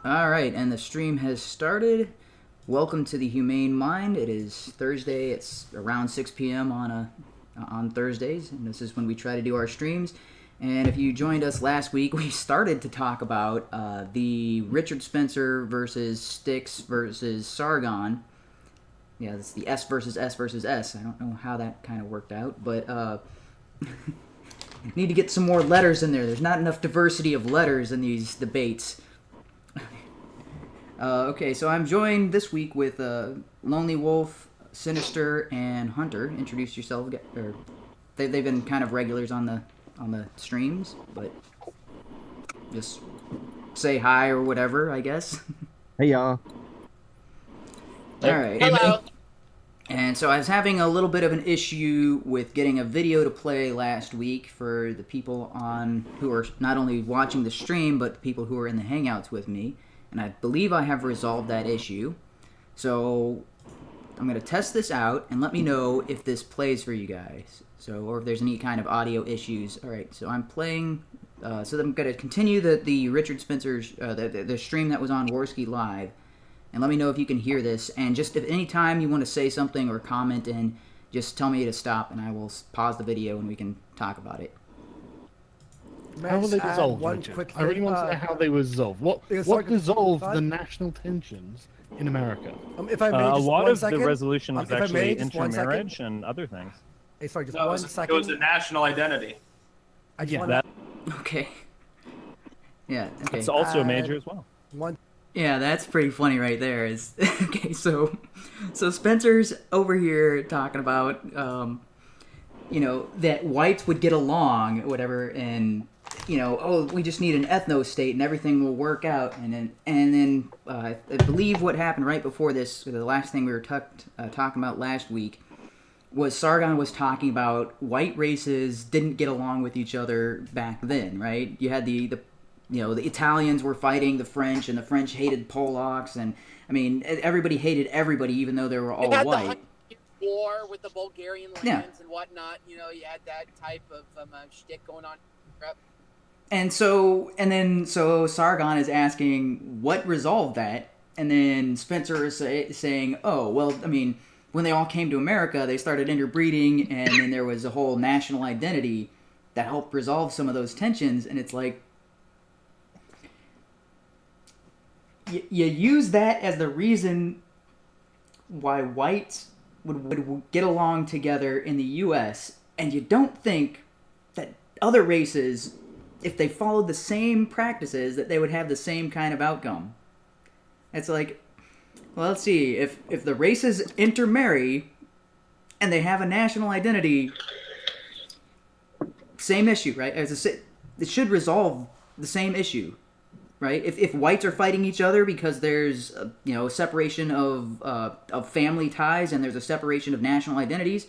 All right, and the stream has started. Welcome to the Humane Mind. It is Thursday. It's around 6 p.m. on Thursdays, and this is when we try to do our streams. And if you joined us last week, we started to talk about the Richard Spencer versus Styx versus Sargon. Yeah, it's the S versus S versus S. I don't know how that kind of worked out, but need to get some more letters in there. There's not enough diversity of letters in these debates. Okay, so I'm joined this week with Lonely Wolf, Sinister, and Hunter. Introduce yourself. They've been kind of regulars on the streams, but just say hi or whatever, I guess. Hey, y'all. All right. Hello. And so I was having a little bit of an issue with getting a video to play last week for the people who are not only watching the stream, but the people who are in the Hangouts with me. And I believe I have resolved that issue. So I'm going to test this out and let me know if this plays for you guys. Or if there's any kind of audio issues. All right, so I'm playing. So I'm going to continue the Richard Spencer's the stream that was on Warski Live, and let me know if you can hear this. And just if any time you want to say something or comment in, just tell me to stop, and I will pause the video and we can talk about it. How will they dissolve, Richard? I really want to know how they were dissolved. What dissolved the national tensions in America? If I may, a just lot one of second. the resolution was actually just 1 second. intermarriage and other things. Hey, sorry, just No, 1 second. It was a national identity. I just Yeah, wanna- that, Okay. Yeah. Okay. it's also a major as well. one. Yeah, that's pretty funny right there. Okay, so Spencer's over here talking about that whites would get along, whatever, and we just need an ethno state and everything will work out. And then I believe what happened right before this, the last thing we were talking about last week, was Sargon was talking about white races didn't get along with each other back then, right? You had the Italians were fighting the French, and the French hated Polacks, and I mean everybody hated everybody, even though they were all white. War with the Bulgarian lands Yeah. and whatnot, you had that type of shtick going on. And so Sargon is asking what resolved that, and then Spencer is saying, oh, well, I mean, when they all came to America, they started interbreeding, and then there was a whole national identity that helped resolve some of those tensions, and it's like, you use that as the reason why whites would get along together in the U.S., and you don't think that other races, if they followed the same practices, that they would have the same kind of outcome. It's like, well, let's see, if the races intermarry and they have a national identity, same issue, right? It should resolve the same issue, right? If whites are fighting each other because there's a separation of family ties and there's a separation of national identities,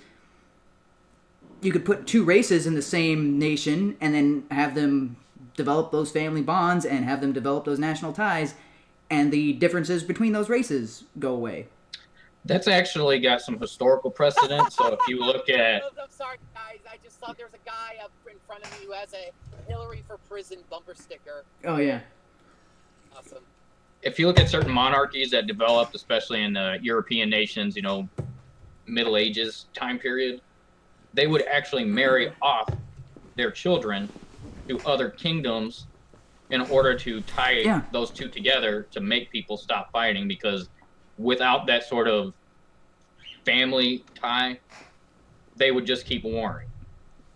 you could put two races in the same nation and then have them develop those family bonds and have them develop those national ties, and the differences between those races go away. That's actually got some historical precedent. So if you look at... I'm sorry, guys. I just thought there was a guy up in front of me who has a Hillary for prison bumper sticker. Oh, yeah. Awesome. If you look at certain monarchies that developed, especially in the European nations, Middle Ages time period, they would actually marry off their children to other kingdoms in order to tie those two together to make people stop fighting, because without that sort of family tie, they would just keep warring.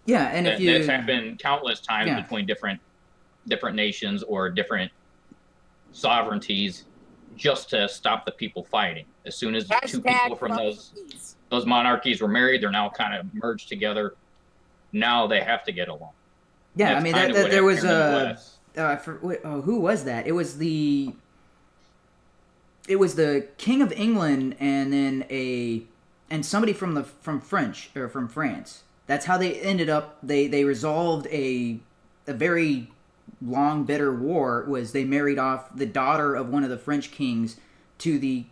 Yeah, and that's happened countless times between different nations or different sovereignties, just to stop the people fighting. As soon as two people from those monarchies were married, they're now kind of merged together. Now they have to get along. Yeah, I mean, there was who was that? It was the King of England, and then somebody from France. That's how they ended up. They resolved a very long, bitter war. Was they married off the daughter of one of the French kings to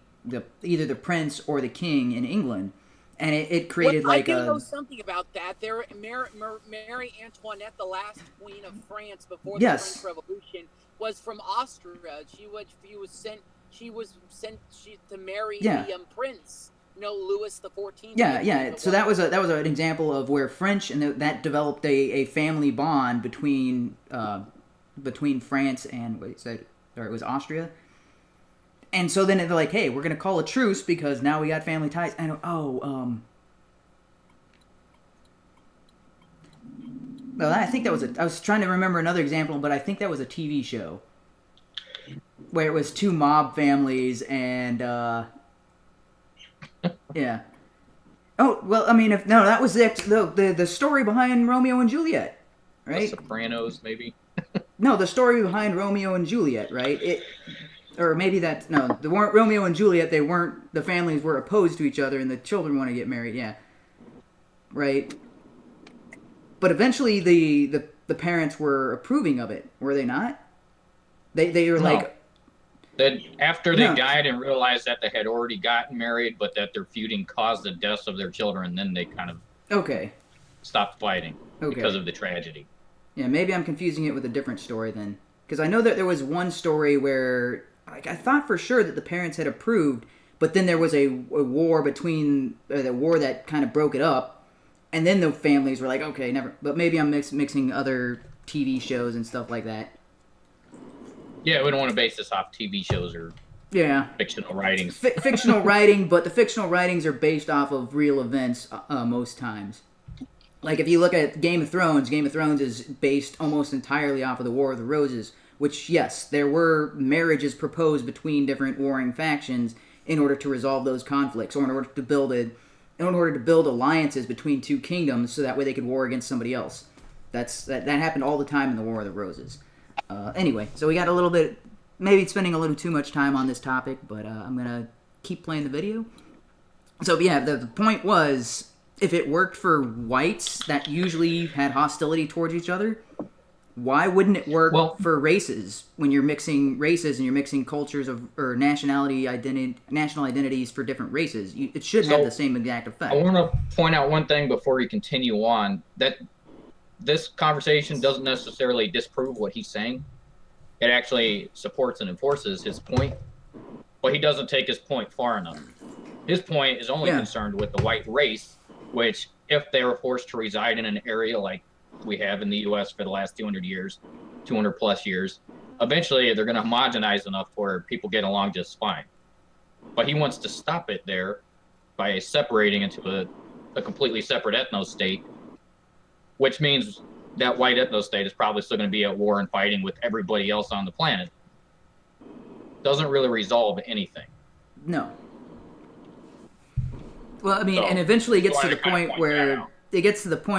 either the prince or the king in England, and it created well, like I do know something about that. There, Mary Antoinette, the last queen of France before the Yes. French Revolution, was from Austria. She was sent to marry Yeah. the prince. Louis the 14th. Yeah. So that was an example of where French and that developed a family bond between France and it was Austria. And so then they're like, hey, we're gonna call a truce because now we got family ties. And well, I think that was I was trying to remember another example, but I think that was a TV show where it was two mob families and yeah. Oh well, I mean, that was the story behind Romeo and Juliet, right? The Sopranos, maybe. No, the story behind Romeo and Juliet, right? Or maybe they weren't Romeo and Juliet. They weren't. The families were opposed to each other, and the children want to get married. Yeah, right. But eventually, the parents were approving of it, were they not? They were like. That after they died and realized that they had already gotten married, but that their feuding caused the deaths of their children, then they kind of stopped fighting because of the tragedy. Yeah, maybe I'm confusing it with a different story then, because I know that there was one story where I thought for sure that the parents had approved, but then there was a war between the war that kind of broke it up, and then the families were like, okay, never. But maybe I'm mixing other TV shows and stuff like that. Yeah, we don't want to base this off TV shows or fictional writings. Fictional writing, but the fictional writings are based off of real events most times. Like if you look at Game of Thrones is based almost entirely off of the War of the Roses, which, yes, there were marriages proposed between different warring factions in order to resolve those conflicts, or in order to build alliances between two kingdoms so that way they could war against somebody else. That happened all the time in the War of the Roses. Anyway, so we got a little bit, maybe spending a little too much time on this topic, but I'm going to keep playing the video. So yeah, the point was, if it worked for whites that usually had hostility towards each other, why wouldn't it work for races when you're mixing races and you're mixing cultures or national identities for different races? It should have the same exact effect. I want to point out one thing before we continue on, that this conversation doesn't necessarily disprove what he's saying. It actually supports and enforces his point, but he doesn't take his point far enough. His point is only concerned with the white race, which, if they were forced to reside in an area like we have in the U.S. for the last 200 plus years, eventually they're going to homogenize enough where people get along just fine. But he wants to stop it there by separating into a completely separate ethno-state, which means that white ethno-state is probably still going to be at war and fighting with everybody else on the planet. Doesn't really resolve anything. No. Well, I mean, and eventually it gets to the point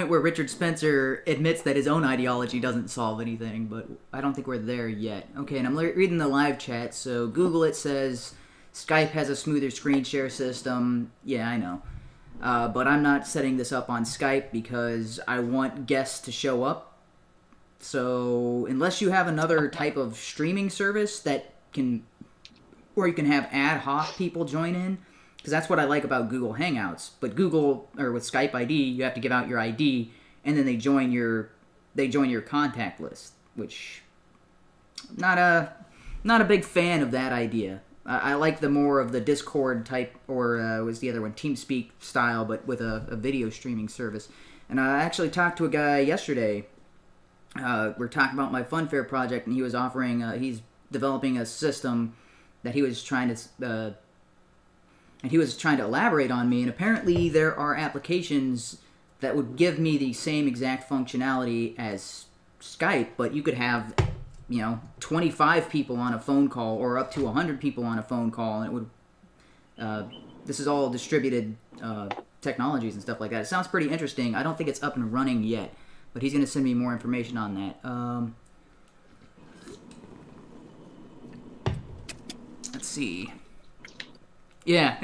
where Richard Spencer admits that his own ideology doesn't solve anything, but I don't think we're there yet. Okay, and I'm reading the live chat, so Google it says Skype has a smoother screen share system. Yeah, I know. But I'm not setting this up on Skype because I want guests to show up. So unless you have another type of streaming service where you can have ad hoc people join in, because that's what I like about Google Hangouts. But with Skype ID, you have to give out your ID, and then they join your contact list, which not a big fan of that idea. I like the more of the Discord type, or was the other one, TeamSpeak style, but with a video streaming service. And I actually talked to a guy yesterday. We're talking about my Funfair project, and he was offering, he's developing a system that he was trying to elaborate on me. And apparently there are applications that would give me the same exact functionality as Skype, but you could have 25 people on a phone call, or up to 100 people on a phone call, and it would. This is all distributed technologies and stuff like that. It sounds pretty interesting. I don't think it's up and running yet, but he's going to send me more information on that. Let's see. Yeah,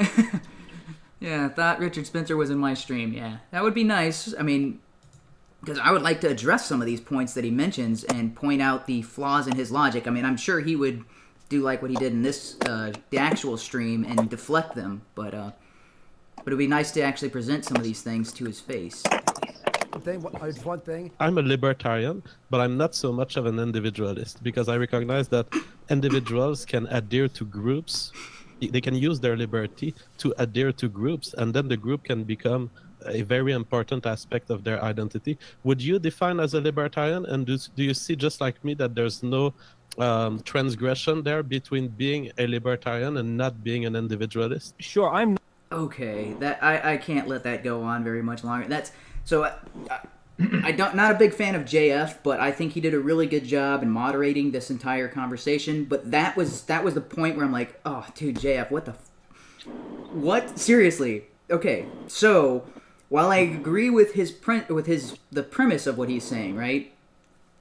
yeah. I thought Richard Spencer was in my stream. Yeah, that would be nice. I mean, because I would like to address some of these points that he mentions and point out the flaws in his logic. I mean, I'm sure he would do like what he did in this, the actual stream, and deflect them. But But it'd be nice to actually present some of these things to his face. It's one thing. I'm a libertarian, but I'm not so much of an individualist because I recognize that individuals can adhere to groups. They can use their liberty to adhere to groups, and then the group can become a very important aspect of their identity. Would you define as a libertarian, and do you see, just like me, that there's no transgression there between being a libertarian and not being an individualist? Sure, I'm. Okay, that I can't let that go on very much longer. That's so. Not a big fan of JF, but I think he did a really good job in moderating this entire conversation. But that was the point where I'm like, oh, dude, JF, what? Seriously? Okay, so while I agree with the premise of what he's saying, right?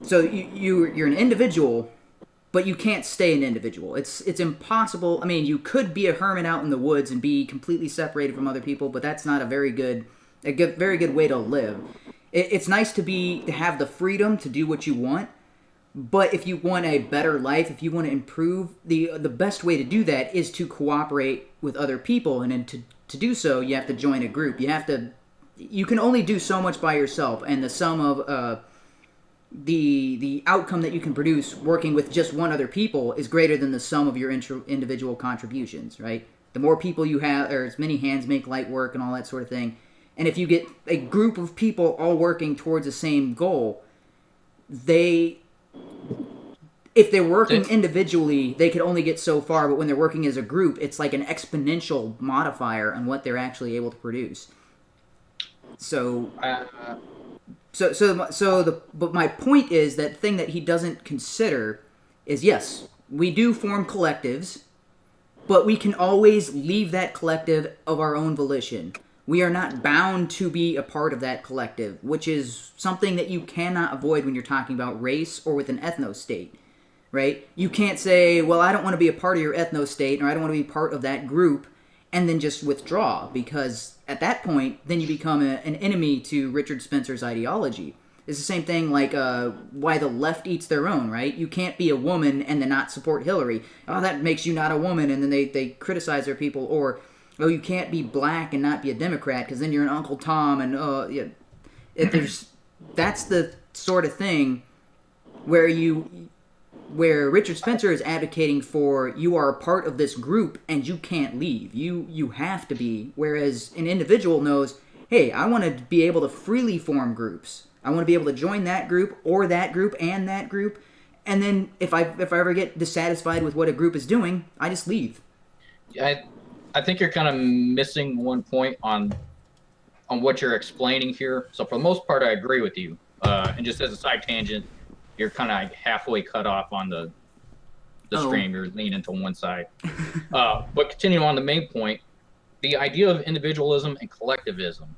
So you're an individual, but you can't stay an individual. It's impossible. I mean, you could be a hermit out in the woods and be completely separated from other people, but that's not a very good way to live. It's nice to have the freedom to do what you want, but if you want a better life, if you want to improve, the best way to do that is to cooperate with other people, and then to do so, you have to join a group. You can only do so much by yourself, and the sum of the outcome that you can produce working with just one other people is greater than the sum of your individual contributions, right? The more people you have, or as many hands make light work and all that sort of thing. And if you get a group of people all working towards the same goal, if they're working individually, they could only get so far, but when they're working as a group, it's like an exponential modifier on what they're actually able to produce. But my point is that thing that he doesn't consider is, yes, we do form collectives, but we can always leave that collective of our own volition. We are not bound to be a part of that collective, which is something that you cannot avoid when you're talking about race or with an ethno-state, right? You can't say, well, I don't want to be a part of your ethno-state, or I don't want to be part of that group, and then just withdraw, because at that point, then you become an enemy to Richard Spencer's ideology. It's the same thing like why the left eats their own, right? You can't be a woman and then not support Hillary. Oh, that makes you not a woman, and then they criticize their people, or oh, you can't be black and not be a Democrat because then you're an Uncle Tom, and that's the sort of thing where Richard Spencer is advocating for you are a part of this group and you can't leave. You have to be. Whereas an individual knows, hey, I want to be able to freely form groups. I want to be able to join that group or that group and that group, and then if I ever get dissatisfied with what a group is doing, I just leave. I think you're kind of missing one point on what you're explaining here. So for the most part, I agree with you. And just as a side tangent, you're kind of halfway cut off on the stream. You're leaning to one side. But continuing on the main point, the idea of individualism and collectivism.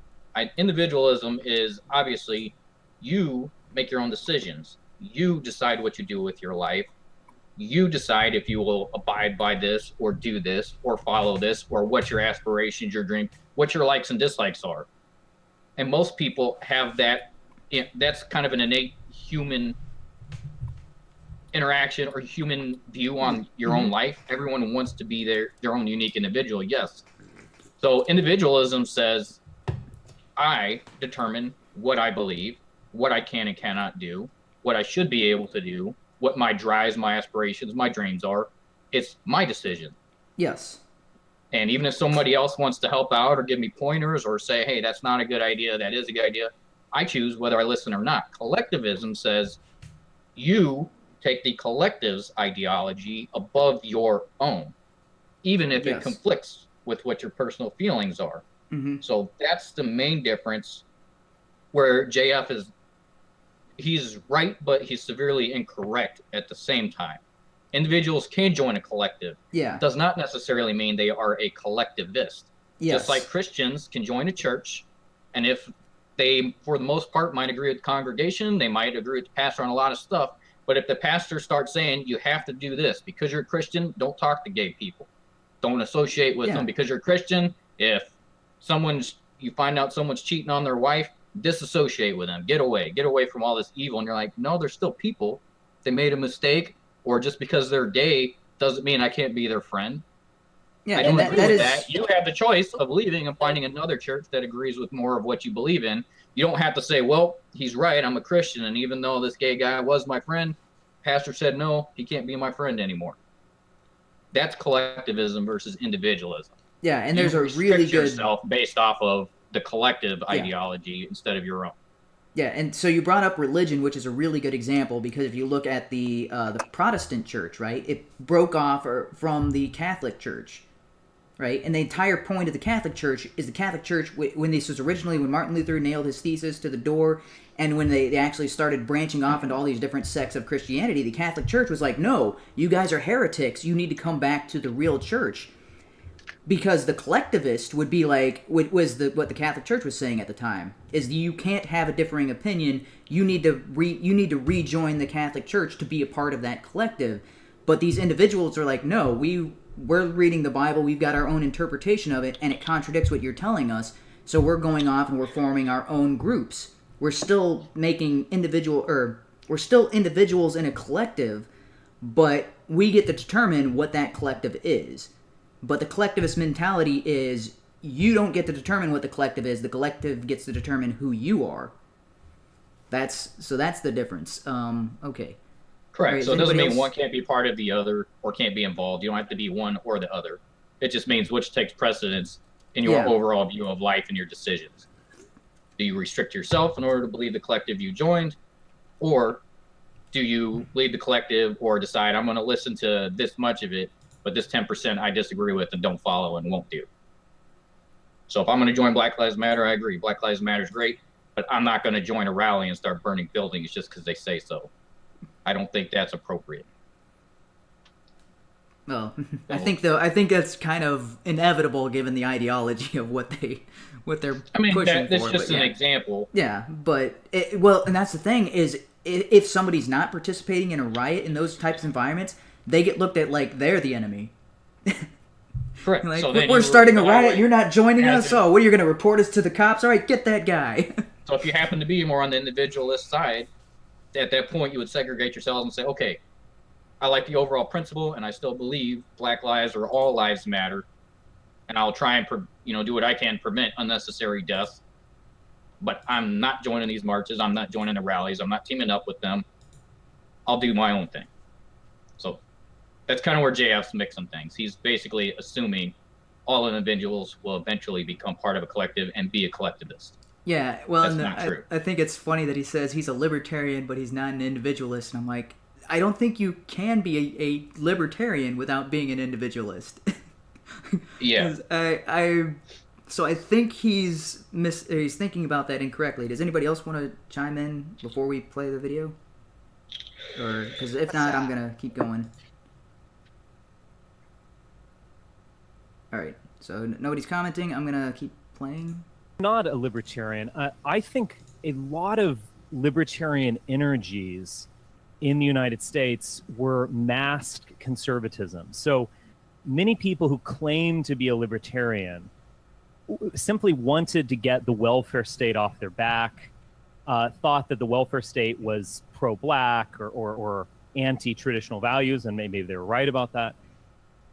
Individualism is obviously you make your own decisions. You decide what you do with your life. You decide if you will abide by this or do this or follow this, or what your aspirations, your dream, what your likes and dislikes are. And most people have that. That's kind of an innate human interaction or human view on your own life. Everyone wants to be their own unique individual. Yes. So individualism says, I determine what I believe, what I can and cannot do, what I should be able to do, what my drives, my aspirations, my dreams are. It's my decision. Yes. And even if somebody else wants to help out or give me pointers or say, hey, that's not a good idea, that is a good idea, I choose whether I listen or not. Collectivism says you take the collective's ideology above your own, even if it conflicts with what your personal feelings are. Mm-hmm. So that's the main difference, where JF he's right, but he's severely incorrect at the same time. Individuals can join a collective. Yeah. Does not necessarily mean they are a collectivist. Yes. Just like Christians can join a church, and if they, for the most part, might agree with the congregation, they might agree with the pastor on a lot of stuff, but if the pastor starts saying, you have to do this, because you're a Christian, don't talk to gay people. Don't associate with them because you're a Christian. If you find out someone's cheating on their wife, disassociate with them, get away from all this evil. And you're like, no, they're still people. They made a mistake, or just because they're gay doesn't mean I can't be their friend. Yeah, I don't and agree that with is that. You have the choice of leaving and finding another church that agrees with more of what you believe in. You don't have to say, well, he's right, I'm a Christian, and even though this gay guy was my friend, pastor said no, he can't be my friend anymore. That's collectivism versus individualism. yeah, and there's You a restrict really good yourself based off of the collective ideology instead of your own. Yeah, and so you brought up religion, which is a really good example because if you look at the Protestant church, right, it broke off from the Catholic Church, right, and the entire point of the Catholic Church is the Catholic Church when this was originally when Martin Luther nailed his thesis to the door, and when they actually started branching off into all these different sects of Christianity, the Catholic Church was like, no, you guys are heretics. You need to come back to the real church. Because the collectivist would be like, what the Catholic Church was saying at the time, is you can't have a differing opinion. You need to rejoin the Catholic Church to be a part of that collective. But these individuals are like, no, we're reading the Bible. We've got our own interpretation of it, and it contradicts what you're telling us. So we're going off and we're forming our own groups. We're still we're still individuals in a collective, but we get to determine what that collective is. But the collectivist mentality is you don't get to determine what the collective is. The collective gets to determine who you are. That's the difference. Okay. Correct. Right, so it doesn't mean else? one can't be part of the other or can't be involved. You don't have to be one or the other. It just means which takes precedence in your overall view of life and your decisions. Do you restrict yourself in order to believe the collective you joined? Or do you leave the collective or decide I'm going to listen to this much of it, but this 10% I disagree with and don't follow and won't do. So if I'm going to join Black Lives Matter, I agree. Black Lives Matter is great, but I'm not going to join a rally and start burning buildings just because they say so. I don't think that's appropriate. Well, I think that's kind of inevitable given the ideology of what they're pushing that's for. just an example. Yeah, but and that's the thing is if somebody's not participating in a riot in those types of environments, they get looked at like they're the enemy. Correct. Like, so then we're starting a riot, you're not joining us? Oh, what, are you going to report us to the cops? All right, get that guy. So if you happen to be more on the individualist side, at that point you would segregate yourselves and say, okay, I like the overall principle and I still believe Black lives or all lives matter, and I'll try and do what I can to prevent unnecessary deaths, but I'm not joining these marches, I'm not joining the rallies, I'm not teaming up with them. I'll do my own thing. So that's kind of where JF's mixing things. He's basically assuming all individuals will eventually become part of a collective and be a collectivist. Yeah, well, That's not true. I think it's funny that he says he's a libertarian, but he's not an individualist. And I'm like, I don't think you can be a libertarian without being an individualist. Yeah. So I think he's thinking about that incorrectly. Does anybody else want to chime in before we play the video? Or because if not, I'm gonna keep going. All right. So nobody's commenting. I'm gonna keep playing. Not a libertarian. I think a lot of libertarian energies in the United States were masked conservatism. So many people who claim to be a libertarian simply wanted to get the welfare state off their back, thought that the welfare state was pro-black or anti-traditional values, and maybe they were right about that.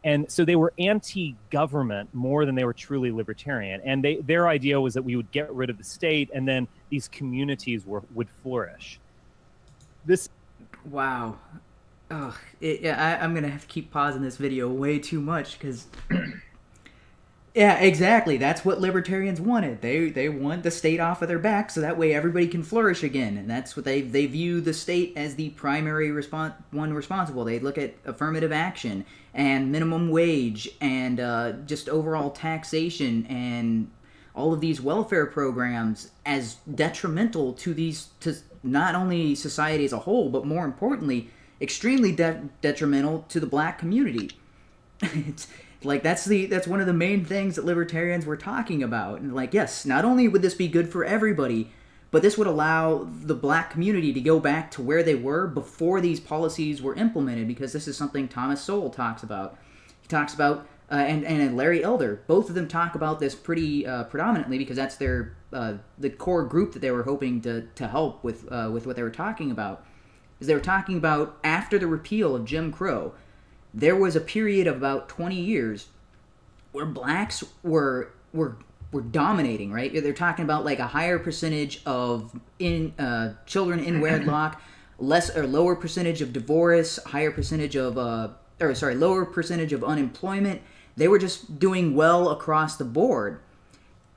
And so they were anti-government more than they were truly libertarian. And their idea was that we would get rid of the state and then these communities would flourish. Wow. Oh, I'm going to have to keep pausing this video way too much because... Yeah, exactly. That's what libertarians wanted. They want the state off of their back so that way everybody can flourish again. And that's what they view the state as the primary one responsible. They look at affirmative action and minimum wage and just overall taxation and all of these welfare programs as detrimental to not only society as a whole, but more importantly, extremely detrimental to the black community. Like that's one of the main things that libertarians were talking about. And like, yes, not only would this be good for everybody, but this would allow the black community to go back to where they were before these policies were implemented, because this is something Thomas Sowell talks about. He talks about, and Larry Elder, both of them talk about this pretty predominantly because that's the core group that they were hoping to help with what they were talking about. Is they were talking about after the repeal of Jim Crow, there was a period of about 20 years where blacks were dominating, right? They're talking about like a higher percentage of children in wedlock, lower percentage of divorce, higher percentage of lower percentage of unemployment. They were just doing well across the board.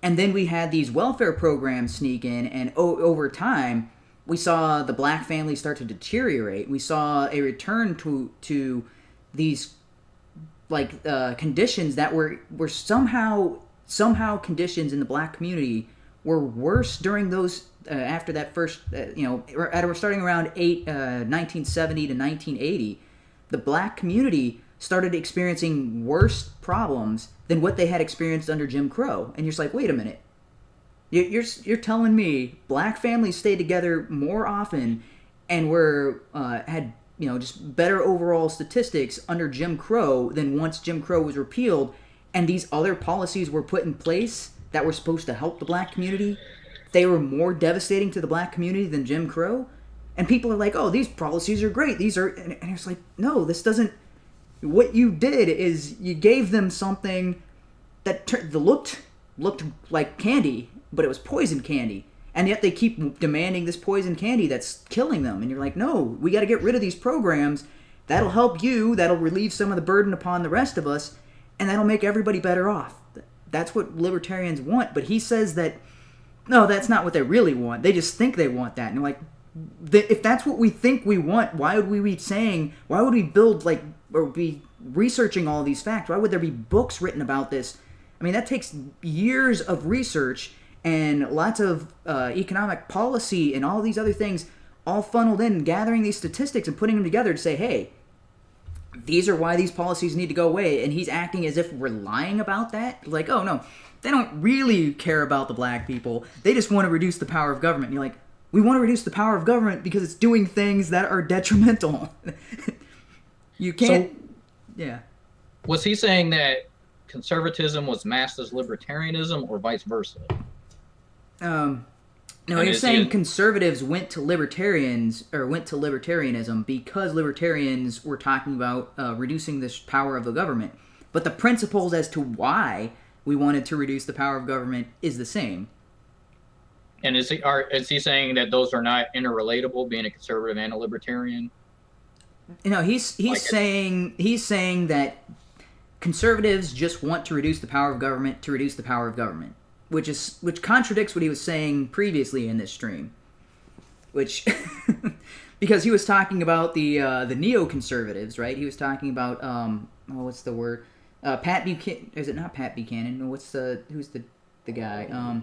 And then we had these welfare programs sneak in, and over time, we saw the black family start to deteriorate. We saw a return to these conditions that were somehow conditions in the black community were worse during those after that first we're starting around 1970 to 1980. The black community started experiencing worse problems than what they had experienced under Jim Crow. And you're just like, wait a minute. You're telling me black families stayed together more often and had just better overall statistics under Jim Crow than once Jim Crow was repealed, and these other policies were put in place that were supposed to help the black community? They were more devastating to the black community than Jim Crow? And people are like, oh, these policies are great. And it's like, no, this doesn't... What you did is you gave them something that looked like candy, but it was poison candy. And yet they keep demanding this poison candy that's killing them. And you're like, no, we got to get rid of these programs. That'll help you. That'll relieve some of the burden upon the rest of us. And that'll make everybody better off. That's what libertarians want. But he says that, no, that's not what they really want. They just think they want that. And you're like, if that's what we think we want, why would we build or be researching all these facts? Why would there be books written about this? I mean, that takes years of research and lots of economic policy and all these other things all funneled in, gathering these statistics and putting them together to say, hey, these are why these policies need to go away. And he's acting as if we're lying about that. Like, oh, no, they don't really care about the black people. They just want to reduce the power of government. And you're like, we want to reduce the power of government because it's doing things that are detrimental. You can't... Yeah. Was he saying that conservatism was masked as libertarianism or vice versa? No, he was saying conservatives went to libertarianism because libertarians were talking about reducing the power of the government. But the principles as to why we wanted to reduce the power of government is the same. And is he saying that those are not interrelatable, being a conservative and a libertarian? No, he's saying that conservatives just want to reduce the power of government to reduce the power of government, which contradicts what he was saying previously in this stream. Which because he was talking about the neoconservatives, right? He was talking about what's the word? Pat Buchanan. Is it not Pat Buchanan? No, who's the guy?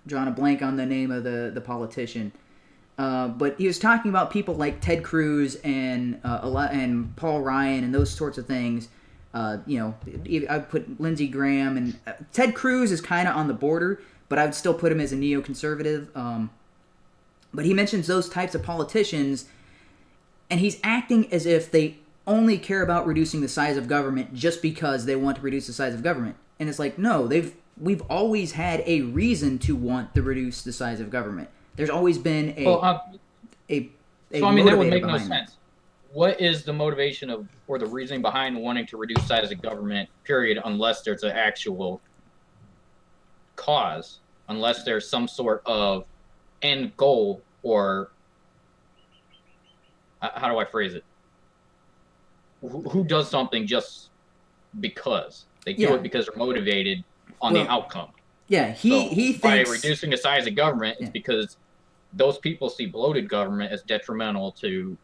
Drawing a blank on the name of the politician. But he was talking about people like Ted Cruz and Paul Ryan and those sorts of things. I put Lindsey Graham and Ted Cruz is kind of on the border, but I would still put him as a neoconservative. But he mentions those types of politicians, and he's acting as if they only care about reducing the size of government just because they want to reduce the size of government. And it's like, no, we've always had a reason to want to reduce the size of government. There's always been So I mean, that would make no sense. What is the motivation or the reasoning behind wanting to reduce size of government, period, unless there's an actual cause, unless there's some sort of end goal, or how do I phrase it? Who does something just because? They do it because they're motivated on the outcome. Yeah, he thinks... By reducing the size of government, it's because those people see bloated government as detrimental to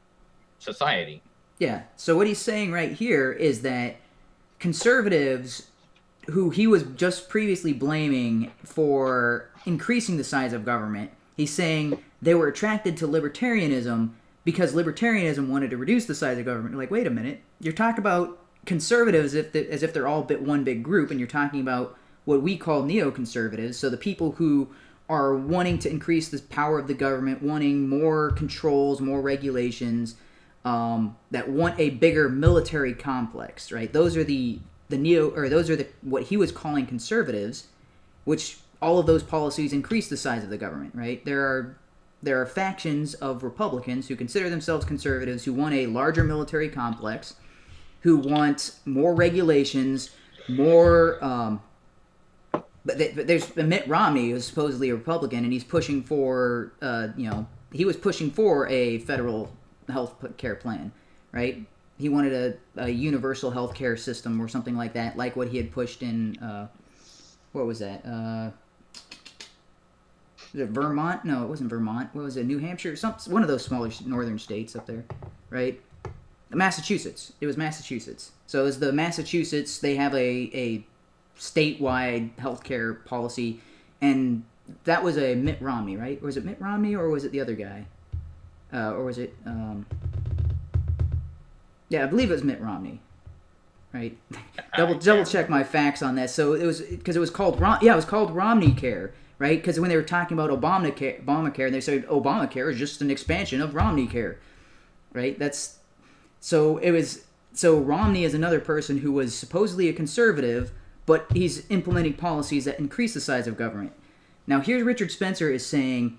society. Yeah, so what he's saying right here is that conservatives, who he was just previously blaming for increasing the size of government, he's saying they were attracted to libertarianism because libertarianism wanted to reduce the size of government. You're like, wait a minute, you're talking about conservatives as if they're all one big group, and you're talking about what we call neoconservatives, so the people who are wanting to increase the power of the government, wanting more controls, more regulations, that want a bigger military complex, right? Those are what he was calling conservatives, which all of those policies increase the size of the government, right? There are factions of Republicans who consider themselves conservatives who want a larger military complex, who want more regulations, more. But there's Mitt Romney, who's supposedly a Republican, and he's pushing for, he was pushing for a federal health care plan, right? He wanted a universal health care system or something like that, like what he had pushed in, what was that? Was it Vermont? No, it wasn't Vermont. What was it? New Hampshire? One of those smaller northern states up there, right? Massachusetts. It was Massachusetts. So it was the Massachusetts, they have a statewide healthcare policy, and that was a Mitt Romney, right? Was it Mitt Romney or was it the other guy? Or was it? Yeah, I believe it was Mitt Romney, right? double check my facts on that. So it was because it was called it was called Romney Care, right? Because when they were talking about Obamacare, they said Obamacare is just an expansion of Romney Care, right? So Romney is another person who was supposedly a conservative, but he's implementing policies that increase the size of government. Now, here's Richard Spencer is saying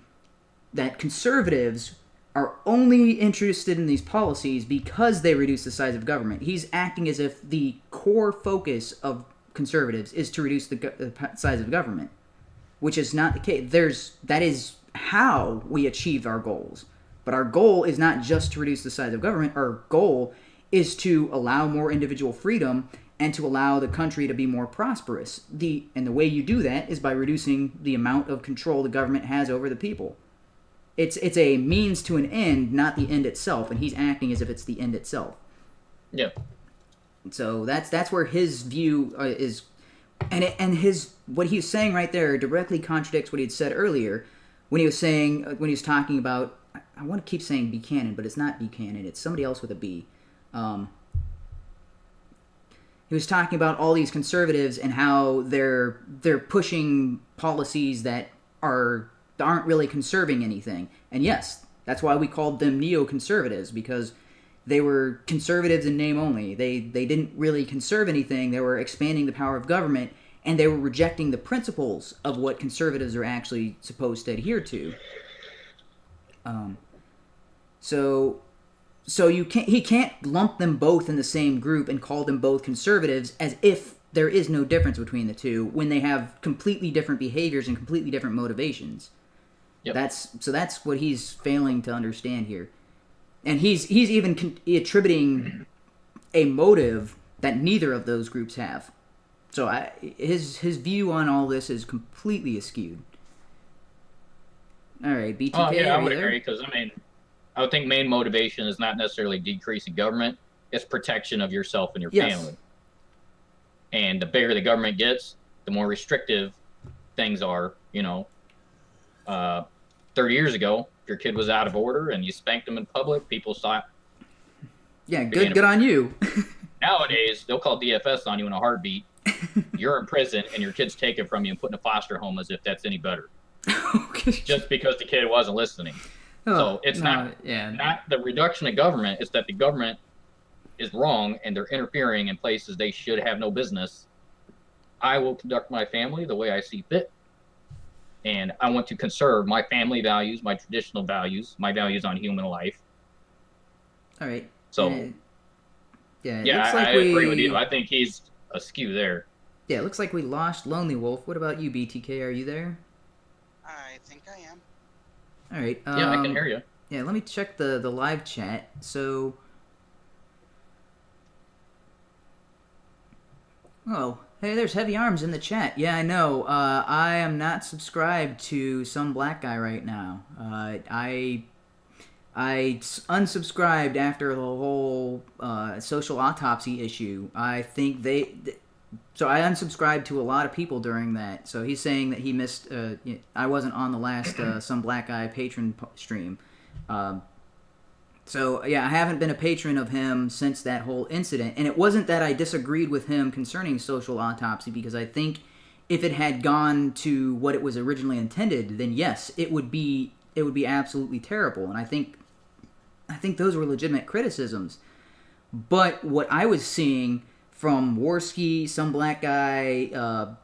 that conservatives are only interested in these policies because they reduce the size of government. He's acting as if the core focus of conservatives is to reduce the size of government, which is not the case. That is how we achieve our goals. But our goal is not just to reduce the size of government. Our goal is to allow more individual freedom and to allow the country to be more prosperous. And the way you do that is by reducing the amount of control the government has over the people. It's a means to an end, not the end itself, and he's acting as if it's the end itself. Yeah. So that's where his view is, and what he was saying right there directly contradicts what he had said earlier when he was talking about, I want to keep saying Buchanan, but it's not Buchanan, it's somebody else with a B. He was talking about all these conservatives and how they're pushing policies that aren't really conserving anything. And yes, that's why we called them neoconservatives, because they were conservatives in name only. They didn't really conserve anything. They were expanding the power of government, and they were rejecting the principles of what conservatives are actually supposed to adhere to. So he can't lump them both in the same group and call them both conservatives as if there is no difference between the two when they have completely different behaviors and completely different motivations. Yep. That's what he's failing to understand here. And he's even attributing a motive that neither of those groups have. So his view on all this is completely askewed. All right, BTK. Oh yeah, I would agree, because I would think main motivation is not necessarily decreasing government; it's protection of yourself and your family. And the bigger the government gets, the more restrictive things are. 30 years ago, if your kid was out of order and you spanked them in public, people thought, yeah, good on you. Nowadays, they'll call DFS on you in a heartbeat. You're in prison, and your kid's taken from you and put in a foster home as if that's any better. Just because the kid wasn't listening. So it's not the reduction of government, it's that the government is wrong and they're interfering in places they should have no business. I will conduct my family the way I see fit. And I want to conserve my family values, my traditional values, my values on human life. All right. So, I agree with you. I think he's askew there. Yeah, it looks like we lost Lonely Wolf. What about you, BTK? Are you there? I think I am. All right. Yeah, I can hear you. Yeah, let me check the live chat. So, hey, there's Heavy Arms in the chat. Yeah, I know. I am not subscribed to some black guy right now. I unsubscribed after the whole social autopsy issue. I think so I unsubscribed to a lot of people during that. So he's saying that he missed. I wasn't on the last some black guy patron stream. So yeah, I haven't been a patron of him since that whole incident. And it wasn't that I disagreed with him concerning social autopsy, because I think if it had gone to what it was originally intended, then yes, it would be absolutely terrible. And I think those were legitimate criticisms. But what I was seeing from Warski, some black guy,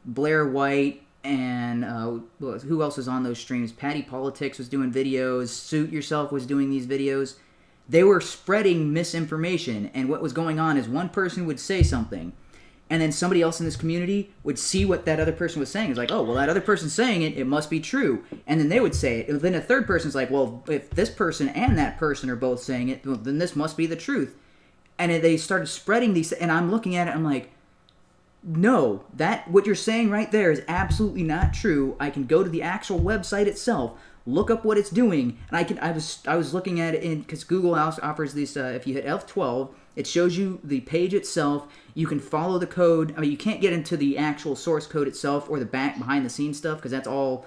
Blair White, and who else was on those streams? Patty Politics was doing videos. Suit Yourself was doing these videos. they were spreading misinformation. And what was going on is one person would say something, and then somebody else in this community would see what that other person was saying. It's like, oh, well, that other person's saying it, it must be true. And then they would say it. And then a third person's like, well, if this person and that person are both saying it, well, then this must be the truth. And they started spreading these, and I'm looking at it, I'm like, no, that what you're saying right there is absolutely not true. I can go to the actual website itself, look up what it's doing, and I was looking at it because Google offers these. If you hit F12, it shows you the page itself. You can follow the code. I mean, you can't get into the actual source code itself or the behind the scenes stuff because that's all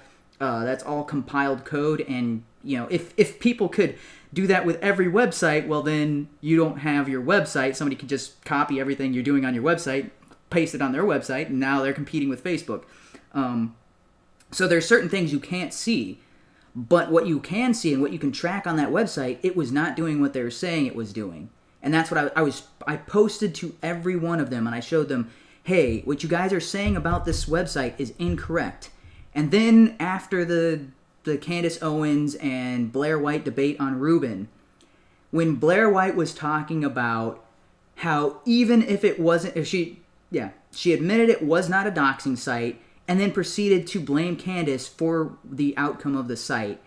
compiled code. And you know, if people could do that with every website, well, then you don't have your website. Somebody could just copy everything you're doing on your website, paste it on their website, and now they're competing with Facebook. So there's certain things you can't see, but what you can see and what you can track on that website, it was not doing what they were saying it was doing. And that's what I posted to every one of them, and I showed them, hey, what you guys are saying about this website is incorrect. And then after the Candace Owens and Blair White debate on Rubin, when Blair White was talking about how even if it wasn't, she admitted it was not a doxing site, and then proceeded to blame Candace for the outcome of the site.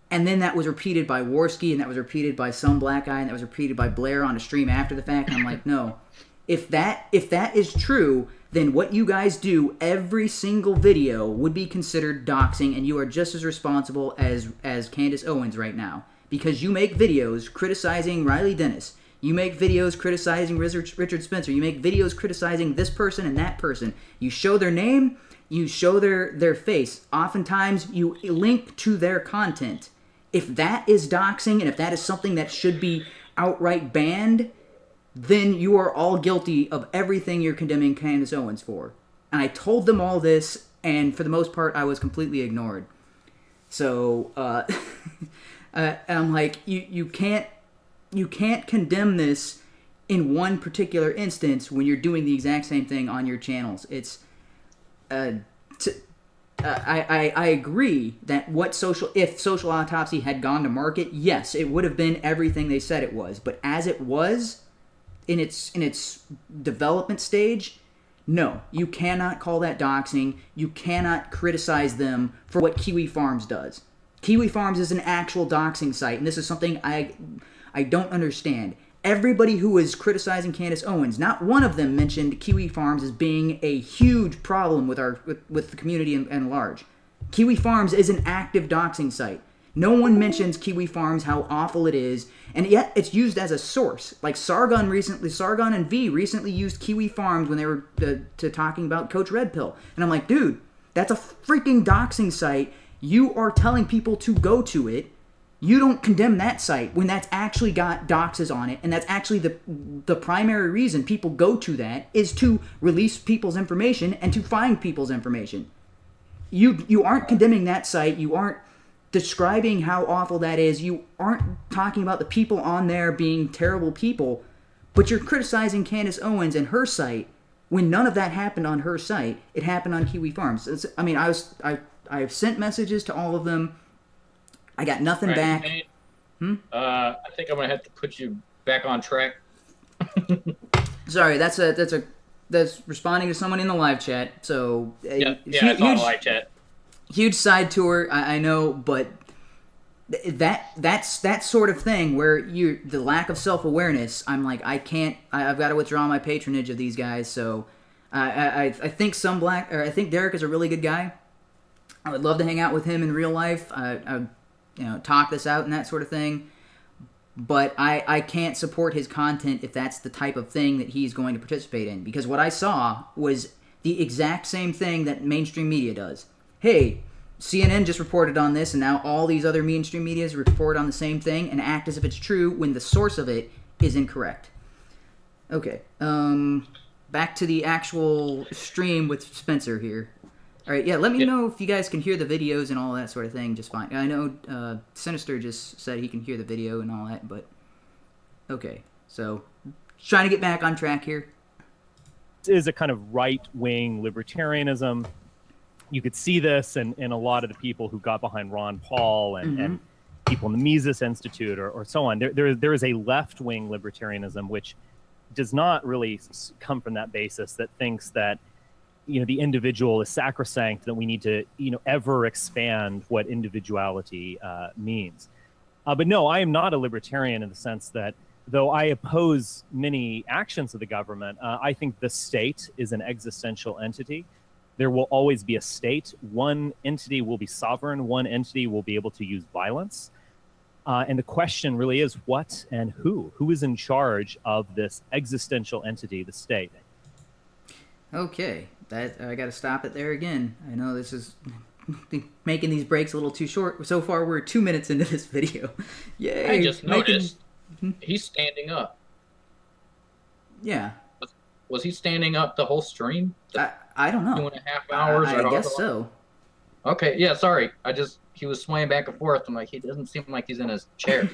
And then that was repeated by Warski, and that was repeated by some black guy, and that was repeated by Blair on a stream after the fact. And I'm like, no. If that is true, then what you guys do every single video would be considered doxing, and you are just as responsible as Candace Owens right now. Because you make videos criticizing Riley Dennis. You make videos criticizing Richard Spencer. You make videos criticizing this person and that person. You show their name, you show their face. Oftentimes, you link to their content. If that is doxing, and if that is something that should be outright banned, then you are all guilty of everything you're condemning Candace Owens for. And I told them all this, and for the most part, I was completely ignored. So, and I'm like, you can't condemn this in one particular instance when you're doing the exact same thing on your channels. It's, I agree that if Social Autopsy had gone to market, yes, it would have been everything they said it was. But as it was, in its development stage, no, you cannot call that doxing. You cannot criticize them for what Kiwi Farms does. Kiwi Farms is an actual doxing site, and this is something I don't understand. Everybody who is criticizing Candace Owens, not one of them mentioned Kiwi Farms as being a huge problem with the community and large. Kiwi Farms is an active doxing site. No one mentions Kiwi Farms, how awful it is, and yet it's used as a source. Like Sargon and V recently used Kiwi Farms when they were talking about Coach Red Pill. And I'm like, dude, that's a freaking doxing site. You are telling people to go to it. You don't condemn that site when that's actually got doxes on it, and that's actually the primary reason people go to that is to release people's information and to find people's information. You aren't condemning that site. You aren't describing how awful that is. You aren't talking about the people on there being terrible people, but you're criticizing Candace Owens and her site when none of that happened on her site. It happened on Kiwi Farms. I have sent messages to all of them. I got nothing back. I think I'm gonna have to put you back on track. Sorry, that's responding to someone in the live chat. So it's on live chat. Huge side tour, I know, but that's that sort of thing where the lack of self-awareness. I'm like, I've got to withdraw my patronage of these guys. So I think I think Derek is a really good guy. I would love to hang out with him in real life. Talk this out and that sort of thing. But I can't support his content if that's the type of thing that he's going to participate in. Because what I saw was the exact same thing that mainstream media does. Hey, CNN just reported on this, and now all these other mainstream medias report on the same thing and act as if it's true when the source of it is incorrect. Okay, back to the actual stream with Spencer here. All right, let me know if you guys can hear the videos and all that sort of thing just fine. I know Sinister just said he can hear the video and all that, but okay. So, trying to get back on track here. This is a kind of right-wing libertarianism. You could see this in a lot of the people who got behind Ron Paul and people in the Mises Institute or so on. There is a left-wing libertarianism which does not really come from that basis, that thinks that the individual is sacrosanct, that we need to ever expand what individuality means. But no, I am not a libertarian in the sense that, though I oppose many actions of the government, I think the state is an existential entity. There will always be a state. One entity will be sovereign. One entity will be able to use violence. And the question really is what and who? Who is in charge of this existential entity, the state? Okay, I got to stop it there again. I know this is making these breaks a little too short. So far, we're 2 minutes into this video. Yay! I just noticed he's standing up. Yeah. Was he standing up the whole stream? I don't know. 2.5 hours? I guess so. Okay, yeah, sorry. He was swaying back and forth. I'm like, he doesn't seem like he's in his chair.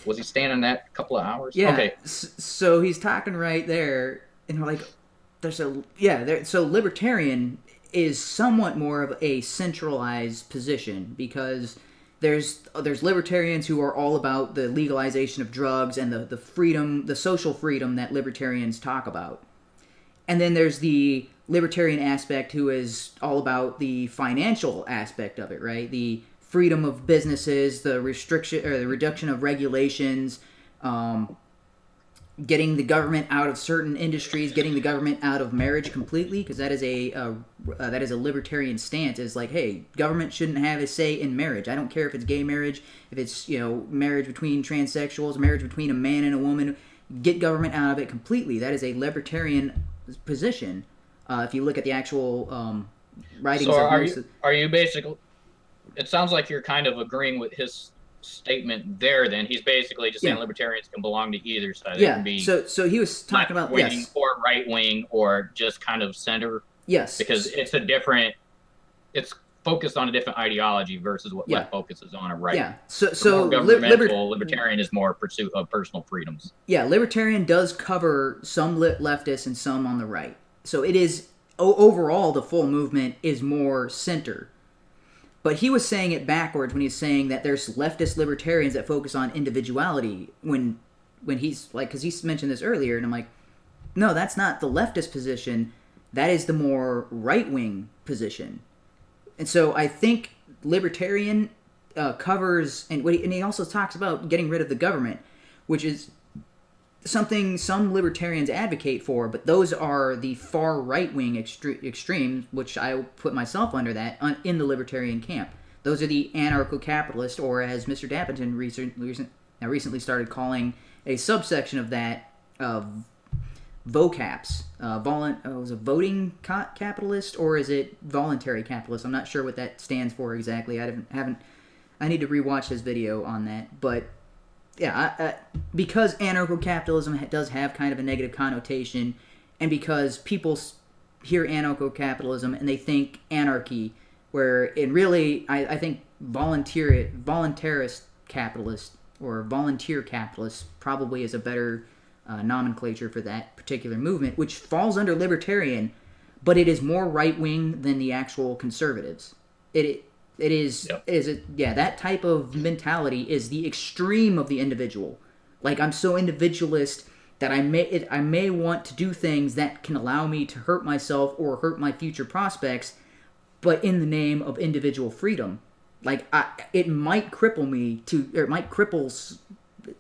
Was he standing that couple of hours? Yeah. Okay. So he's talking right there, and we're like, so libertarian is somewhat more of a centralized position, because there's libertarians who are all about the legalization of drugs and the freedom, the social freedom that libertarians talk about. And then there's the libertarian aspect who is all about the financial aspect of it, right? The freedom of businesses, the restriction or the reduction of regulations, getting the government out of certain industries, getting the government out of marriage completely, because that is a libertarian stance. Is like, hey, government shouldn't have a say in marriage. I don't care if it's gay marriage, if it's marriage between transsexuals, marriage between a man and a woman. Get government out of it completely. That is a libertarian position. If you look at the actual writings. So are you basically? It sounds like you're kind of agreeing with his statement there. Then he's basically just saying libertarians can belong to either side. Yeah. Can be so he was talking about wing or right wing or just kind of center. Yes. Because it's it's focused on a different ideology versus what left focuses on, right? Yeah. So governmental libertarian is more pursuit of personal freedoms. Yeah, libertarian does cover some leftists and some on the right. So it is overall the full movement is more center. But he was saying it backwards when he's saying that there's leftist libertarians that focus on individuality when he's like, because he mentioned this earlier, and I'm like, no, that's not the leftist position. That is the more right-wing position. And so I think libertarian covers, and he also talks about getting rid of the government, which is something some libertarians advocate for, but those are the far right-wing extremes, which I put myself under that, in the libertarian camp. Those are the anarcho-capitalist, or as Mr. Dappington recently started calling a subsection of that, VOCAPs. Was it voting capitalist, or is it voluntary capitalist? I'm not sure what that stands for exactly. I need to rewatch his video on that, but yeah, because anarcho-capitalism does have kind of a negative connotation, and because people hear anarcho-capitalism and they think anarchy, where it really, I think voluntarist capitalist or volunteer capitalist probably is a better nomenclature for that particular movement, which falls under libertarian, but it is more right-wing than the actual conservatives. That type of mentality is the extreme of the individual. Like, I'm so individualist that I may want to do things that can allow me to hurt myself or hurt my future prospects, but in the name of individual freedom. Like, it might cripple me or it might cripple,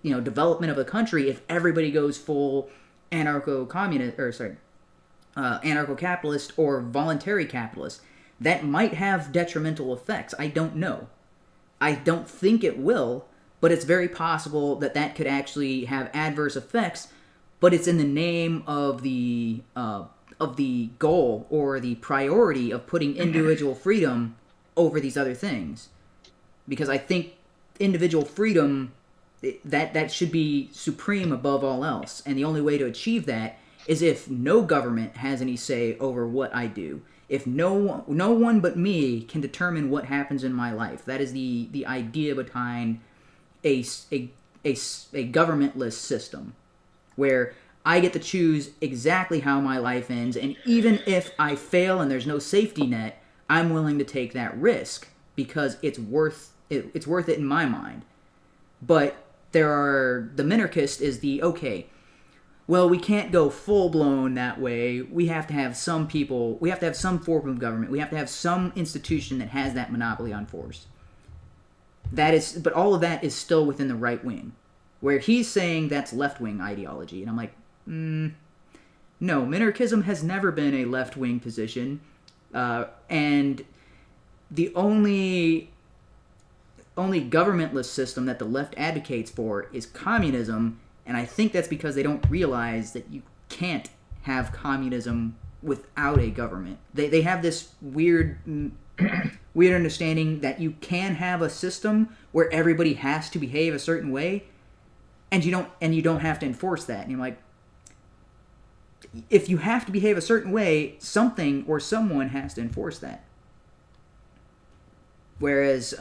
development of a country if everybody goes full anarcho-capitalist or voluntary capitalist. That might have detrimental effects. I don't know. I don't think it will, but it's very possible that could actually have adverse effects, but it's in the name of the goal or the priority of putting individual freedom over these other things. Because I think individual freedom, that should be supreme above all else. And the only way to achieve that is if no government has any say over what I do. If no one but me can determine what happens in my life. That is the idea behind a governmentless system, where I get to choose exactly how my life ends, and even if I fail and there's no safety net, I'm willing to take that risk because it's worth it's worth it in my mind. But the minarchist is okay, well, we can't go full-blown that way. We have to have some people, we have to have some form of government, we have to have some institution that has that monopoly on force. But all of that is still within the right wing, where he's saying that's left-wing ideology. And I'm like, no, minarchism has never been a left-wing position. And the only governmentless system that the left advocates for is communism, and I think that's because they don't realize that you can't have communism without a government. They have this weird understanding that you can have a system where everybody has to behave a certain way, and you don't have to enforce that. And you're like, if you have to behave a certain way, something or someone has to enforce that. Whereas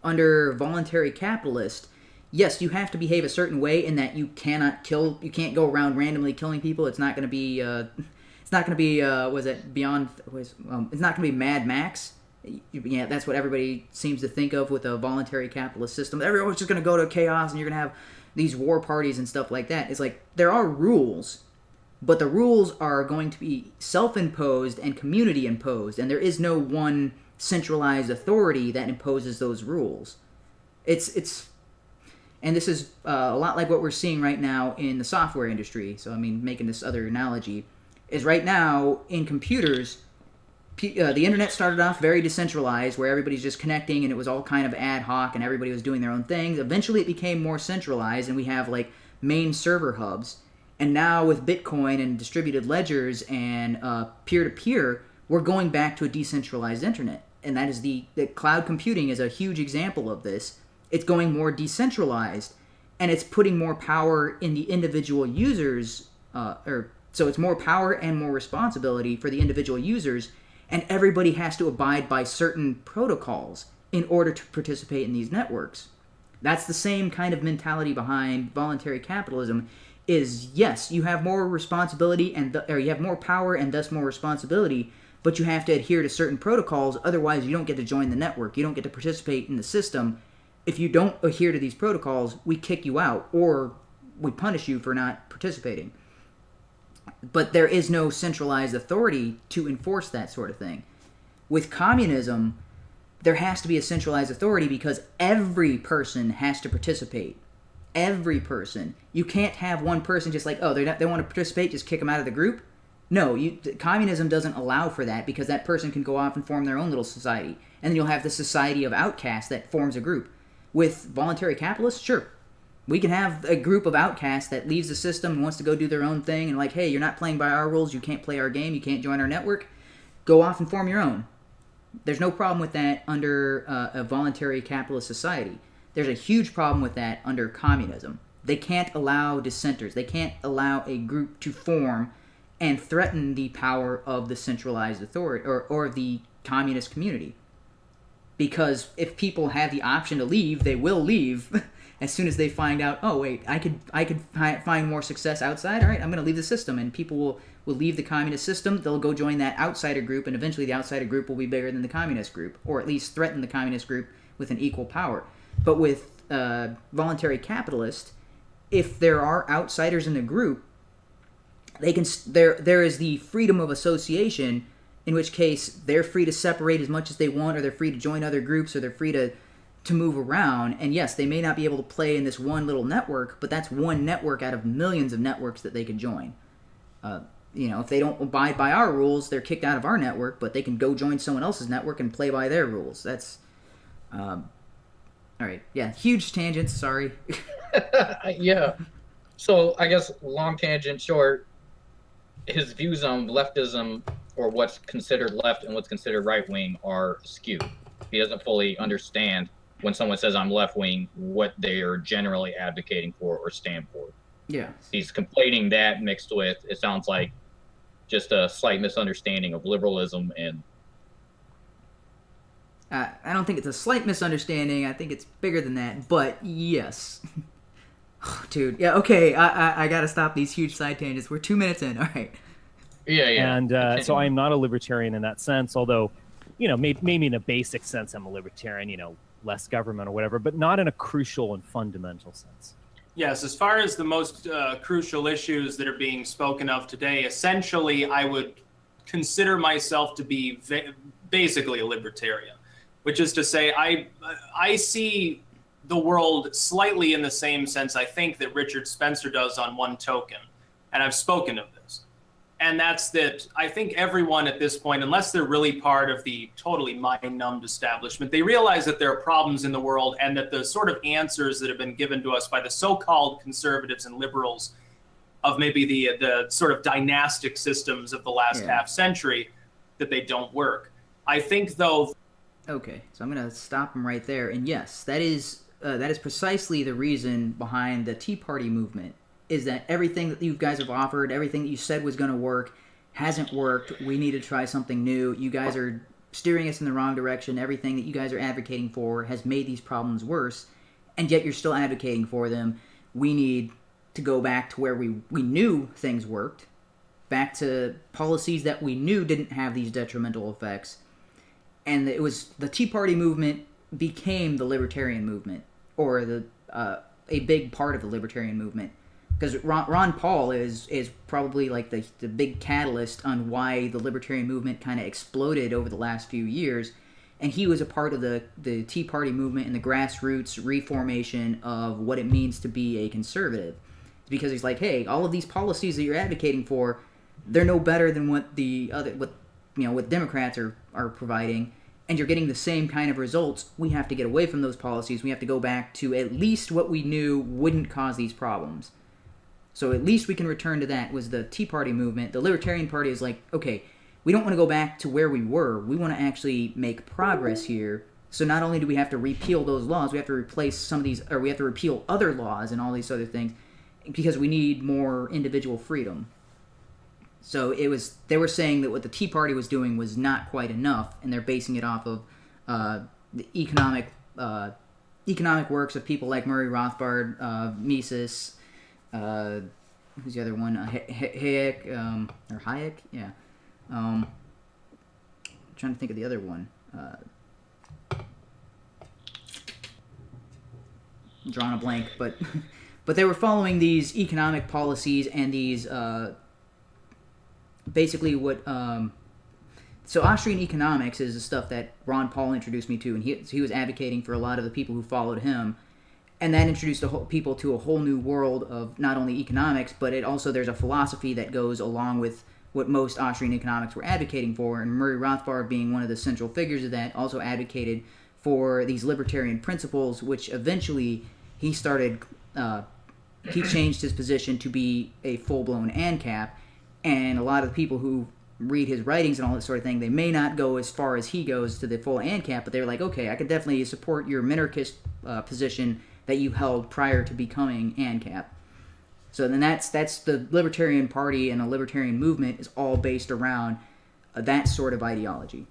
under voluntary capitalist, yes, you have to behave a certain way in that you can't go around randomly killing people. It's not going to be it's not going to be Mad Max. Yeah, that's what everybody seems to think of with a voluntary capitalist system. Everyone's just going to go to chaos, and you're going to have these war parties and stuff like that. It's like, there are rules, but the rules are going to be self-imposed and community-imposed, and there is no one centralized authority that imposes those rules. And this is a lot like what we're seeing right now in the software industry. So, I mean, making this other analogy, is right now in computers, the internet started off very decentralized, where everybody's just connecting, and it was all kind of ad hoc, and everybody was doing their own things. Eventually, it became more centralized, and we have, like, main server hubs. And now with Bitcoin and distributed ledgers and peer-to-peer, we're going back to a decentralized internet. And that is the cloud computing is a huge example of this. It's going more decentralized, and it's putting more power in the individual users, so it's more power and more responsibility for the individual users, and everybody has to abide by certain protocols in order to participate in these networks. That's the same kind of mentality behind voluntary capitalism. Is yes, you have more responsibility or you have more power and thus more responsibility, but you have to adhere to certain protocols. Otherwise, you don't get to join the network. You don't get to participate in the system. If you don't adhere to these protocols, we kick you out, or we punish you for not participating. But there is no centralized authority to enforce that sort of thing. With communism, there has to be a centralized authority because every person has to participate. Every person. You can't have one person just like, they want to participate, just kick them out of the group. No, communism doesn't allow for that, because that person can go off and form their own little society. And then you'll have the society of outcasts that forms a group. With voluntary capitalists, sure. We can have a group of outcasts that leaves the system and wants to go do their own thing, and like, hey, you're not playing by our rules, you can't play our game, you can't join our network. Go off and form your own. There's no problem with that under a voluntary capitalist society. There's a huge problem with that under communism. They can't allow dissenters. They can't allow a group to form and threaten the power of the centralized authority or the communist community. Because if people have the option to leave, they will leave as soon as they find out, oh, wait, I could find more success outside. All right, I'm going to leave the system. And people will leave the communist system. They'll go join that outsider group, and eventually the outsider group will be bigger than the communist group, or at least threaten the communist group with an equal power. But with voluntary capitalist, if there are outsiders in the group, there is the freedom of association, in which case they're free to separate as much as they want, or they're free to join other groups, or they're free to move around. And yes, they may not be able to play in this one little network, but that's one network out of millions of networks that they could join. If they don't abide by our rules, they're kicked out of our network, but they can go join someone else's network and play by their rules. That's all right. Yeah, huge tangents. Sorry. Yeah. So I guess long tangent short, his views on leftism, or what's considered left and what's considered right wing, are skewed. He doesn't fully understand when someone says I'm left wing what they are generally advocating for or stand for. Yeah. He's conflating that mixed with, it sounds like, just a slight misunderstanding of liberalism. And I don't think it's a slight misunderstanding. I think it's bigger than that. But yes. Oh, dude. Yeah, okay. I got to stop these huge side tangents. We're 2 minutes in. All right. Yeah. And so I'm not a libertarian in that sense, although, maybe in a basic sense I'm a libertarian. less government or whatever, but not in a crucial and fundamental sense. Yes, as far as the most crucial issues that are being spoken of today, essentially, I would consider myself to be basically a libertarian, which is to say I see the world slightly in the same sense, I think, that Richard Spencer does on one token. And I've spoken of this. And that's that I think everyone at this point, unless they're really part of the totally mind-numbed establishment, they realize that there are problems in the world and that the sort of answers that have been given to us by the so-called conservatives and liberals of maybe the sort of dynastic systems of the last half century, that they don't work. I think, though... Okay, so I'm going to stop him right there. And yes, that is precisely the reason behind the Tea Party movement, is that everything that you guys have offered, everything that you said was going to work, hasn't worked. We need to try something new. You guys are steering us in the wrong direction. Everything that you guys are advocating for has made these problems worse, and yet you're still advocating for them. We need to go back to where we knew things worked, back to policies that we knew didn't have these detrimental effects. And it was the Tea Party movement became the libertarian movement, or a big part of the libertarian movement. Because Ron Paul is probably like the big catalyst on why the libertarian movement kind of exploded over the last few years. And he was a part of the Tea Party movement and the grassroots reformation of what it means to be a conservative. It's because he's like, hey, all of these policies that you're advocating for, they're no better than what what Democrats are providing, and you're getting the same kind of results. We have to get away from those policies. We have to go back to at least what we knew wouldn't cause these problems. So at least we can return to that, was the Tea Party movement. The Libertarian Party is like, okay, we don't want to go back to where we were. We want to actually make progress here. So not only do we have to repeal those laws, we have to replace some of these, or we have to repeal other laws and all these other things, because we need more individual freedom. So they were saying that what the Tea Party was doing was not quite enough, and they're basing it off of the economic works of people like Murray Rothbard, Mises, who's the other one? Hayek, or Hayek? Yeah. I'm trying to think of the other one. I'm drawing a blank, but they were following these economic policies and these basically what so Austrian economics is the stuff that Ron Paul introduced me to, and he was advocating for a lot of the people who followed him. And that introduced people to a whole new world of not only economics, but there's a philosophy that goes along with what most Austrian economics were advocating for. And Murray Rothbard, being one of the central figures of that, also advocated for these libertarian principles, which eventually he changed his position to be a full-blown ANCAP. And a lot of the people who read his writings and all that sort of thing, they may not go as far as he goes to the full ANCAP, but they're like, okay, I could definitely support your minarchist position that you held prior to becoming ANCAP. So then that's the Libertarian Party, and the Libertarian movement is all based around that sort of ideology.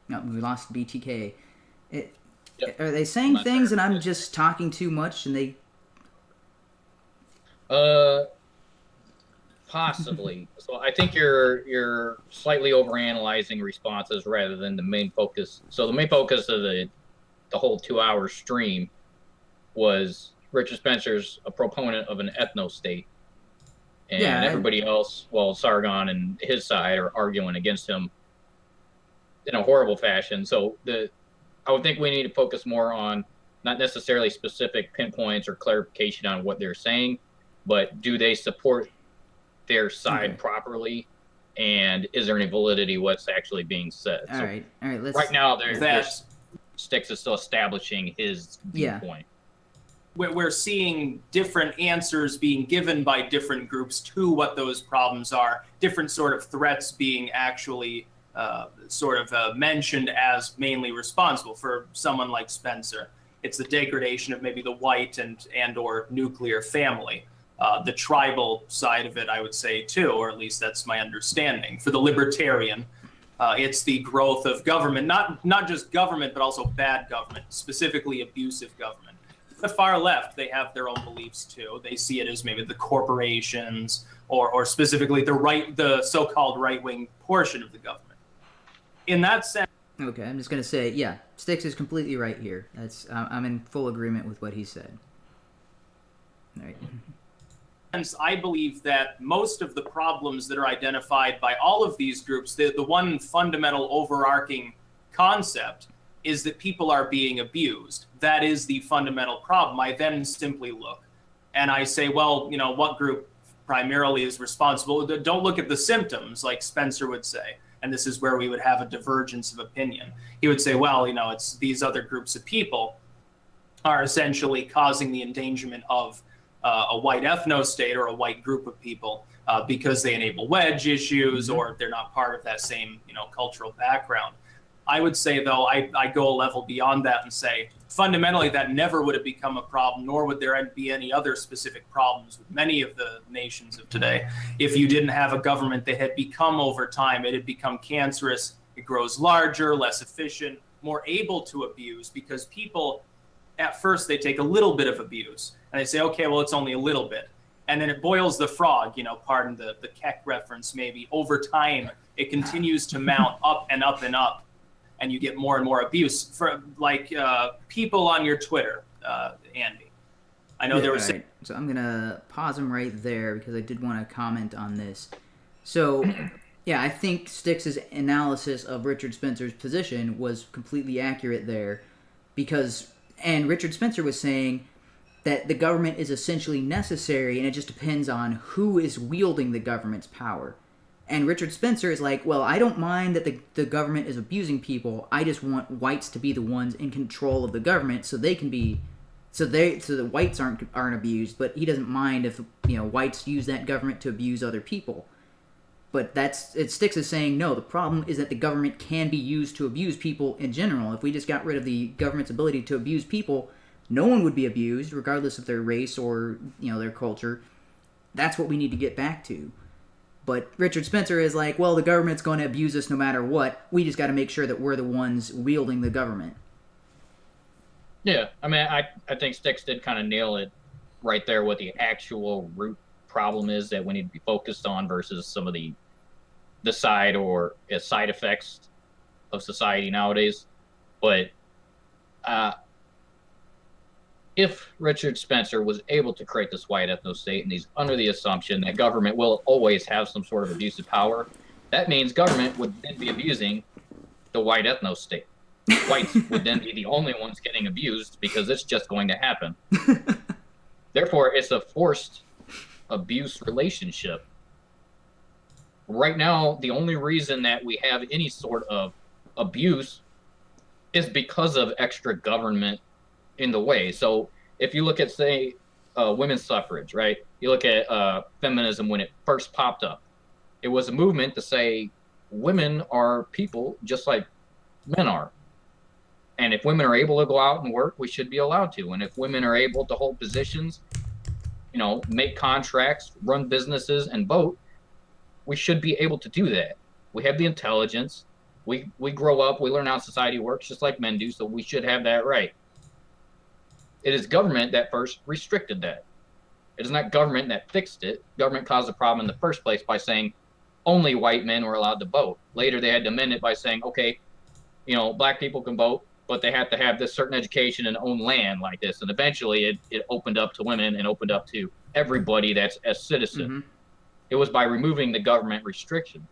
No, we lost BTK. Are they saying things and I'm just talking too much and they... Possibly. So I think you're slightly overanalyzing responses rather than the main focus. So the main focus of the whole 2-hour stream was Richard Spencer's a proponent of an ethno-state. And everybody else, Sargon and his side, are arguing against him in a horrible fashion. So I would think we need to focus more on not necessarily specific pinpoints or clarification on what they're saying, but do they support their side properly, and is there any validity what's actually being said? All right. Right now, Styx is still establishing his viewpoint. We're seeing different answers being given by different groups to what those problems are, different sort of threats being actually mentioned as mainly responsible. For someone like Spencer, it's the degradation of maybe the white and or nuclear family. The tribal side of it, I would say, too, or at least that's my understanding. For the libertarian, it's the growth of government, not just government, but also bad government, specifically abusive government. The far left, they have their own beliefs, too. They see it as maybe the corporations or specifically the so-called right-wing portion of the government. In that sense, Okay, I'm just going to say, yeah, Styx is completely right here. That's I'm in full agreement with what he said. All right. I believe that most of the problems that are identified by all of these groups, the one fundamental overarching concept is that people are being abused. That is the fundamental problem. I then simply look and I say, well, you know, what group primarily is responsible? Don't look at the symptoms, like Spencer would say. And this is where we would have a divergence of opinion. He would say, well, you know, it's these other groups of people are essentially causing the endangerment of a white ethno-state or a white group of people because they enable wedge issues or they're not part of that same, you know, cultural background. I would say, though, I go a level beyond that and say, fundamentally, that never would have become a problem, nor would there be any other specific problems with many of the nations of today. If you didn't have a government that had become, over time, it had become cancerous, it grows larger, less efficient, more able to abuse, because people, at first, they take a little bit of abuse, and they say, okay, well, it's only a little bit. And then it boils the frog, you know, pardon the Keck reference maybe. Over time, it continues to mount up and up and up. And you get more and more abuse for people on your Twitter, Andy. I know there was. Right. So I'm gonna pause him right there because I did want to comment on this. So, yeah, I think Styx's analysis of Richard Spencer's position was completely accurate there, and Richard Spencer was saying that the government is essentially necessary, and it just depends on who is wielding the government's power. And Richard Spencer is like, well, I don't mind that the government is abusing people. I just want whites to be the ones in control of the government, so they can be, so the whites aren't abused. But he doesn't mind if, you know, whites use that government to abuse other people. But Styx is saying, no, the problem is that the government can be used to abuse people in general. If we just got rid of the government's ability to abuse people, no one would be abused, regardless of their race or, you know, their culture. That's what we need to get back to. But Richard Spencer is like, well, the government's going to abuse us no matter what. We just got to make sure that we're the ones wielding the government. Yeah, I mean, I think Styx did kind of nail it right there, what the actual root problem is that we need to be focused on versus some of the side or side effects of society nowadays. But if Richard Spencer was able to create this white ethno-state and he's under the assumption that government will always have some sort of abusive power, that means government would then be abusing the white ethno-state. Whites would then be the only ones getting abused because it's just going to happen. Therefore, it's a forced abuse relationship. Right now, the only reason that we have any sort of abuse is because of extra government in the way. So if you look at, say, women's suffrage, right? You look at feminism when it first popped up. It was a movement to say women are people just like men are. And if women are able to go out and work, we should be allowed to. And if women are able to hold positions, you know, make contracts, run businesses, and vote, we should be able to do that. We have the intelligence. We grow up, we learn how society works just like men do, so we should have that right. It is government that first restricted that. It is not government that fixed it. Government caused the problem in the first place by saying only white men were allowed to vote. Later, they had to amend it by saying, okay, you know, black people can vote, but they have to have this certain education and own land like this. And eventually, it opened up to women and opened up to everybody that's a citizen. Mm-hmm. It was by removing the government restrictions.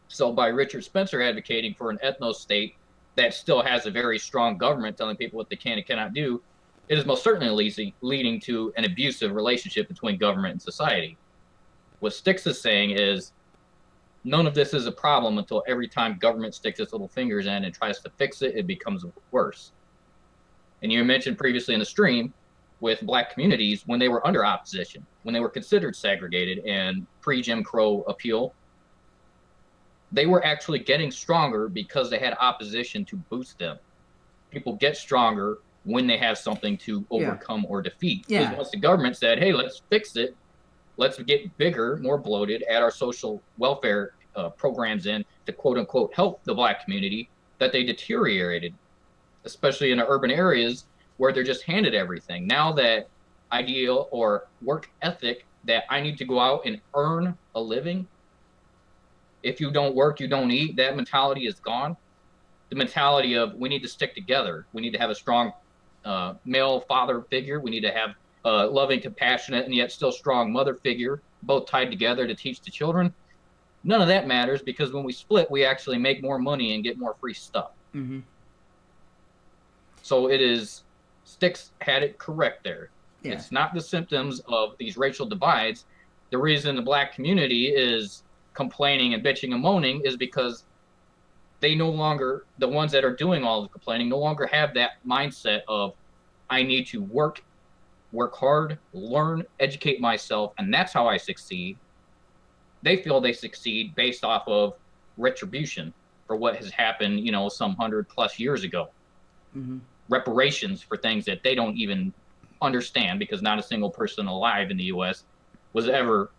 So by Richard Spencer advocating for an ethno-state that still has a very strong government telling people what they can and cannot do, it is most certainly leading to an abusive relationship between government and society. What Styx is saying is none of this is a problem until every time government sticks its little fingers in and tries to fix it, it becomes worse. And you mentioned previously in the stream with black communities when they were under opposition, when they were considered segregated and pre-Jim Crow appeal, they were actually getting stronger because they had opposition to boost them. People get stronger when they have something to overcome or defeat. Because once the government said, hey, let's fix it, let's get bigger, more bloated, add our social welfare programs in to quote unquote help the black community, that they deteriorated, especially in the urban areas where they're just handed everything. Now that ideal or work ethic that I need to go out and earn a living, if you don't work, you don't eat, that mentality is gone. the mentality of we need to stick together. We need to have a strong male father figure. We need to have a loving, compassionate, and yet still strong mother figure, both tied together to teach the children. None of that matters because when we split, we actually make more money and get more free stuff. Mm-hmm. So it is, Styx had it correct there. Yeah. It's not the symptoms of these racial divides. The reason the black community is complaining and bitching and moaning is because they no longer, the ones that are doing all the complaining, no longer have that mindset of, I need to work hard, learn, educate myself, and that's how I succeed. They feel they succeed based off of retribution for what has happened, you know, some 100+ years ago. Mm-hmm. Reparations for things that they don't even understand because not a single person alive in the U.S. was ever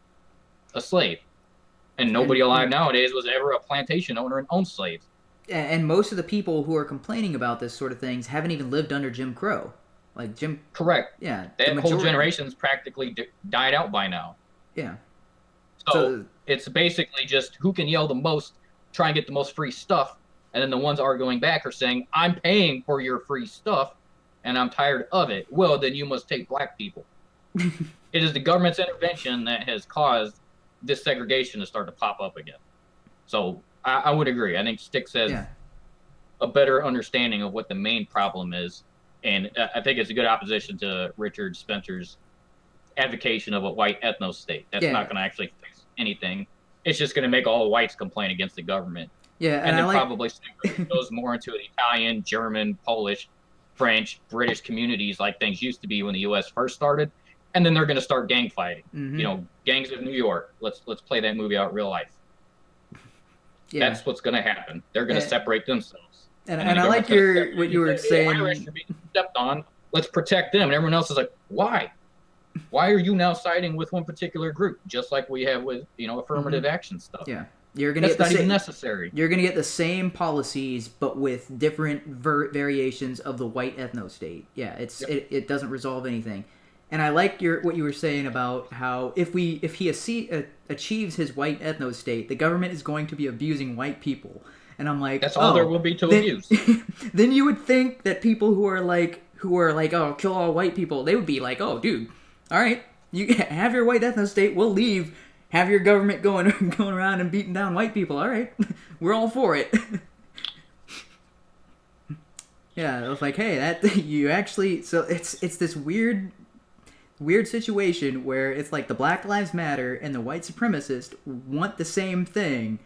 a slave. And nobody alive nowadays was ever a plantation owner and owned slaves. And most of the people who are complaining about this sort of things haven't even lived under Jim Crow. Like Jim... Correct. Yeah. That whole generation's practically died out by now. Yeah. So it's basically just who can yell the most, try and get the most free stuff, and then the ones arguing back are saying, I'm paying for your free stuff, and I'm tired of it. Well, then you must take black people. It is the government's intervention that has caused this segregation to start to pop up again. So I would agree. I think Styx has a better understanding of what the main problem is, and I think it's a good opposition to Richard Spencer's advocation of a white ethno-state. That's not going to actually fix anything. It's just going to make all the whites complain against the government. Yeah, and then probably goes more into the Italian, German, Polish, French, British communities like things used to be when the U.S. first started. And then they're going to start gang fighting. Mm-hmm. You know, gangs of New York. Let's play that movie out in real life. Yeah. That's what's going to happen. They're going to separate themselves. And I like what you were saying. Irish are being stepped on. Let's protect them. And everyone else is like, why? Why are you now siding with one particular group? Just like we have with, you know, affirmative action stuff. Yeah. You're gonna That's not even necessary. You're going to get the same policies, but with different variations of the white ethno-state. Yeah, it doesn't resolve anything. And I like what you were saying about how if he achieves his white ethno-state, the government is going to be abusing white people. And I'm like, that's all there will be to abuse. Then you would think that people who are like, oh, kill all white people, they would be like, oh, dude, all right, you have your white ethno-state, we'll leave. Have your government going around and beating down white people. All right, we're all for it. Yeah, I was like, hey, that you actually. So it's this weird situation where it's like the Black Lives Matter and the white supremacists want the same thing,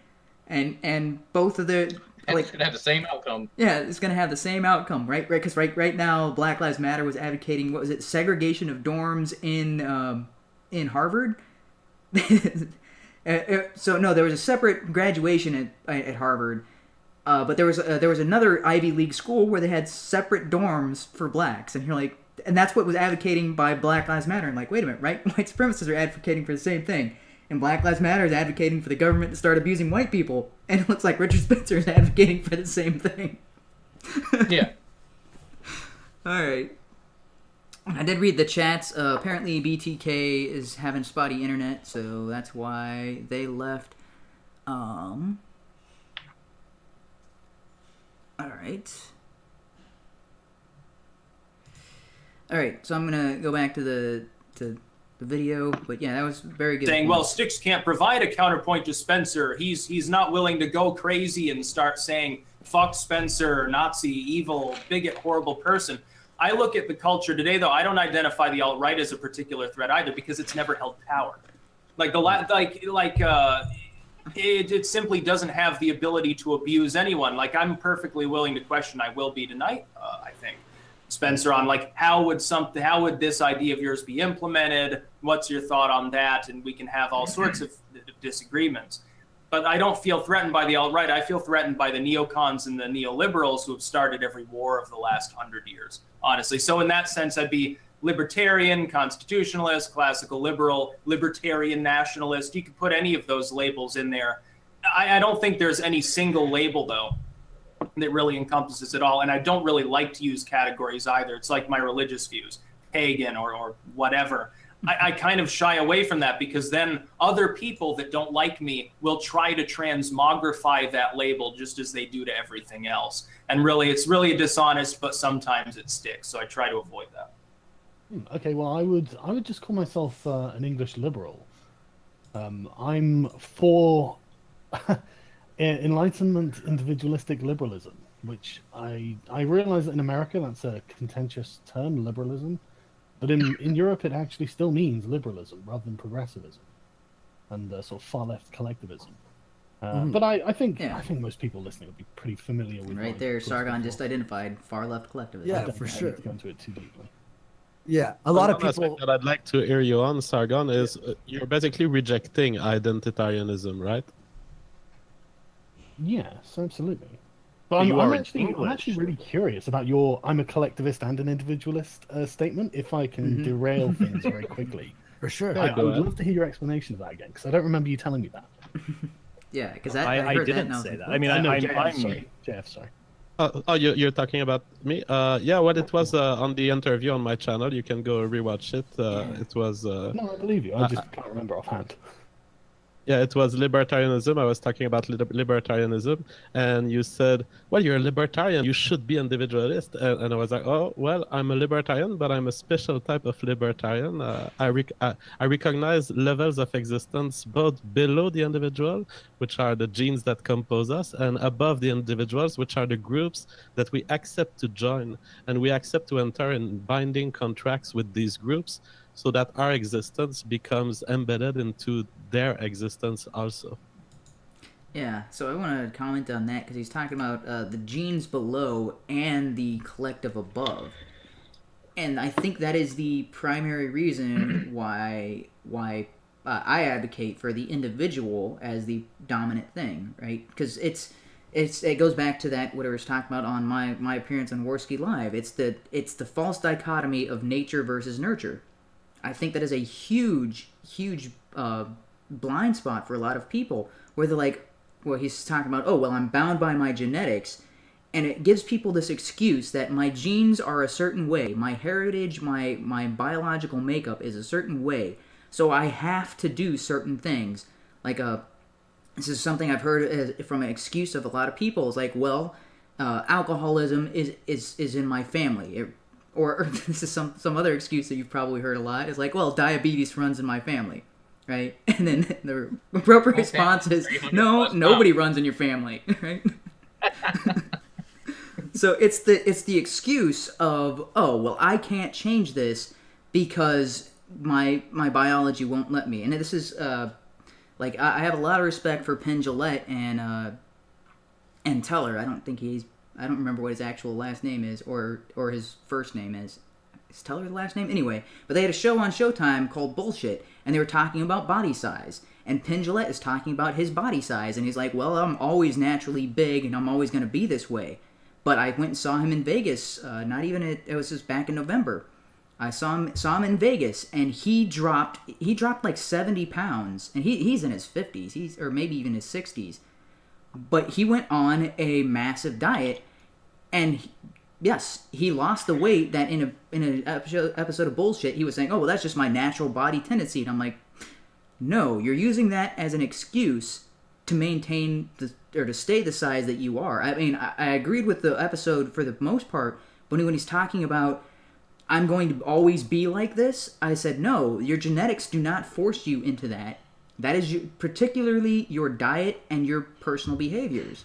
and both of the. And it's gonna have the same outcome. Yeah, it's gonna have the same outcome, right? Right, because right now, Black Lives Matter was advocating segregation of dorms in Harvard. So no, there was a separate graduation at Harvard, but there was another Ivy League school where they had separate dorms for blacks, and you're like, and that's what was advocating by Black Lives Matter. And like, wait a minute, right? White supremacists are advocating for the same thing, and Black Lives Matter is advocating for the government to start abusing white people, and it looks like Richard Spencer is advocating for the same thing. Yeah. All right. I did read the chats. Apparently BTK is having spotty internet, so that's why they left. All right. All right, so I'm going to go back to the video, but yeah, that was very good. Saying, well, Styx can't provide a counterpoint to Spencer. He's not willing to go crazy and start saying, fuck Spencer, Nazi, evil, bigot, horrible person. I look at the culture today, though. I don't identify the alt-right as a particular threat either, because it's never held power. Like it simply doesn't have the ability to abuse anyone. Like, I'm perfectly willing to question. I will be tonight. I think Spencer on like how would this idea of yours be implemented? What's your thought on that? And we can have all sorts of disagreements. But I don't feel threatened by the alt-right. I feel threatened by the neocons and the neoliberals who have started every war of the last 100 years, honestly. So in that sense, I'd be libertarian, constitutionalist, classical liberal, libertarian nationalist. You could put any of those labels in there. I don't think there's any single label, though, that really encompasses it all. And I don't really like to use categories either. It's like my religious views, pagan or whatever. I kind of shy away from that, because then other people that don't like me will try to transmogrify that label just as they do to everything else. And really, it's really dishonest, but sometimes it sticks. So I try to avoid that. Okay, well, I would just call myself an English liberal. I'm for Enlightenment individualistic liberalism, which I realize that in America that's a contentious term, liberalism, but in Europe it actually still means liberalism rather than progressivism and sort of far left collectivism. But I think most people listening would be pretty familiar with right there. Sargon just identified far left collectivism. Yeah, for sure. I don't need to go into it too deeply. Yeah, a lot of One people. aspect that I'd like to hear you on, Sargon, is you're basically rejecting identitarianism, right? Yes, absolutely. But I'm actually really curious about your "I'm a collectivist and an individualist" statement. If I can derail things very quickly, For sure. I would love to hear your explanation of that again, because I don't remember you telling me that. Yeah, because I heard didn't that. say that. I mean, I'm sorry. JF, sorry. You're talking about me? Yeah, well, it was on the interview on my channel. You can go rewatch it. It was... No, I believe you. I just can't remember offhand. Yeah, it was libertarianism. I was talking about libertarianism, and you said, well, you're a libertarian. You should be individualist. And I was like, oh, well, I'm a libertarian, but I'm a special type of libertarian. I recognize levels of existence both below the individual, which are the genes that compose us, and above the individuals, which are the groups that we accept to join. And we accept to enter in binding contracts with these groups, so that our existence becomes embedded into their existence also. Yeah, so I want to comment on that because he's talking about the genes below and the collective above. And I think that is the primary reason why I advocate for the individual as the dominant thing, right? Because it goes back to that what I was talking about on my appearance on Warski Live. It's the false dichotomy of nature versus nurture. I think that is a huge blind spot for a lot of people, where they're like, well, he's talking about, oh, well, I'm bound by my genetics, and it gives people this excuse that my genes are a certain way, my heritage, my biological makeup is a certain way, so I have to do certain things. Like, this is something I've heard from an excuse of a lot of people. It's like, well, alcoholism is in my family. Or this is some other excuse that you've probably heard a lot. It's like, well, diabetes runs in my family, right? And then the appropriate response is, no, nobody runs in your family, right? So it's the excuse of, oh, well, I can't change this because my biology won't let me. And this is like I have a lot of respect for Penn Jillette and Teller. I don't remember what his actual last name is or his first name is. Is Teller the last name? Anyway, but they had a show on Showtime called Bullshit, and they were talking about body size. And Penn Jillette is talking about his body size, and he's like, well, I'm always naturally big, and I'm always going to be this way. But I went and saw him in Vegas, it was just back in November. I saw him in Vegas, and he dropped like 70 pounds, and he's in his 50s, or maybe even his 60s. But he went on a massive diet, and yes, he lost the weight that in an episode of Bullshit, he was saying, oh, well, that's just my natural body tendency. And I'm like, no, you're using that as an excuse to maintain to stay the size that you are. I mean, I agreed with the episode for the most part, but when he's talking about, I'm going to always be like this, I said, no, your genetics do not force you into that. That is particularly your diet and your personal behaviors.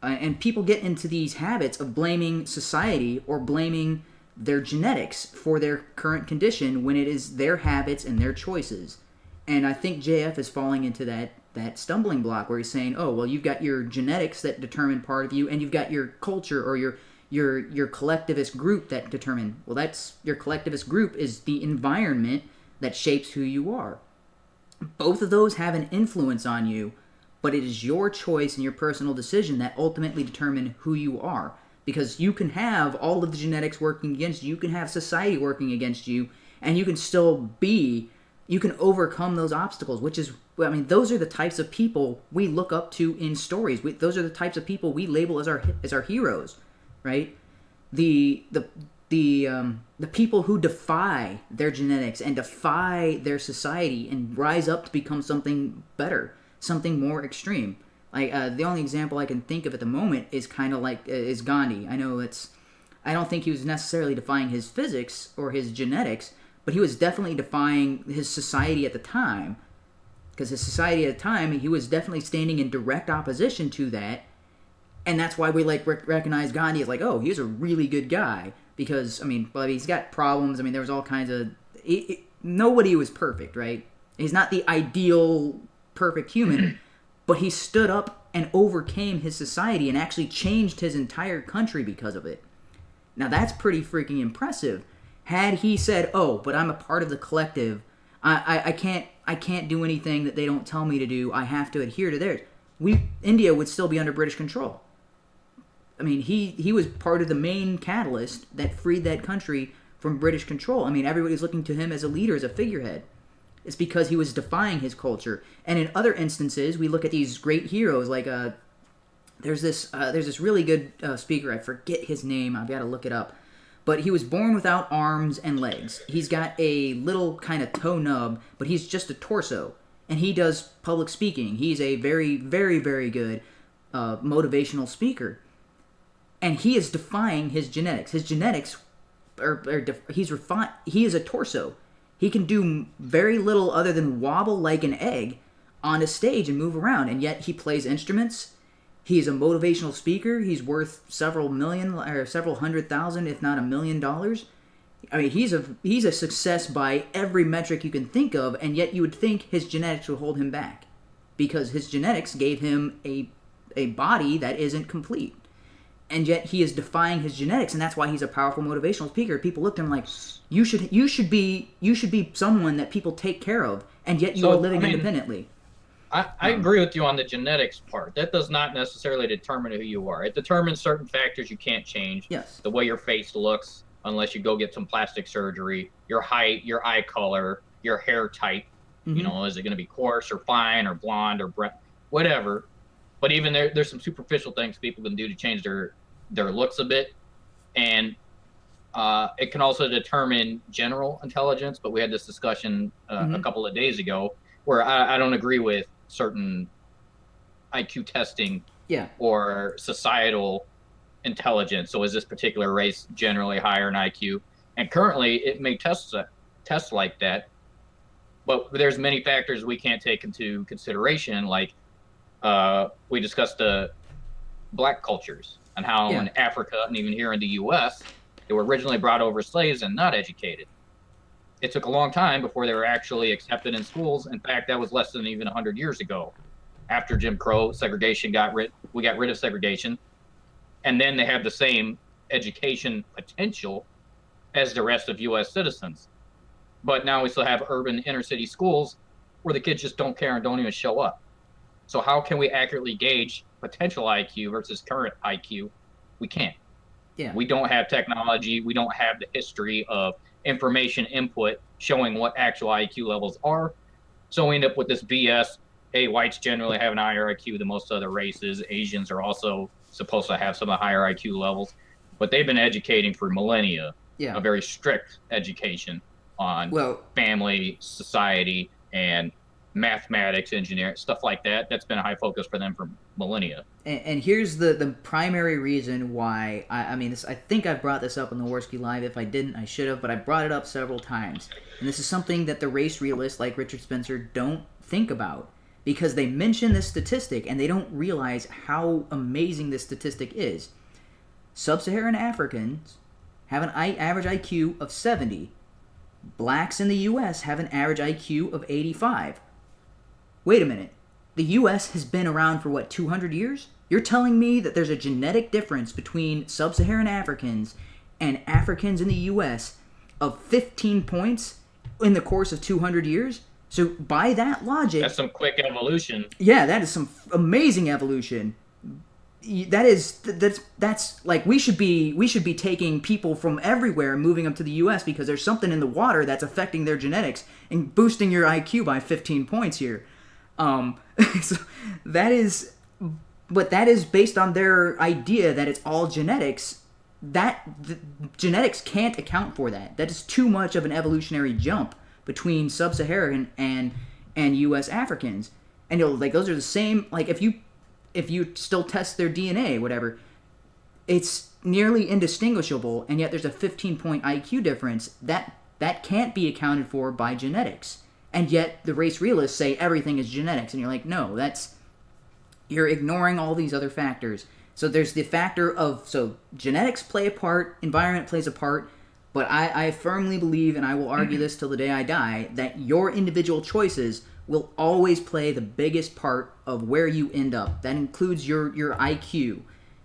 And people get into these habits of blaming society or blaming their genetics for their current condition when it is their habits and their choices. And I think JF is falling into that stumbling block where he's saying, oh, well, you've got your genetics that determine part of you, and you've got your culture or your collectivist group that determine, well, that's your collectivist group is the environment that shapes who you are. Both of those have an influence on you, but it is your choice and your personal decision that ultimately determine who you are. Because you can have all of the genetics working against you, you can have society working against you, and you can still you can overcome those obstacles, which is, I mean, those are the types of people we look up to in stories. Those are the types of people we label as our heroes, right? The the people who defy their genetics and defy their society and rise up to become something better, something more extreme. Like the only example I can think of at the moment is kind of like is Gandhi. I don't think he was necessarily defying his physics or his genetics, but he was definitely defying his society at the time. Because his society at the time, he was definitely standing in direct opposition to that, and that's why we recognize Gandhi as oh, he's a really good guy. Because he's got problems. There was all kinds of nobody was perfect, right? He's not the ideal perfect human, but he stood up and overcame his society and actually changed his entire country because of it. Now that's pretty freaking impressive. Had he said, "Oh, but I'm a part of the collective. I can't do anything that they don't tell me to do. I have to adhere to theirs," India would still be under British control. He was part of the main catalyst that freed that country from British control. Everybody's looking to him as a leader, as a figurehead. It's because he was defying his culture. And in other instances, we look at these great heroes like there's this really good speaker. I forget his name. I've got to look it up. But he was born without arms and legs. He's got a little kind of toe nub, but he's just a torso. And he does public speaking. He's a very, very, very good motivational speaker. And he is defying his genetics. His genetics he's refined. He is a torso. He can do very little other than wobble like an egg on a stage and move around. And yet he plays instruments. He's a motivational speaker. He's worth several million or several $100,000, if not $1 million. He's a success by every metric you can think of. And yet you would think his genetics would hold him back, because his genetics gave him a body that isn't complete. And yet he is defying his genetics, and that's why he's a powerful motivational speaker. People look at him like, you should be someone that people take care of, and yet you are living independently. I agree with you on the genetics part. That does not necessarily determine who you are. It determines certain factors you can't change. Yes. The way your face looks, unless you go get some plastic surgery, your height, your eye color, your hair type. Mm-hmm. Is it going to be coarse or fine or blonde or whatever. But even there's some superficial things people can do to change their looks a bit. And it can also determine general intelligence. But we had this discussion a couple of days ago where I don't agree with certain IQ testing or societal intelligence. So is this particular race generally higher in IQ? And currently it may test like that. But there's many factors we can't take into consideration, like we discussed the black cultures and how in Africa and even here in the U.S., they were originally brought over slaves and not educated. It took a long time before they were actually accepted in schools. In fact, that was less than even 100 years ago. After Jim Crow, we got rid of segregation. And then they have the same education potential as the rest of U.S. citizens. But now we still have urban inner city schools where the kids just don't care and don't even show up. So how can we accurately gauge potential IQ versus current IQ? We can't. Yeah. We don't have technology. We don't have the history of information input showing what actual IQ levels are. So we end up with this BS. Hey, whites generally have an higher IQ than most other races. Asians are also supposed to have some of the higher IQ levels. But they've been educating for millennia. A very strict education on family, society, and mathematics, engineering, stuff like that. That's been a high focus for them for millennia. And here's the primary reason why, I think I've brought this up on the Warski Live. If I didn't, I should have, but I brought it up several times. And this is something that the race realists like Richard Spencer don't think about, because they mention this statistic and they don't realize how amazing this statistic is. Sub-Saharan Africans have an average IQ of 70. Blacks in the U.S. have an average IQ of 85. Wait a minute. The U.S. has been around for, 200 years? You're telling me that there's a genetic difference between Sub-Saharan Africans and Africans in the U.S. of 15 points in the course of 200 years? So by that logic... That's some quick evolution. Yeah, that is some amazing evolution. That's like we should be taking people from everywhere and moving them to the U.S. because there's something in the water that's affecting their genetics and boosting your IQ by 15 points here. So that is based on their idea that it's all genetics. genetics can't account for that. That is too much of an evolutionary jump between sub-Saharan and U.S. Africans. And like those are the same. Like if you still test their DNA, whatever, it's nearly indistinguishable. And yet there's a 15-point IQ difference that can't be accounted for by genetics. And yet the race realists say everything is genetics, and you're like, no, you're ignoring all these other factors. So there's the factor of, genetics play a part, environment plays a part, but I firmly believe, and I will argue this till the day I die, that your individual choices will always play the biggest part of where you end up. That includes your IQ.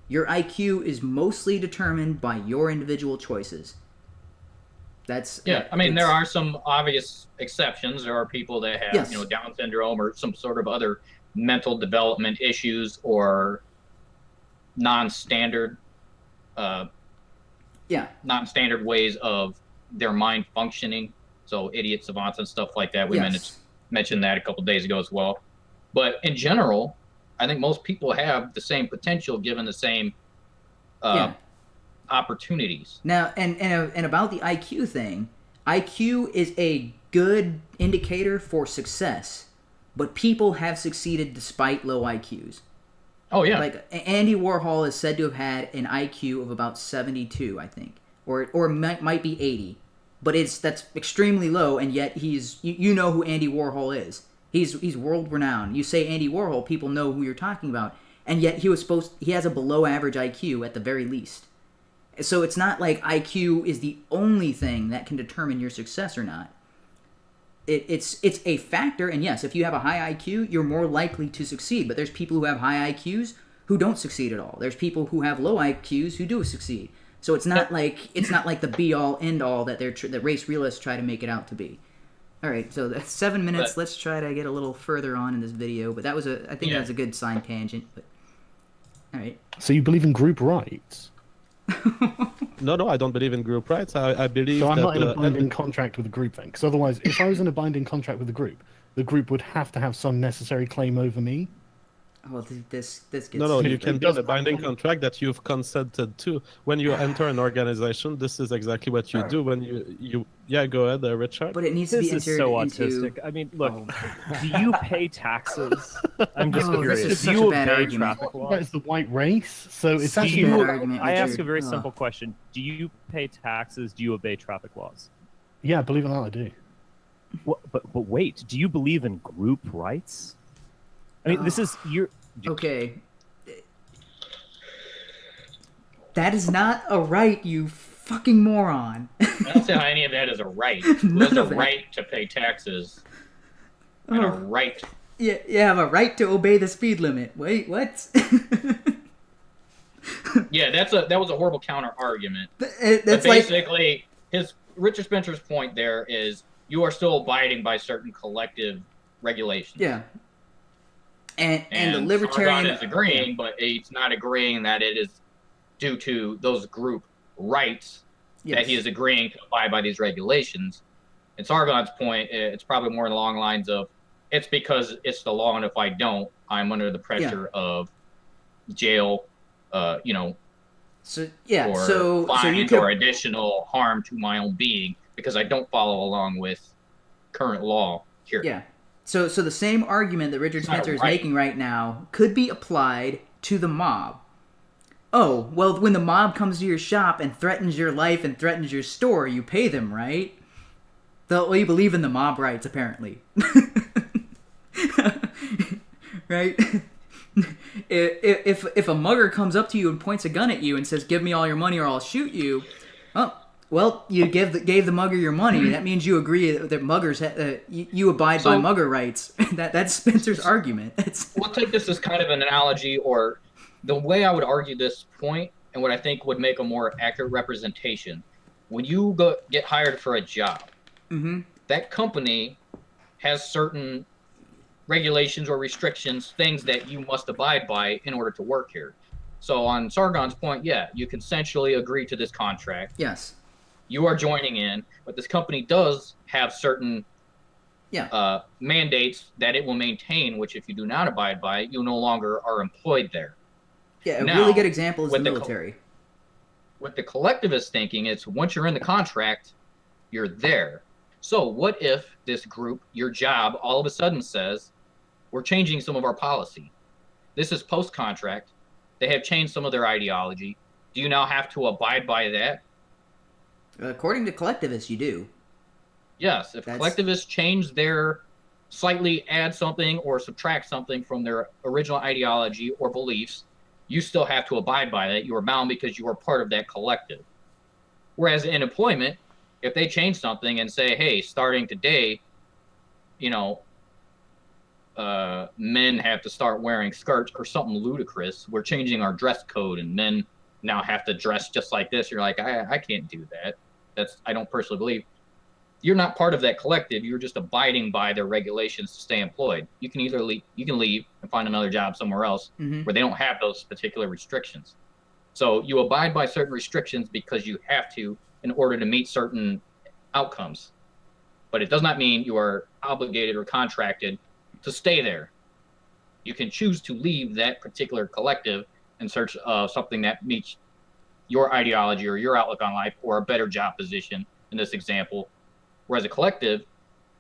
Your IQ is mostly determined by your individual choices. I mean, there are some obvious exceptions. There are people that have, Yes. Down syndrome or some sort of other mental development issues or non-standard non-standard ways of their mind functioning. So idiot savants and stuff like that. We mentioned that a couple days ago as well. But in general, I think most people have the same potential given the same opportunities. Now, and about the IQ thing, IQ is a good indicator for success, but people have succeeded despite low IQs. Oh, yeah. Like, Andy Warhol is said to have had an IQ of about 72, I think. Or might be 80. But that's extremely low, and yet you know who Andy Warhol is. He's world renowned. You say Andy Warhol, people know who you're talking about. And yet he has a below average IQ at the very least. So it's not like IQ is the only thing that can determine your success or not. It's a factor, and yes, if you have a high IQ, you're more likely to succeed. But there's people who have high IQs who don't succeed at all. There's people who have low IQs who do succeed. So it's not like the be all end all that the race realists try to make it out to be. All right, so that's 7 minutes. Let's try to get a little further on in this video. But I think that was a good side tangent. But all right. So you believe in group rights? No, I don't believe in group rights. I believe So I'm that not in a binding contract with the group then, because otherwise, if I was in a binding contract with the group would have to have some necessary claim over me. Well, this gets No, you deep. can be in a binding contract that you've consented to. When you enter an organization, this is exactly what you do. When you go ahead, Richard. But it needs to be This entered is so into... autistic. I mean, look, do you pay taxes? I'm just Oh, this curious. is Do such you a bad obey argument. traffic laws? That is the white race, so it's Do actually a bad you, argument, I ask Richard. a very Oh. simple question. Do you pay taxes? Do you obey traffic laws? Yeah, believe it or not, I do. But wait, do you believe in group rights? I mean, this is Okay. That is not a right, you fucking moron. I don't see how any of that is a right. There's a right to pay taxes and a right. You have a right to obey the speed limit. Wait, what? Yeah, that was a horrible counter argument. But That's like... basically, Richard Spencer's point there is you are still abiding by certain collective regulations. Yeah. And the Sargon libertarian... is agreeing, but it's not agreeing that it is due to those group rights that he is agreeing to abide by these regulations. And Sargon's point, it's probably more along the lines of, it's because it's the law, and if I don't, I'm under the pressure of jail, or fines or additional harm to my own being because I don't follow along with current law here. Yeah. So the same argument that Richard Spencer is making right now could be applied to the mob. Oh, well, when the mob comes to your shop and threatens your life and threatens your store, you pay them, right? Well, you believe in the mob rights, apparently. Right? If a mugger comes up to you and points a gun at you and says, "Give me all your money or I'll shoot you," oh, well, you gave the mugger your money. That means you agree that muggers you abide by mugger rights. That's Spencer's argument. We'll take this as kind of an analogy, or the way I would argue this point, and what I think would make a more accurate representation. When you get hired for a job, that company has certain regulations or restrictions, things that you must abide by in order to work here. So on Sargon's point, you consensually agree to this contract. Yes. You are joining in, but this company does have certain mandates that it will maintain, which if you do not abide by, you no longer are employed there. Yeah, a really good example is the military. With the collectivist thinking, it's once you're in the contract, you're there. So what if this group, your job, all of a sudden says, we're changing some of our policy. This is post-contract. They have changed some of their ideology. Do you now have to abide by that? According to collectivists, you do. Yes. If collectivists change their, slightly add something or subtract something from their original ideology or beliefs, you still have to abide by that. You are bound because you are part of that collective. Whereas in employment, if they change something and say, hey, starting today, you know, men have to start wearing skirts or something ludicrous, we're changing our dress code and men now have to dress just like this. You're like, I can't do that. I don't personally believe. You're not part of that collective. You're just abiding by their regulations to stay employed. You can either leave and find another job somewhere else where they don't have those particular restrictions. So you abide by certain restrictions because you have to in order to meet certain outcomes. But it does not mean you are obligated or contracted to stay there. You can choose to leave that particular collective in search of something that meets your ideology or your outlook on life or a better job position in this example. Whereas a collective,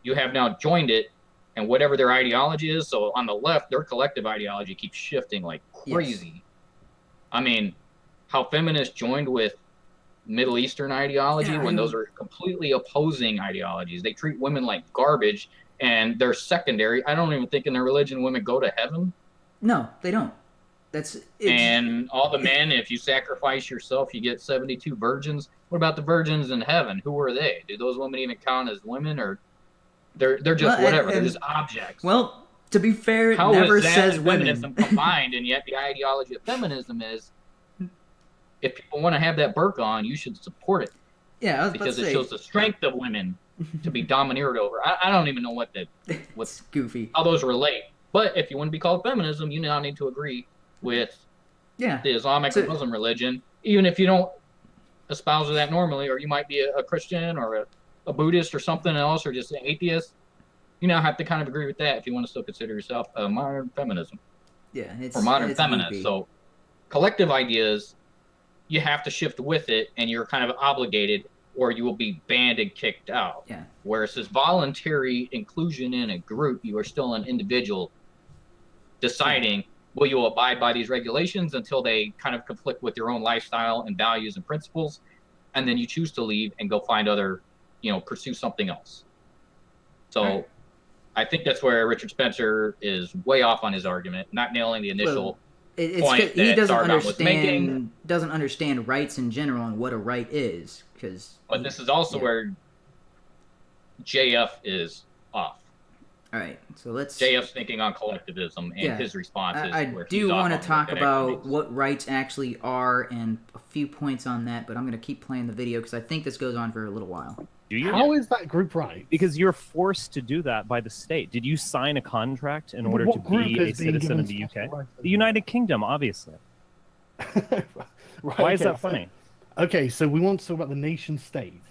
you have now joined it, and whatever their ideology is, so on the left, their collective ideology keeps shifting like crazy. Yes. I mean, how feminists joined with Middle Eastern ideology when those are completely opposing ideologies. They treat women like garbage, and they're secondary. I don't even think in their religion women go to heaven. No, they don't. And all the men, if you sacrifice yourself, you get 72 virgins. What about the virgins in heaven? Who are they? Do those women even count as women, or they're just whatever? They're just objects. Well, to be fair, it never says feminism women. combined, and yet the ideology of feminism is, if people want to have that burqa on, you should support it. Yeah, I was because about to it shows the strength of women to be domineered over. I don't even know what's goofy, how those relate. But if you want to be called feminism, you now need to agree with the Islamic or Muslim religion, even if you don't espouse that normally, or you might be a Christian or a Buddhist or something else, or just an atheist. You now have to kind of agree with that if you want to still consider yourself a modern feminism. Yeah, or modern feminist. Goofy. So collective ideas, you have to shift with it, and you're kind of obligated, or you will be banned and kicked out. Yeah. Whereas this voluntary inclusion in a group, you are still an individual deciding, will you abide by these regulations until they kind of conflict with your own lifestyle and values and principles, and then you choose to leave and go find other, pursue something else. So I think that's where Richard Spencer is way off on his argument, not nailing the initial point he that doesn't Sargon was making. doesn't understand rights in general and what a right is. But this is also where JF is off. All right, so let's. JF's thinking on collectivism and his responses. I do want to talk about what rights actually are and a few points on that, but I'm going to keep playing the video because I think this goes on for a little while. Do you? How is that group right? Because you're forced to do that by the state. Did you sign a contract in order to be a citizen of the UK? The United Kingdom, obviously. Why is that funny? Okay, so we want to talk about the nation state.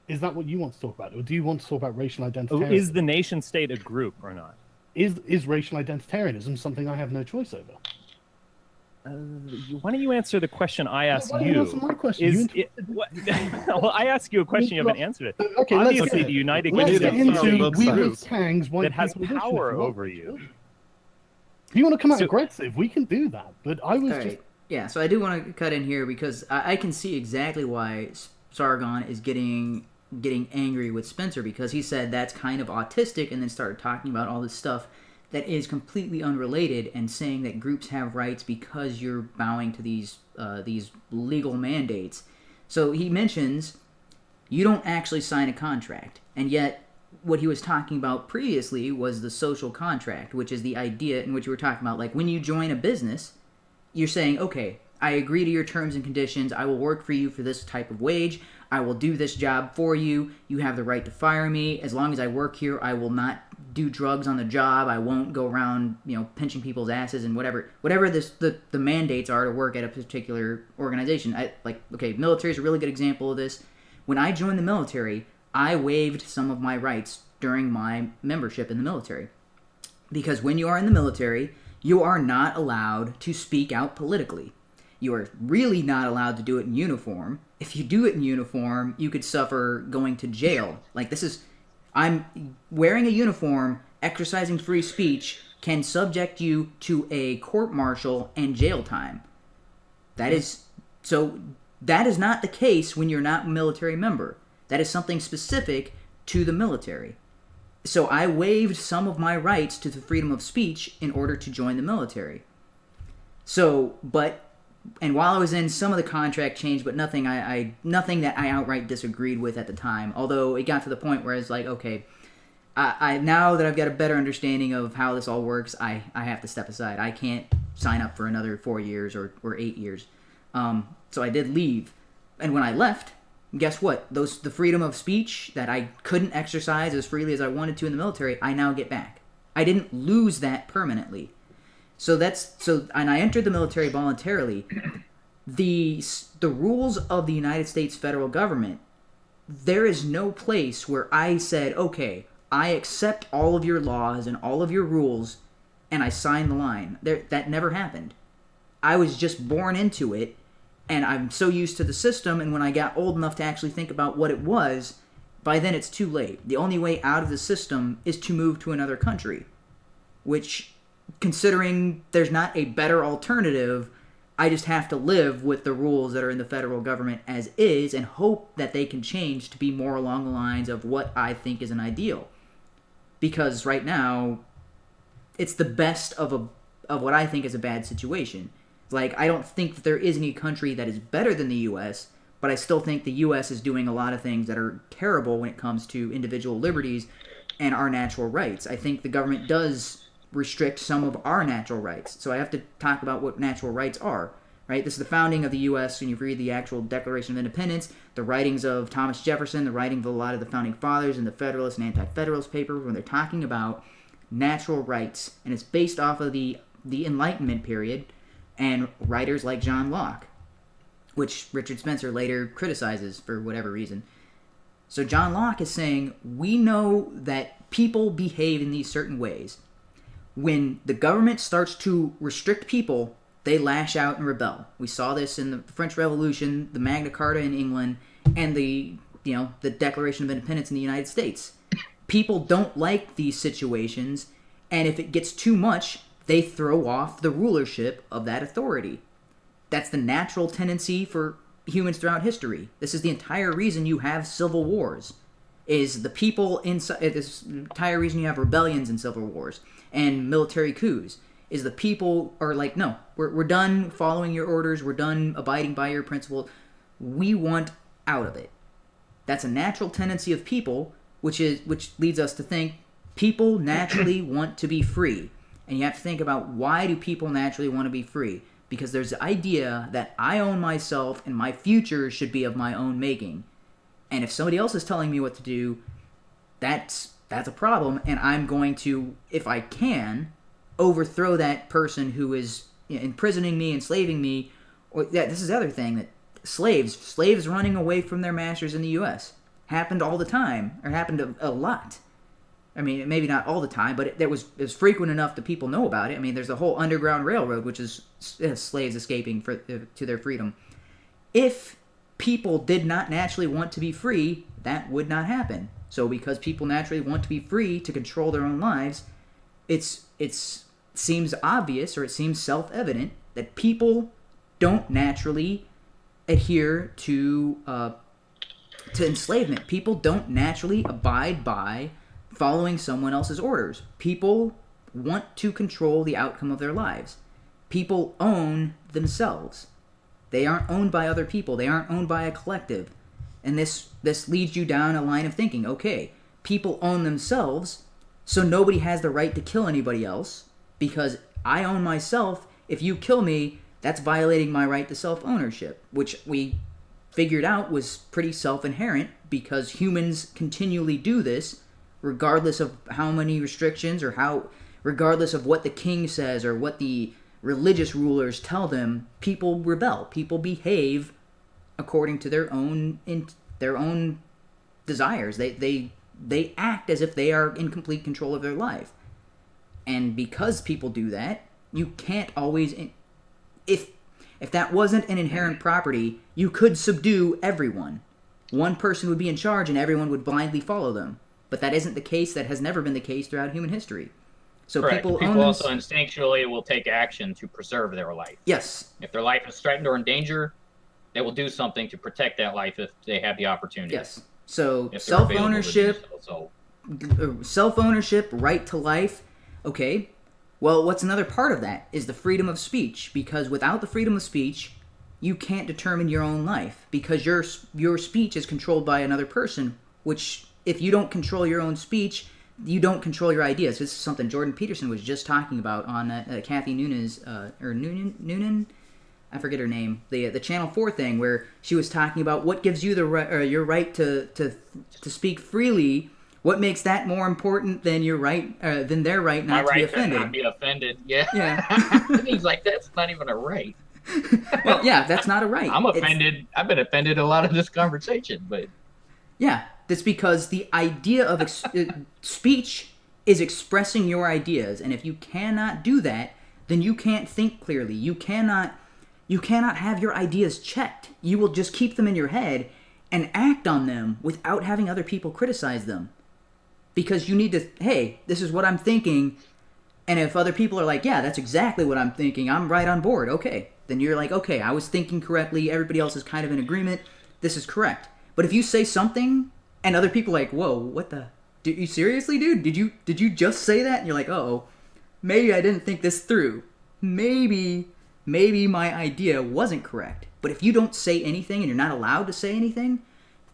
Is that what you want to talk about, or do you want to talk about racial identitarianism? Is the nation state a group or not? Is racial identitarianism something I have no choice over? Why don't you answer the question I asked you? Why don't you answer my question? Well, I ask you a question, you haven't answered it. Okay, obviously, the United Kingdom that has power over you. If you want to come out aggressive, we can do that. But I was just... Yeah, so I do want to cut in here because I can see exactly why Sargon is getting angry with Spencer, because he said that's kind of autistic, and then started talking about all this stuff that is completely unrelated and saying that groups have rights because you're bowing to these legal mandates. So he mentions you don't actually sign a contract, and yet what he was talking about previously was the social contract, which is the idea in which you were talking about, like when you join a business, you're saying, okay, I agree to your terms and conditions, I will work for you for this type of wage, I will do this job for you, you have the right to fire me, as long as I work here, I will not do drugs on the job, I won't go around, pinching people's asses and whatever the mandates are to work at a particular organization. Military is a really good example of this. When I joined the military, I waived some of my rights during my membership in the military. Because when you are in the military, you are not allowed to speak out politically. You are really not allowed to do it in uniform. If you do it in uniform, you could suffer going to jail. Like, I'm wearing a uniform, exercising free speech can subject you to a court-martial and jail time. That is not the case when you're not a military member. That is something specific to the military. So I waived some of my rights to the freedom of speech in order to join the military. And while I was in, some of the contract changed, but nothing that I outright disagreed with at the time. Although it got to the point where it's like, okay, I now that I've got a better understanding of how this all works, I have to step aside. I can't sign up for another 4 years or 8 years. So I did leave. And when I left, guess what? The freedom of speech that I couldn't exercise as freely as I wanted to in the military, I now get back. I didn't lose that permanently. And I entered the military voluntarily. The rules of the United States federal government, there is no place where I said, okay, I accept all of your laws and all of your rules, and I sign the line. That never happened. I was just born into it, and I'm so used to the system, and when I got old enough to actually think about what it was, by then it's too late. The only way out of the system is to move to another country, which, considering there's not a better alternative, I just have to live with the rules that are in the federal government as is and hope that they can change to be more along the lines of what I think is an ideal. Because right now, it's the best of what I think is a bad situation. Like, I don't think that there is any country that is better than the U.S., but I still think the U.S. is doing a lot of things that are terrible when it comes to individual liberties and our natural rights. I think the government does restrict some of our natural rights. So I have to talk about what natural rights are, right? This is the founding of the U.S., and you read the actual Declaration of Independence, the writings of Thomas Jefferson, the writings of a lot of the Founding Fathers and the Federalist and Anti-Federalist papers when they're talking about natural rights. And it's based off of the Enlightenment period and writers like John Locke, which Richard Spencer later criticizes for whatever reason. So John Locke is saying, we know that people behave in these certain ways. When the government starts to restrict people, they lash out and rebel. We saw this in the French Revolution, the Magna Carta in England, and the Declaration of Independence in the United States. People don't like these situations, and if it gets too much, they throw off the rulership of that authority. That's the natural tendency for humans throughout history. This is the entire reason you have civil wars. Is the people inside? This the entire reason you have rebellions and civil wars and military coups. Is the people are like, no, we're done following your orders. We're done abiding by your principles. We want out of it. That's a natural tendency of people, which leads us to think people naturally want to be free. And you have to think about, why do people naturally want to be free? Because there's the idea that I own myself and my future should be of my own making. And if somebody else is telling me what to do, that's a problem, and I'm going to, if I can, overthrow that person who is imprisoning me, enslaving me. Or this is the other thing, that slaves running away from their masters in the U.S. happened all the time, or happened a lot. I mean, maybe not all the time, but it was frequent enough that people know about it. I mean, there's the whole Underground Railroad, which is slaves escaping to their freedom. If people did not naturally want to be free, that would not happen. So because people naturally want to be free to control their own lives, it seems obvious, or it seems self-evident, that people don't naturally adhere to enslavement. People don't naturally abide by following someone else's orders. People want to control the outcome of their lives. People own themselves. They aren't owned by other people. They aren't owned by a collective. And this leads you down a line of thinking, okay, people own themselves, so nobody has the right to kill anybody else, because I own myself. If you kill me, that's violating my right to self-ownership, which we figured out was pretty self-inherent, because humans continually do this, regardless of how many restrictions, or regardless of what the king says or what the religious rulers tell them. People rebel. People behave according to their own desires. They act as if they are in complete control of their life. And because people do that, you can't always, If that wasn't an inherent property, you could subdue everyone. One person would be in charge and everyone would blindly follow them. But that isn't the case. That has never been the case throughout human history. So Correct. people also instinctually will take action to preserve their life. Yes. If their life is threatened or in danger, they will do something to protect that life if they have the opportunity. Yes. So If they're available to do self-ownership, self-ownership, right to life. Okay. Well, what's another part of that is the freedom of speech, because without the freedom of speech, you can't determine your own life, because your speech is controlled by another person, which if you don't control your own speech, you don't control your ideas. This is something Jordan Peterson was just talking about on Kathy Noonan, I forget her name, the Channel 4 thing, where she was talking about what gives you the your right to speak freely. What makes that more important than your right, than their right not to be offended? Not be offended. Yeah. Yeah. He's like, that's not even a right. Well, yeah, that's not a right. I'm offended. I've been offended a lot of this conversation, but yeah, that's because the idea of speech is expressing your ideas, and if you cannot do that, then you can't think clearly. You cannot have your ideas checked. You will just keep them in your head and act on them without having other people criticize them. Because you need to, hey, this is what I'm thinking, and if other people are like, yeah, that's exactly what I'm thinking, I'm right on board, okay. Then you're like, okay, I was thinking correctly, everybody else is kind of in agreement, this is correct. But if you say something, and other people are like, whoa, what the, did you seriously, dude? Did you just say that? And you're like, uh-oh, maybe I didn't think this through. Maybe my idea wasn't correct. But if you don't say anything, and you're not allowed to say anything,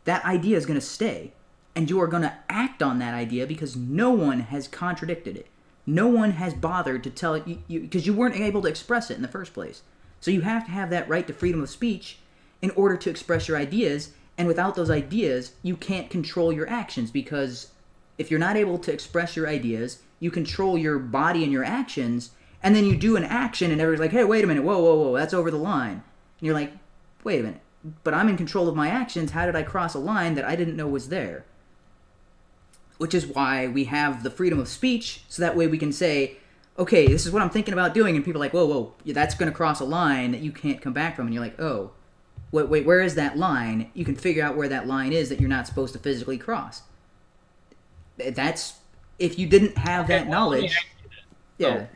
that idea is going to stay. And you are going to act on that idea because no one has contradicted it. No one has bothered to tell it, because you weren't able to express it in the first place. So you have to have that right to freedom of speech in order to express your ideas, and without those ideas, you can't control your actions, because if you're not able to express your ideas, you control your body and your actions, and then you do an action and everybody's like, hey, wait a minute, whoa, that's over the line. And you're like, wait a minute, but I'm in control of my actions, how did I cross a line that I didn't know was there? Which is why we have the freedom of speech, so that way we can say, okay, this is what I'm thinking about doing, and people are like, whoa, that's going to cross a line that you can't come back from, and you're like, oh, wait, where is that line? You can figure out where that line is that you're not supposed to physically cross. That's, if you didn't have that knowledge, yeah.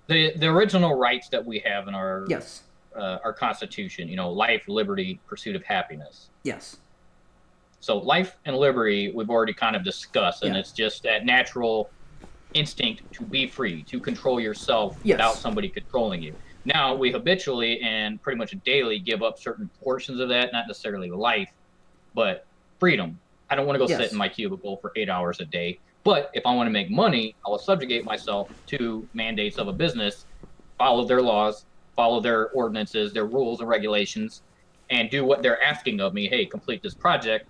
The original rights that we have in our yes. Our Constitution, life, liberty, pursuit of happiness. Yes. So life and liberty, we've already kind of discussed, and Yeah. it's just that natural instinct to be free, to control yourself Yes. without somebody controlling you. Now, we habitually and pretty much daily give up certain portions of that, not necessarily life, but freedom. I don't want to go Yes. sit in my cubicle for 8 hours a day, but if I want to make money, I will subjugate myself to mandates of a business, follow their laws, follow their ordinances, their rules and regulations, and do what they're asking of me. Hey, complete this project,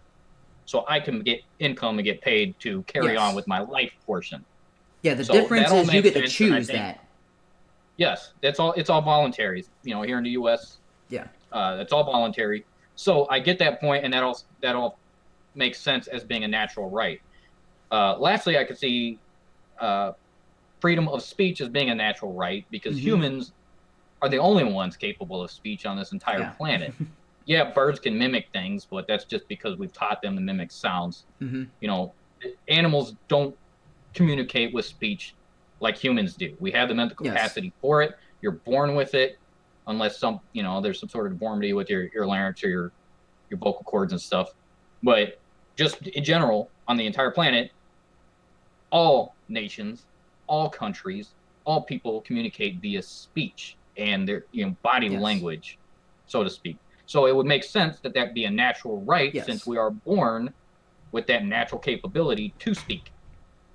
so I can get income and get paid to carry Yes. on with my life portion. Yeah, the So difference that all is you makes get to sense, and I choose think- that. Yes, it's all voluntary. Here in the U.S., Yeah. it's all voluntary. So I get that point, and that all makes sense as being a natural right. Lastly, I could see freedom of speech as being a natural right, because Mhm. humans are the only ones capable of speech on this entire Yeah. planet. Yeah, birds can mimic things, but that's just because we've taught them to mimic sounds. Mm-hmm. Animals don't communicate with speech like humans do. We have the mental Yes. capacity for it. You're born with it, unless there's some sort of deformity with your larynx or your vocal cords and stuff. But just in general, on the entire planet, all nations, all countries, all people communicate via speech and their body Yes. language, so to speak. So it would make sense that be a natural right, Yes. since we are born with that natural capability to speak.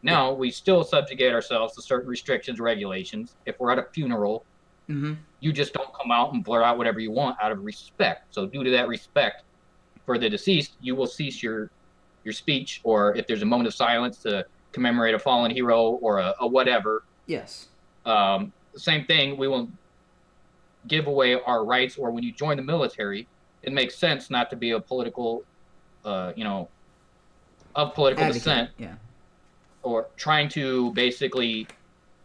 Now, we still subjugate ourselves to certain restrictions, regulations. If we're at a funeral, Mm-hmm. you just don't come out and blur out whatever you want out of respect. So due to that respect for the deceased, you will cease your speech, or if there's a moment of silence to commemorate a fallen hero or a whatever. Yes. Same thing, we will give away our rights, or when you join the military, it makes sense not to be a political, of political Advocate. descent, Yeah. or trying to basically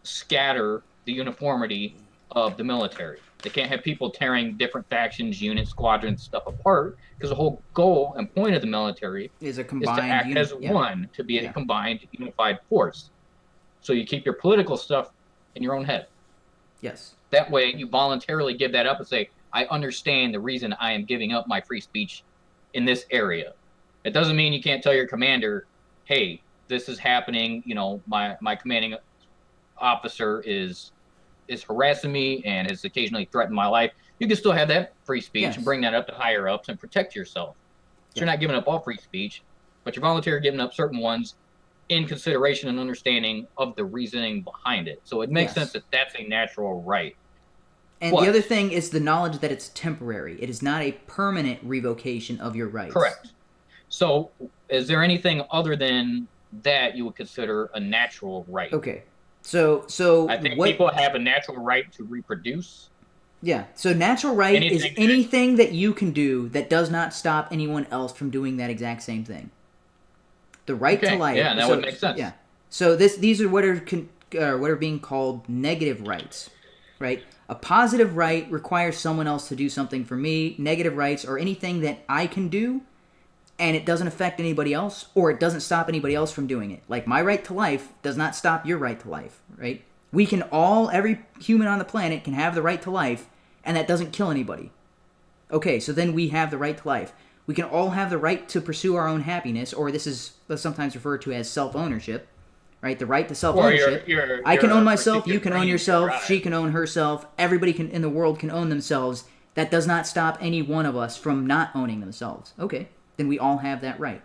scatter the uniformity of the military. They can't have people tearing different factions, units, squadrons, stuff apart, because the whole goal and point of the military Is a is to combined act unit. as Yeah. one, to be a Yeah. combined, unified force. So you keep your political stuff in your own head. Yes. That way, you voluntarily give that up and say, I understand the reason I am giving up my free speech in this area. It doesn't mean you can't tell your commander, hey, this is happening. You know, my commanding officer is harassing me and has occasionally threatened my life. You can still have that free speech Yes. and bring that up to higher ups and protect yourself. So Yeah. you're not giving up all free speech, but you're voluntarily giving up certain ones in consideration and understanding of the reasoning behind it. So it makes Yes. sense that that's a natural right. And But- the other thing is the knowledge that it's temporary. It is not a permanent revocation of your rights. Correct. So is there anything other than that you would consider a natural right? Okay. So I think what? people have a natural right to reproduce. Yeah. So natural right is Anything that- anything that you can do that does not stop anyone else from doing that exact same thing. The right to Okay, life. yeah, that would make sense. Yeah. So these are what are being called negative rights, right? A positive right requires someone else to do something for me. Negative rights are anything that I can do, and it doesn't affect anybody else, or it doesn't stop anybody else from doing it. Like my right to life does not stop your right to life, right? We can all, every human on the planet can have the right to life, and that doesn't kill anybody. Okay, so then we have the right to life. We can all have the right to pursue our own happiness, or this is sometimes referred to as self-ownership, right? The right to self-ownership. I can own myself, you can own yourself, she can own herself, everybody in the world can own themselves. That does not stop any one of us from not owning themselves. Okay, then we all have that right.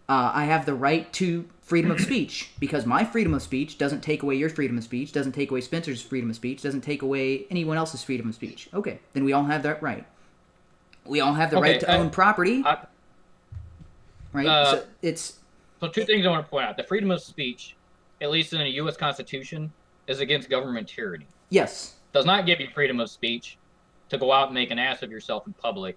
I have the right to freedom of speech, because my freedom of speech doesn't take away your freedom of speech, doesn't take away Spencer's freedom of speech, doesn't take away anyone else's freedom of speech. Okay, then we all have that right. We all have the right to own property, right? So it's... So two things I want to point out. The freedom of speech, at least in the U.S. Constitution, is against government tyranny. Yes. Does not give you freedom of speech to go out and make an ass of yourself in public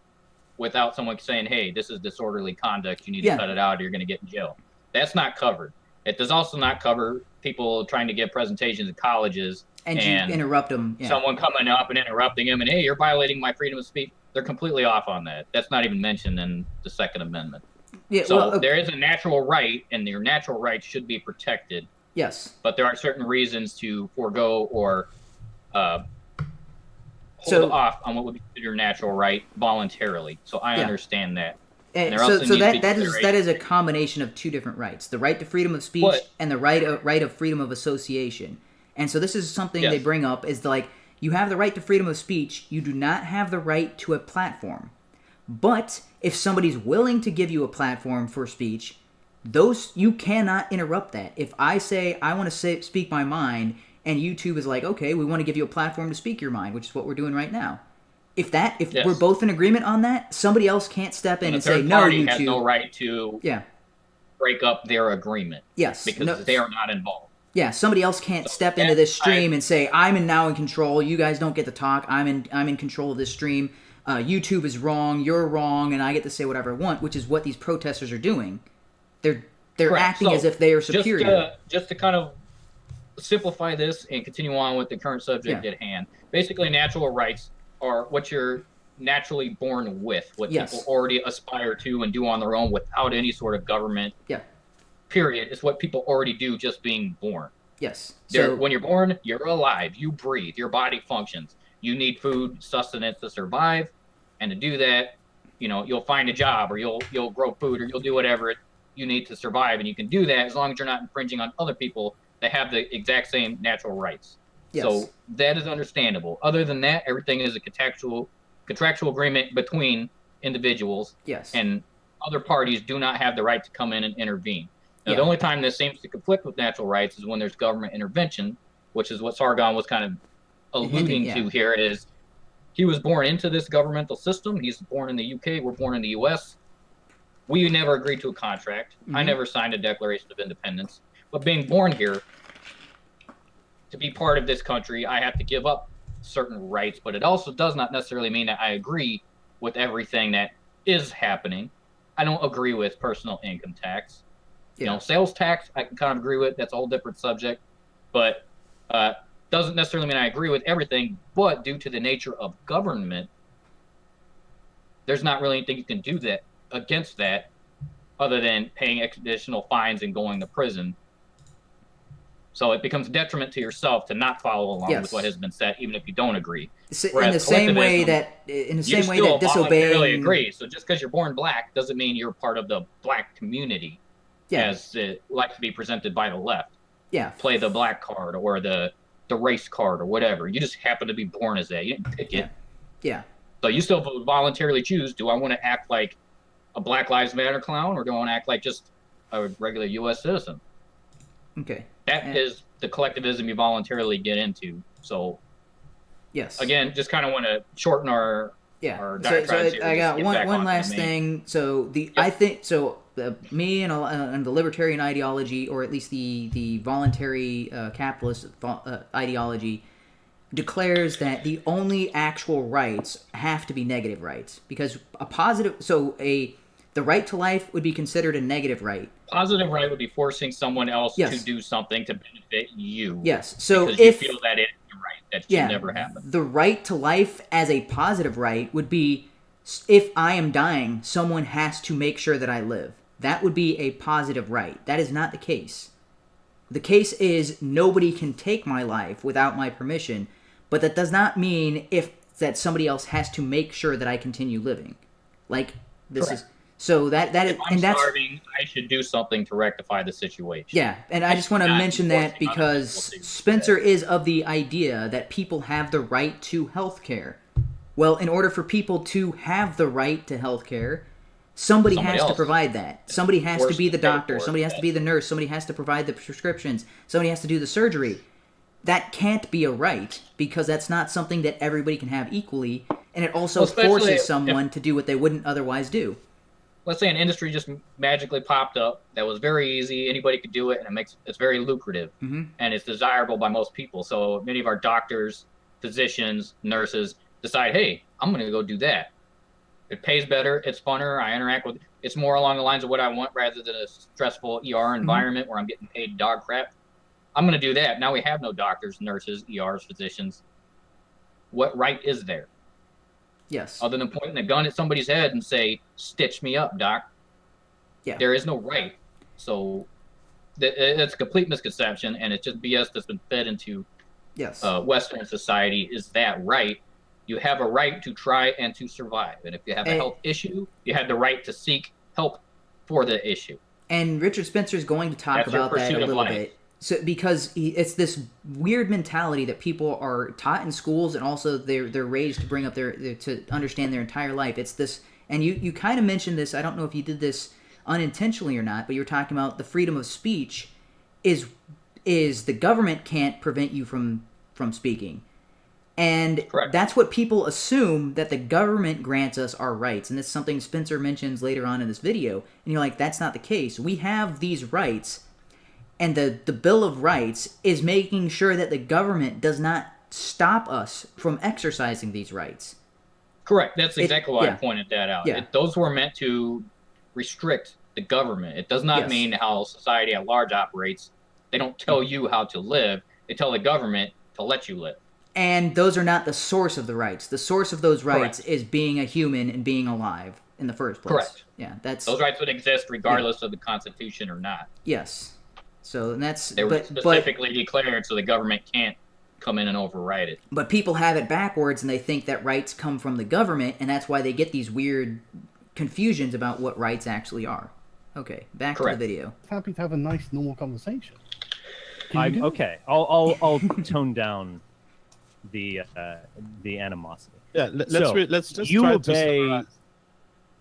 without someone saying, hey, this is disorderly conduct, you need to cut it out or you're going to get in jail. That's not covered. It does also not cover people trying to give presentations in colleges and you interrupt them. Yeah. Someone coming up and interrupting them and, hey, you're violating my freedom of speech. They're completely off on that. That's not even mentioned in the Second Amendment. Yeah, so there is a natural right, and your natural right should be protected. Yes. But there are certain reasons to forego or hold off on what would be your natural right voluntarily. So I understand that. And so that is a combination of two different rights: the right to freedom of speech and the right of freedom of association. And so this is something they bring up is like, you have the right to freedom of speech, you do not have the right to a platform. But if somebody's willing to give you a platform for speech, you cannot interrupt that. If I say I want to speak my mind, and YouTube is like, okay, we want to give you a platform to speak your mind, which is what we're doing right now. If we're both in agreement on that, somebody else can't step in and say, no, YouTube has no right to break up their agreement. Yes. Because they are not involved. Yeah, somebody else can't step into this stream and say, I'm now in control, you guys don't get to talk, I'm in control of this stream. YouTube is wrong, you're wrong, and I get to say whatever I want, which is what these protesters are doing. They're acting as if they are superior. Just to kind of simplify this and continue on with the current subject at hand. Basically, natural rights are what you're naturally born with, what people already aspire to and do on their own without any sort of government. Yeah. Period. It's what people already do just being born. Yes. So when you're born, you're alive. You breathe. Your body functions. You need food, sustenance to survive, and to do that, you'll find a job, or you'll grow food, or you'll do whatever you need to survive, and you can do that as long as you're not infringing on other people that have the exact same natural rights. Yes. So that is understandable. Other than that, everything is a contractual agreement between individuals. Yes. And other parties do not have the right to come in and intervene. Now, Yeah. the only time this seems to conflict with natural rights is when there's government intervention, which is what Sargon was kind of alluding to here. Is he was born into this governmental system. He's born in the UK. We're born in the US. We never agreed to a contract. I never signed a Declaration of Independence. But being born here, to be part of this country, I have to give up certain rights. But it also does not necessarily mean that I agree with everything that is happening. I don't agree with personal income tax. Sales tax, I can kind of agree with. That's a whole different subject. But doesn't necessarily mean I agree with everything, but due to the nature of government, there's not really anything you can do that against that other than paying additional fines and going to prison. So it becomes a detriment to yourself to not follow along Yes. with what has been said, even if you don't agree. In Whereas the same way collectivism, that you still voluntarily disobeying agree. So just because you're born black doesn't mean you're part of the black community, as it likes to be presented by the left. Yeah. Play the black card or the race card or whatever. You just happen to be born as that. You didn't pick it. Yeah. So you still voluntarily choose, do I want to act like a Black Lives Matter clown or do I want to act like just a regular U.S. citizen? Okay. That is the collectivism you voluntarily get into. So, yes. Again, just kind of want to shorten our diatribes here. I got Just get back one onto last the main. thing. So I think me and the libertarian ideology, or at least the voluntary capitalist ideology, declares that the only actual rights have to be negative rights, because the right to life would be considered a negative right. Positive right would be forcing someone else Yes. to do something to benefit you. Yes. So because if you feel that it's a right that should never happen. the right to life as a positive right would be, if I am dying, someone has to make sure that I live. That would be a positive right. That is not the case. The case is nobody can take my life without my permission, but that does not mean that somebody else has to make sure that I continue living. Like this Correct. is so that is, If I'm and that's starving, I should do something to rectify the situation. yeah. And I just want to not mention that forcing other because people to do Spencer is of the idea that people have the right to health care. Well, in order for people to have the right to health care, somebody has to else provide that. Somebody has to forced be the to pay doctor. for it, Somebody has to be the nurse. Somebody has to provide the prescriptions. Somebody has to do the surgery. That can't be a right, because that's not something that everybody can have equally, and it also Well, especially forces if- someone to do what they wouldn't otherwise do. Let's say an industry just magically popped up that was very easy, anybody could do it, and it's very lucrative, and it's desirable by most people. So many of our doctors, physicians, nurses decide, hey, I'm going to go do that. It pays better, it's funner, I interact with it's more along the lines of what I want rather than a stressful ER environment where I'm getting paid dog crap. I'm going to do that. Now we have no doctors, nurses, ERs, physicians. What right is there? Yes. Other than pointing a gun at somebody's head and say, stitch me up, doc. Yeah. There is no right. So it's a complete misconception, and it's just BS that's been fed into Yes. Western society. Is that right? You have a right to try and to survive. And if you have a health issue, you have the right to seek help for the issue. And Richard Spencer is going to talk That's your about that pursuit a of little life. bit. So because it's this weird mentality that people are taught in schools, and also they're raised to bring up to understand their entire life. It's this, and you kind of mentioned this. I don't know if you did this unintentionally or not, but you were talking about the freedom of speech is the government can't prevent you from speaking. And Correct. That's what people assume, that the government grants us our rights. And this is something Spencer mentions later on in this video. And you're like, that's not the case. We have these rights. And the Bill of Rights is making sure that the government does not stop us from exercising these rights. Correct. That's exactly why I yeah. pointed that out. Yeah. Those were meant to restrict the government. It does not Yes. mean how society at large operates. They don't tell you how to live. They tell the government to let you live. And those are not the source of the rights. The source of those rights Correct. is being a human and being alive in the first place. Correct. Yeah, that's Those rights would exist regardless of the Constitution or not. yes. So and that's They were specifically declared so the government can't come in and override it. But people have it backwards, and they think that rights come from the government, and that's why they get these weird confusions about what rights actually are. Okay, back Correct. to the video. Happy to have a nice, normal conversation. Can you do Okay, I'll tone down the animosity. Yeah, let's just you try obey to summarize.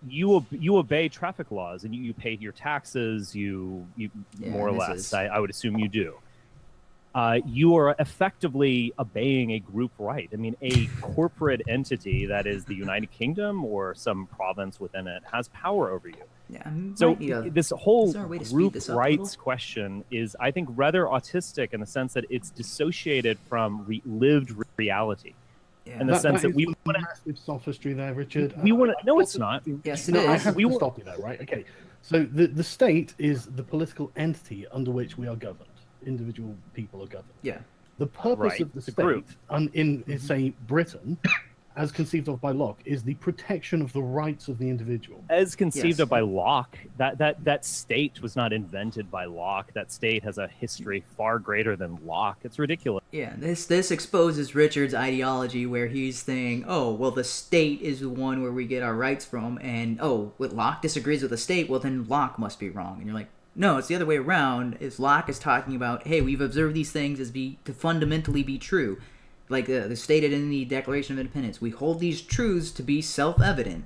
you obey traffic laws, and you pay your taxes. You Yeah, more or this less. is- I would assume you do. You are effectively obeying a group right. I mean, a corporate entity that is the United Kingdom or some province within it has power over you. Yeah, So this whole is there a way to speed group this up a rights little? question is, I think, rather autistic in the sense that it's dissociated from lived reality. In the sense that we want want to. massive sophistry there, Richard. We want to. No, it's not. Yes, it No, I is. have We to want- stop you there, right? Okay. So the state is the political entity under which we are governed. Individual people are governed. Yeah. The purpose Right, of the the state, group. in say Britain, as conceived of by Locke, is the protection of the rights of the individual. As conceived Yes. of by Locke, that state was not invented by Locke. That state has a history far greater than Locke. It's ridiculous. Yeah, this exposes Richard's ideology where he's saying, oh, well, the state is the one where we get our rights from, and, oh, what Locke disagrees with the state, well, then Locke must be wrong. And you're like, no, it's the other way around. Is Locke is talking about, hey, we've observed these things to fundamentally be true. Like stated in the Declaration of Independence, we hold these truths to be self-evident.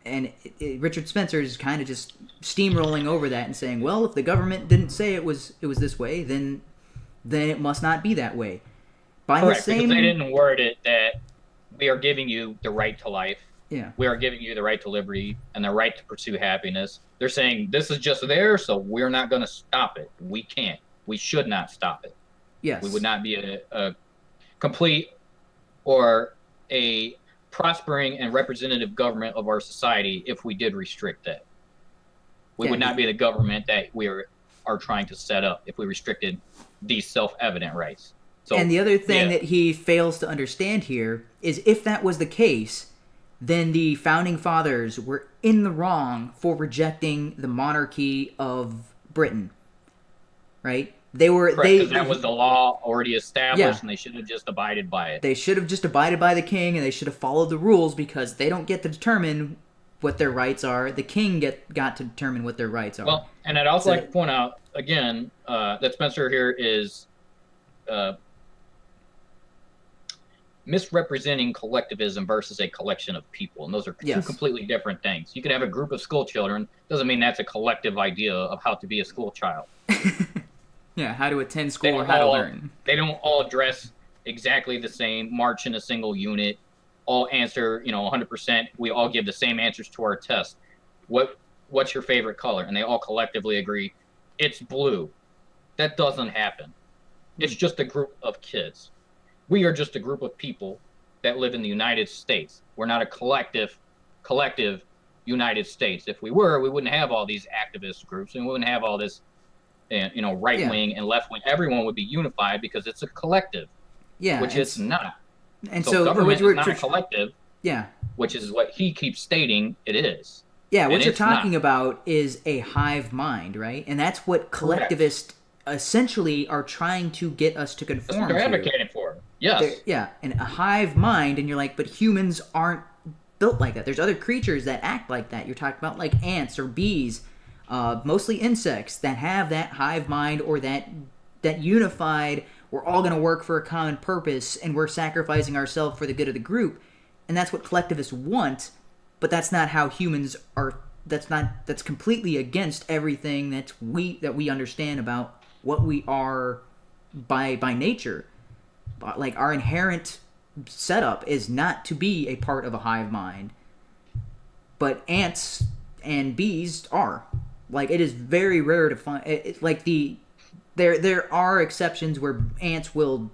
And Richard Spencer is kind of just steamrolling over that and saying, well, if the government didn't say it was this way, then it must not be that way. By Correct, the same, because they didn't word it that we are giving you the right to life. yeah, We are giving you the right to liberty and the right to pursue happiness. They're saying this is just there, so we're not going to stop it. We can't. We should not stop it. yes, We would not be a complete or a prospering and representative government of our society if we did restrict that. We would Yeah. not be the government that we are trying to set up if we restricted these self-evident rights. So, and the other thing yeah. that he fails to understand here is if that was the case, then the founding fathers were in the wrong for rejecting the monarchy of Britain. Right? They were Correct, 'cause that was the law already established, Yeah. and they should have just abided by it. They should have just abided by the king, and they should have followed the rules because they don't get to determine what their rights are. The king got to determine what their rights are. Well, and I'd also So- like to point out again that Spencer here is misrepresenting collectivism versus a collection of people, and those are two Yes. completely different things. You can have a group of school children; doesn't mean that's a collective idea of how to be a school child. yeah, how to attend They school or don't how to all- learn. They don't all dress exactly the same, march in a single unit, all answer 100%. We all give the same answers to our test. What's your favorite color? And they all collectively agree, it's blue. That doesn't happen. It's just a group of kids. We are just a group of people that live in the United States. We're not a collective United States. If we were, we wouldn't have all these activist groups, and we wouldn't have all this, right wing and left wing. Everyone would be unified because it's a collective, Yeah, which and it's not. And So so, government which is not a collective, yeah, which is what he keeps stating it is. yeah, what And you're it's not. talking about is a hive mind, right? And that's what collectivists essentially are trying to get us to That's conform what they're to. advocating for. Yes. Yeah, and a hive mind, and you're like, but humans aren't built like that. There's other creatures that act like that. You're talking about like ants or bees, mostly insects that have that hive mind or that unified. We're all going to work for a common purpose, and we're sacrificing ourselves for the good of the group, and that's what collectivists want. But that's not how humans are. That's completely against everything that we understand about what we are by nature. Like, our inherent setup is not to be a part of a hive mind, but ants and bees are. Like, it is very rare to find. There are exceptions where ants will,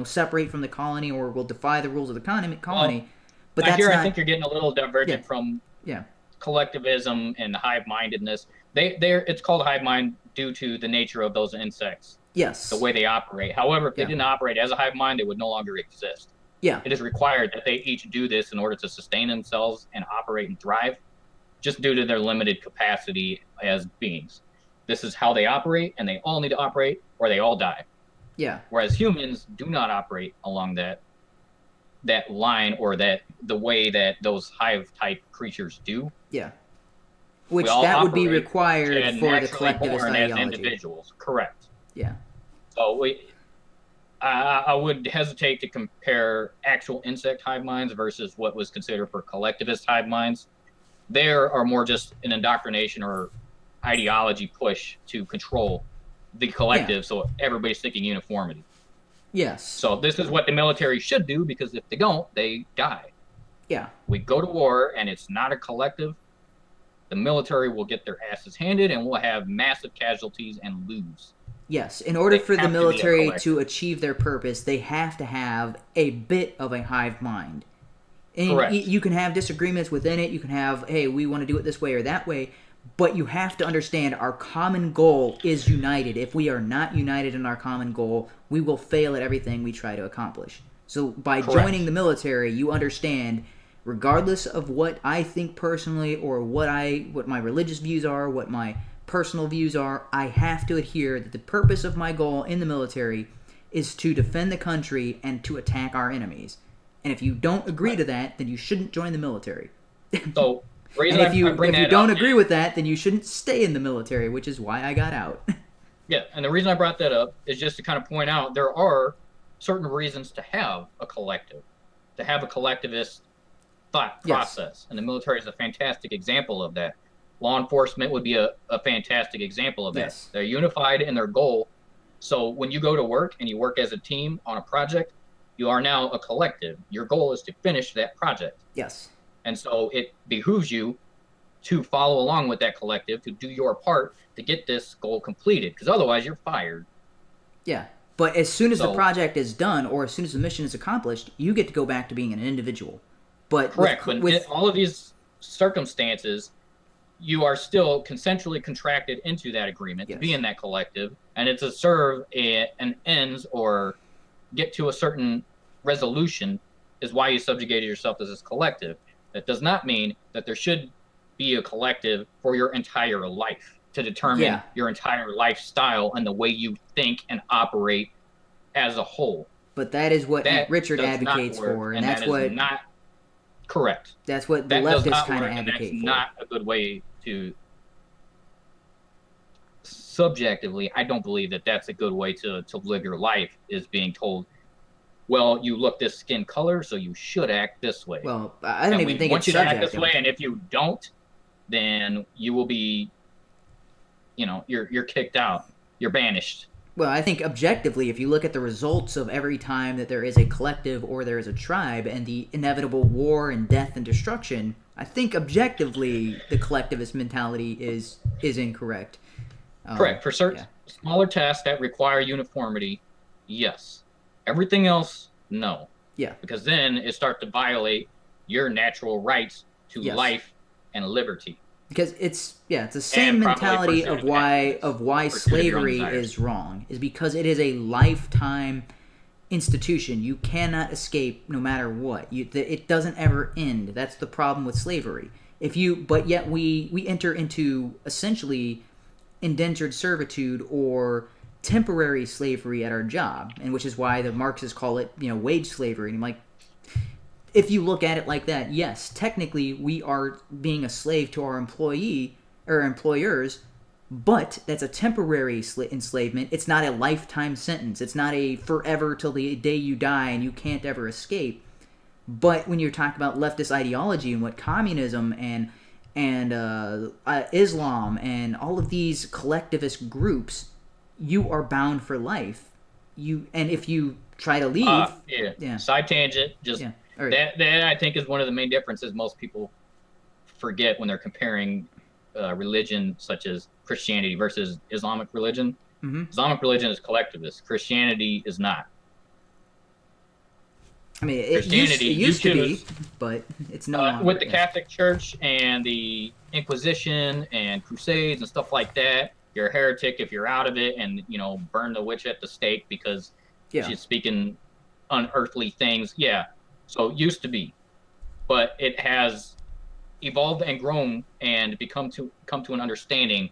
separate from the colony or will defy the rules of the colony. But that's I not. think you're getting a little divergent from Yeah. collectivism and hive-mindedness. It's called hive mind due to the nature of those insects, Yes. the way they operate. However, if they Yeah. didn't operate as a hive mind, they would no longer exist. Yeah. It is required that they each do this in order to sustain themselves and operate and thrive, just due to their limited capacity as beings. This is how they operate, and they all need to operate, or they all die. Yeah. Whereas humans do not operate along that line or the way that those hive-type creatures do. Yeah. Which We all that would be operate required and for the naturally collectivist born as ideology. individuals. Correct. Yeah. So I would hesitate to compare actual insect hive minds versus what was considered for collectivist hive minds. There are more just an indoctrination or ideology push to control the collective, so everybody's thinking uniformity. Yes. So this is what the military should do, because if they don't, they die. Yeah. We go to war and it's not a collective, the military will get their asses handed and we'll have massive casualties and lose. Yes. In order They for the have to be a military collective. to achieve their purpose, they have to have a bit of a hive mind. And Correct. you can have disagreements within it. You can have, hey, we want to do it this way or that way. But you have to understand our common goal is united. If we are not united in our common goal, we will fail at everything we try to accomplish. So by joining the military, you understand, regardless of what I think personally or what my religious views are, what my personal views are, I have to adhere that the purpose of my goal in the military is to defend the country and to attack our enemies. And if you don't agree to that, then you shouldn't join the military. So, and if you don't agree with that, then you shouldn't stay in the military, which is why I got out. Yeah, and the reason I brought that up is just to kind of point out there are certain reasons to have a collective, to have a collectivist thought process. And the military is a fantastic example of that. Law enforcement would be a fantastic example of that. Yes. They're unified in their goal. So when you go to work and you work as a team on a project, you are now a collective. Your goal is to finish that project. Yes. And so it behooves you to follow along with that collective, to do your part to get this goal completed, because otherwise you're fired. Yeah. But as soon as the project is done, or as soon as the mission is accomplished, you get to go back to being an individual. But correct. But in all of these circumstances, you are still consensually contracted into that agreement to be in that collective, and it's to serve an ends or get to a certain resolution is why you subjugated yourself as this collective. That does not mean that there should be a collective for your entire life to determine your entire lifestyle and the way you think and operate as a whole. But that is what Richard advocates for, and that's what not correct. That's what the leftists kind of advocate for. That's not a good way to. Subjectively, I don't believe that that's a good way to live your life, is being told, well, you look this skin color, so you should act this way. Well, I don't even think it's subjective. Want you to act this way, and if you don't, then you will be, you're kicked out. You're banished. Well, I think objectively, if you look at the results of every time that there is a collective or there is a tribe and the inevitable war and death and destruction, I think objectively the collectivist mentality is incorrect. Correct. For certain smaller tasks that require uniformity, yes. Everything else, no. Yeah. Because then it starts to violate your natural rights to life and liberty. Because it's the same mentality of why slavery is wrong, is because it is a lifetime institution. You cannot escape no matter what. It doesn't ever end. That's the problem with slavery. But yet we enter into essentially indentured servitude or temporary slavery at our job, and which is why the Marxists call it, wage slavery. And I'm like, if you look at it like that, yes, technically we are being a slave to our employee or employers, but that's a temporary enslavement. It's not a lifetime sentence. It's not a forever till the day you die and you can't ever escape. But when you're talking about leftist ideology and what communism and Islam and all of these collectivist groups, you are bound for life. And if you try to leave, side tangent. That I think is one of the main differences most people forget when they're comparing religion such as Christianity versus Islamic religion. Mm-hmm. Islamic religion is collectivist. Christianity is not. I mean, it used to be, but it's no longer. With the Catholic Church and the Inquisition and Crusades and stuff like that, you're a heretic if you're out of it, and burn the witch at the stake because she's speaking unearthly things. Yeah, so it used to be, but it has evolved and grown and come to an understanding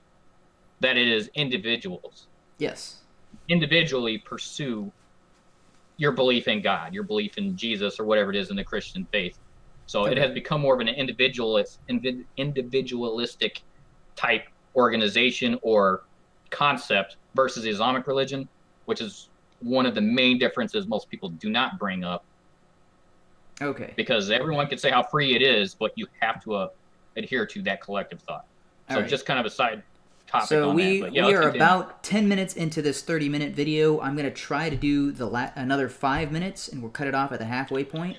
that it is individuals. Yes. Individually pursue your belief in God, your belief in Jesus, or whatever it is in the Christian faith. So it has become more of an individualistic type organization or concept versus Islamic religion, which is one of the main differences most people do not bring up. Okay. Because everyone can say how free it is, but you have to adhere to that collective thought. So just kind of a side topic. So we are about 10 minutes into this 30-minute video. I'm going to try to do another 5 minutes, and we'll cut it off at the halfway point.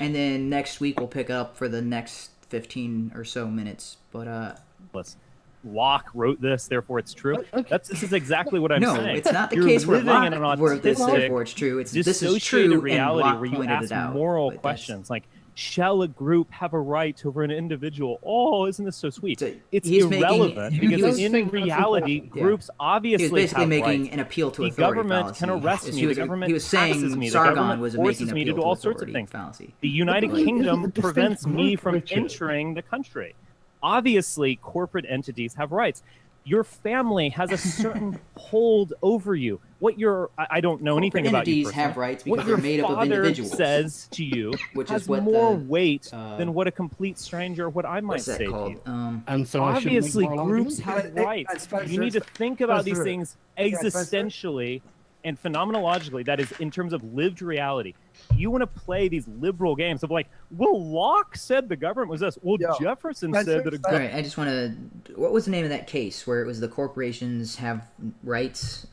And then next week we'll pick up for the next 15 or so minutes. But listen, Locke wrote this, therefore it's true. Okay. This is exactly what I'm saying. No, it's not the case where Locke in an wrote this, therefore it's true. This is true, reality and Locke where you pointed ask it out. moral questions. Like, shall a group have a right over an individual? Oh, isn't this so sweet? So it's he's irrelevant making- because he was- in reality, Yeah. groups He obviously was basically have making rights. an appeal to The authority government fallacy. can arrest me. He was, The government he was taxes saying me. The Sargon government was forces making an me to appeal do to all sorts of authority things. fallacy. The United But Kingdom the distinct prevents me group, from Richard. entering the country. Obviously, corporate entities have rights. Your family has a certain hold over you. What your I don't know anything Corporate about you entities personally. have rights What because your they're made up of father individuals. says to you Which has is what more the, weight than what a complete stranger, what I might what's that say called? to you. And so I should make Obviously, moral groups arguments? have rights. You need to think about these things existentially and phenomenologically. That is, in terms of lived reality. You want to play these liberal games of like, well, Locke said the government was this. Well, Jefferson said that. All right, I just want to. What was the name of that case where it was the corporations have rights?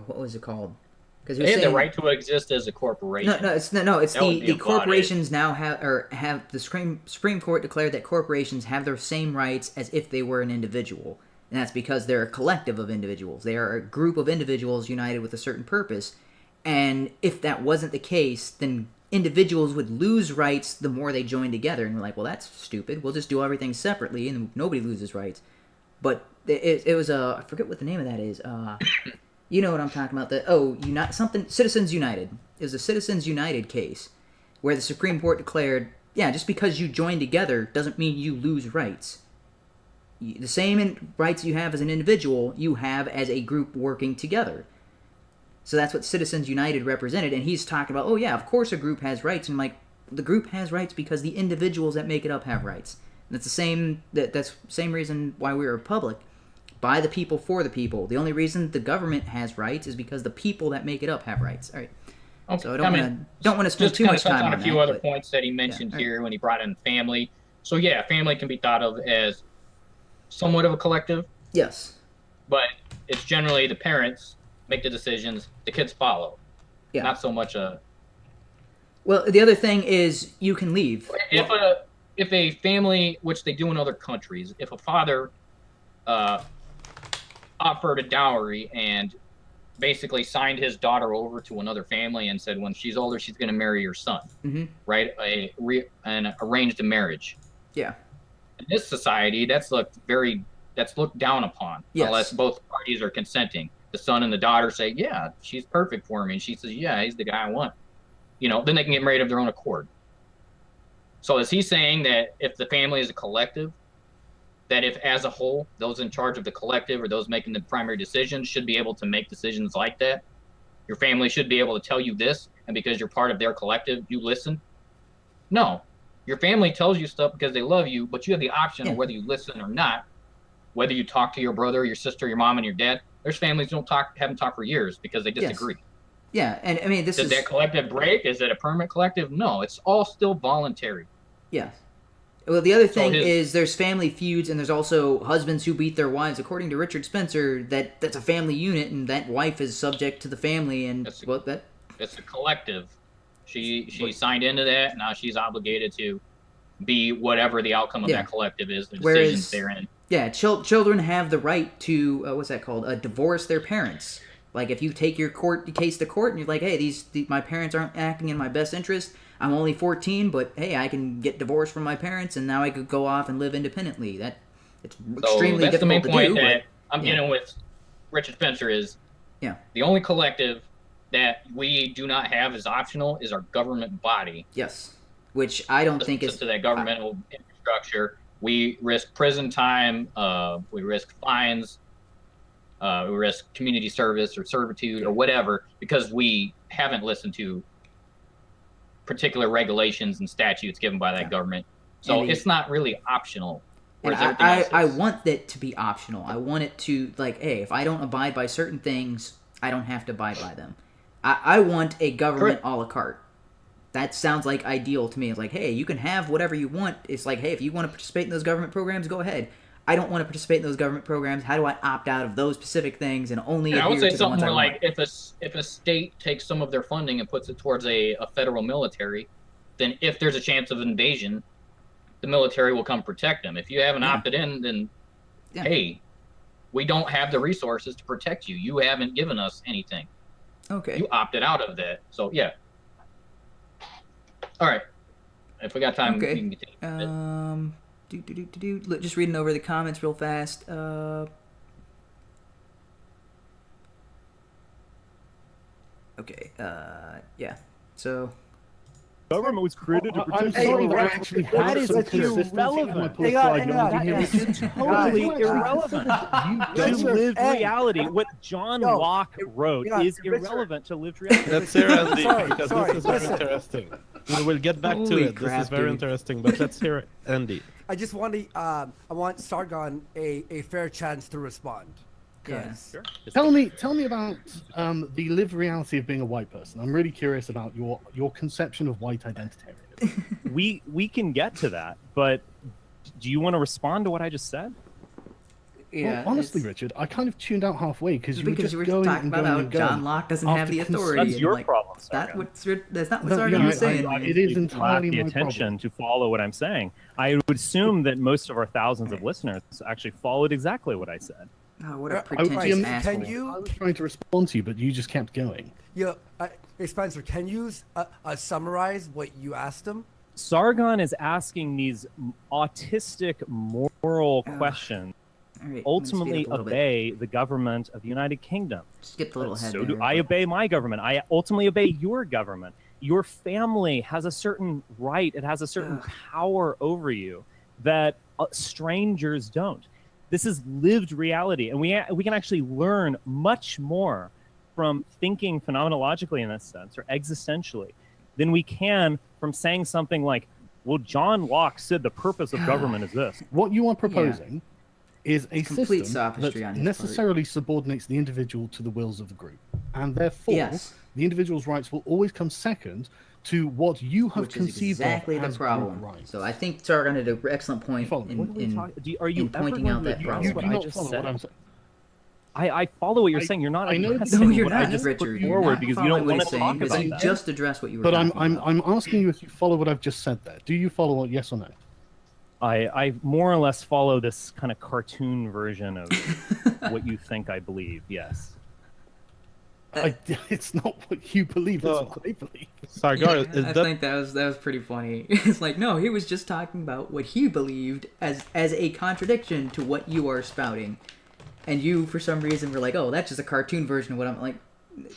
What was it called? Because They had the right to exist as a corporation. No, it's That would be the about corporations now have the Supreme Court declared that corporations have their same rights as if they were an individual, and that's because they're a collective of individuals. They are a group of individuals united with a certain purpose, and if that wasn't the case, then individuals would lose rights the more they join together. And we're like, well, that's stupid. We'll just do everything separately, and nobody loses rights. But it was I forget what the name of that is. You know what I'm talking about? Citizens United. It was a Citizens United case where the Supreme Court declared, yeah, just because you join together doesn't mean you lose rights. The same rights you have as an individual, you have as a group working together. So that's what Citizens United represented, and he's talking about, oh yeah, of course a group has rights, and I'm like, the group has rights because the individuals that make it up have rights. And that's the same reason why we're a republic. By the people, for the people. The only reason the government has rights is because the people that make it up have rights. All right. Okay. So I don't want to spend too much time on a few that, other but- points that he mentioned yeah, here when he brought in family. So yeah, family can be thought of as somewhat of a collective, Yes. but it's generally the parents make the decisions, the kids follow. Yeah. Not so much a. Well, the other thing is you can leave. If a family, which they do in other countries, if a father offered a dowry and basically signed his daughter over to another family and said when she's older she's going to marry your son, right? An arranged marriage. Yeah. In this society, that's looked down upon, Yes. unless both parties are consenting. The son and the daughter say, "Yeah, she's perfect for me," and she says, "Yeah, he's the guy I want." Then they can get married of their own accord. So is he saying that if the family is a collective, that if as a whole, those in charge of the collective or those making the primary decisions should be able to make decisions like that? Your family should be able to tell you this, and because you're part of their collective, you listen? No. Your family tells you stuff because they love you, but you have the option of whether you listen or not, whether you talk to your brother, your sister, your mom, and your dad. There's families who haven't talked for years because they disagree. Yeah, and I mean, Does that collective break? Is it a permanent collective? No, it's all still voluntary. Yeah. Well, the other thing is there's family feuds, and there's also husbands who beat their wives. According to Richard Spencer, that's a family unit, and that wife is subject to the family, and It's a collective. She signed into that. Now she's obligated to be whatever the outcome of that collective is, the decisions they're in. Yeah, children have the right to what's that called? Divorce their parents. Like if you take your case to court and you're like, hey, my parents aren't acting in my best interest. I'm only 14, but hey, I can get divorced from my parents, and now I could go off and live independently. It's extremely that's the main difficult to point do. that I'm getting with Richard Spencer is the only collective that we do not have as optional is our government body. Yes, which I don't think is to that governmental infrastructure. We risk prison time. We risk fines. We risk community service or servitude or whatever because we haven't listened to particular regulations and statutes given by that government. So it's not really optional. And I want it to be optional. I want it to, like, hey, if I don't abide by certain things, I don't have to abide by them. I want a government a la carte. That sounds like ideal to me. It's like, hey, you can have whatever you want. It's like, hey, if you want to participate in those government programs, go ahead. I don't want to participate in those government programs. How do I opt out of those specific things and only adhere I would say to the something ones more I like if a state takes some of their funding and puts it towards a federal military, then if there's a chance of invasion, the military will come protect them. If you haven't opted in, then hey, we don't have the resources to protect you. You haven't given us anything. Okay. You opted out of that. So yeah. All right. If we got time, Okay. we can continue. Just reading over the comments real fast. Okay. Yeah. So. Government was created to I'm protect sorry the that I world. actually That have is some consistency in my irrelevant. political ideology. That is totally irrelevant to lived reality. What John Yo, Locke wrote yeah, is Richard. irrelevant to lived reality. Let's hear Andy, Sorry, because sorry, this is very listen. interesting. We'll get back to Holy it. crap, This is very dude. interesting, but let's hear Andy. I just want to. I want Sargon a fair chance to respond. Yeah. 'Cause- Sure. Tell me about the lived reality of being a white person. I'm really curious about your conception of white identitarianism. We can get to that, but do you want to respond to what I just said? Yeah. Well, honestly, it's- Richard, I kind of tuned out halfway because you were because just you were going talking and about going how and going. John Locke doesn't have After the cons- authority. That's and your like, problem, That's Sargon. that's not what No, Sargon yeah, was saying. I- man. it is You entirely lack the my attention problem. to follow what I'm saying. I would assume that most of our thousands of listeners actually followed exactly what I said. Oh, what a I- pretentious can asshole. you- I was trying to respond to you, but you just kept going. Yeah. Hey, Spencer, can you summarize what you asked him? Sargon is asking these autistic moral questions. All right, Ultimately, I'm gonna speed up a little bit. obey the government of the United Kingdom. Skip the little head. So there, do I but- obey my government. I ultimately obey your government. Your family has a certain right. It has a certain power over you that strangers don't. This is lived reality, and we can actually learn much more from thinking phenomenologically in this sense, or existentially, than we can from saying something like, well, John Locke said the purpose of government is this. What you are proposing is a Complete system sophistry that on his necessarily subordinates the individual to the wills of the group, and therefore Yes. the individual's rights will always come second to what you have Which is conceived exactly of the as problem. group rights. So I think Sargon did an excellent point Follow me. What are we in talking? Are you in ever pointing going out to that address problem. You what do I not just follow said? what I'm saying. I follow what you're saying. You're not I know that- addressing No, you're what not. I just put Richard, you're forward not because you following don't what want he's to saying, talk because about you that. just addressed what you were But talking I'm about. asking you if you follow what I've just said there. Do you follow it? Yes or no? I more or less follow this kind of cartoon version of what you think I believe. Yes. It's not what you believe. It's No. what I believe. Sargon, is I that think that was pretty funny. It's like, no, he was just talking about what he believed as a contradiction to what you are spouting, and you for some reason were like, oh, that's just a cartoon version of what I'm like.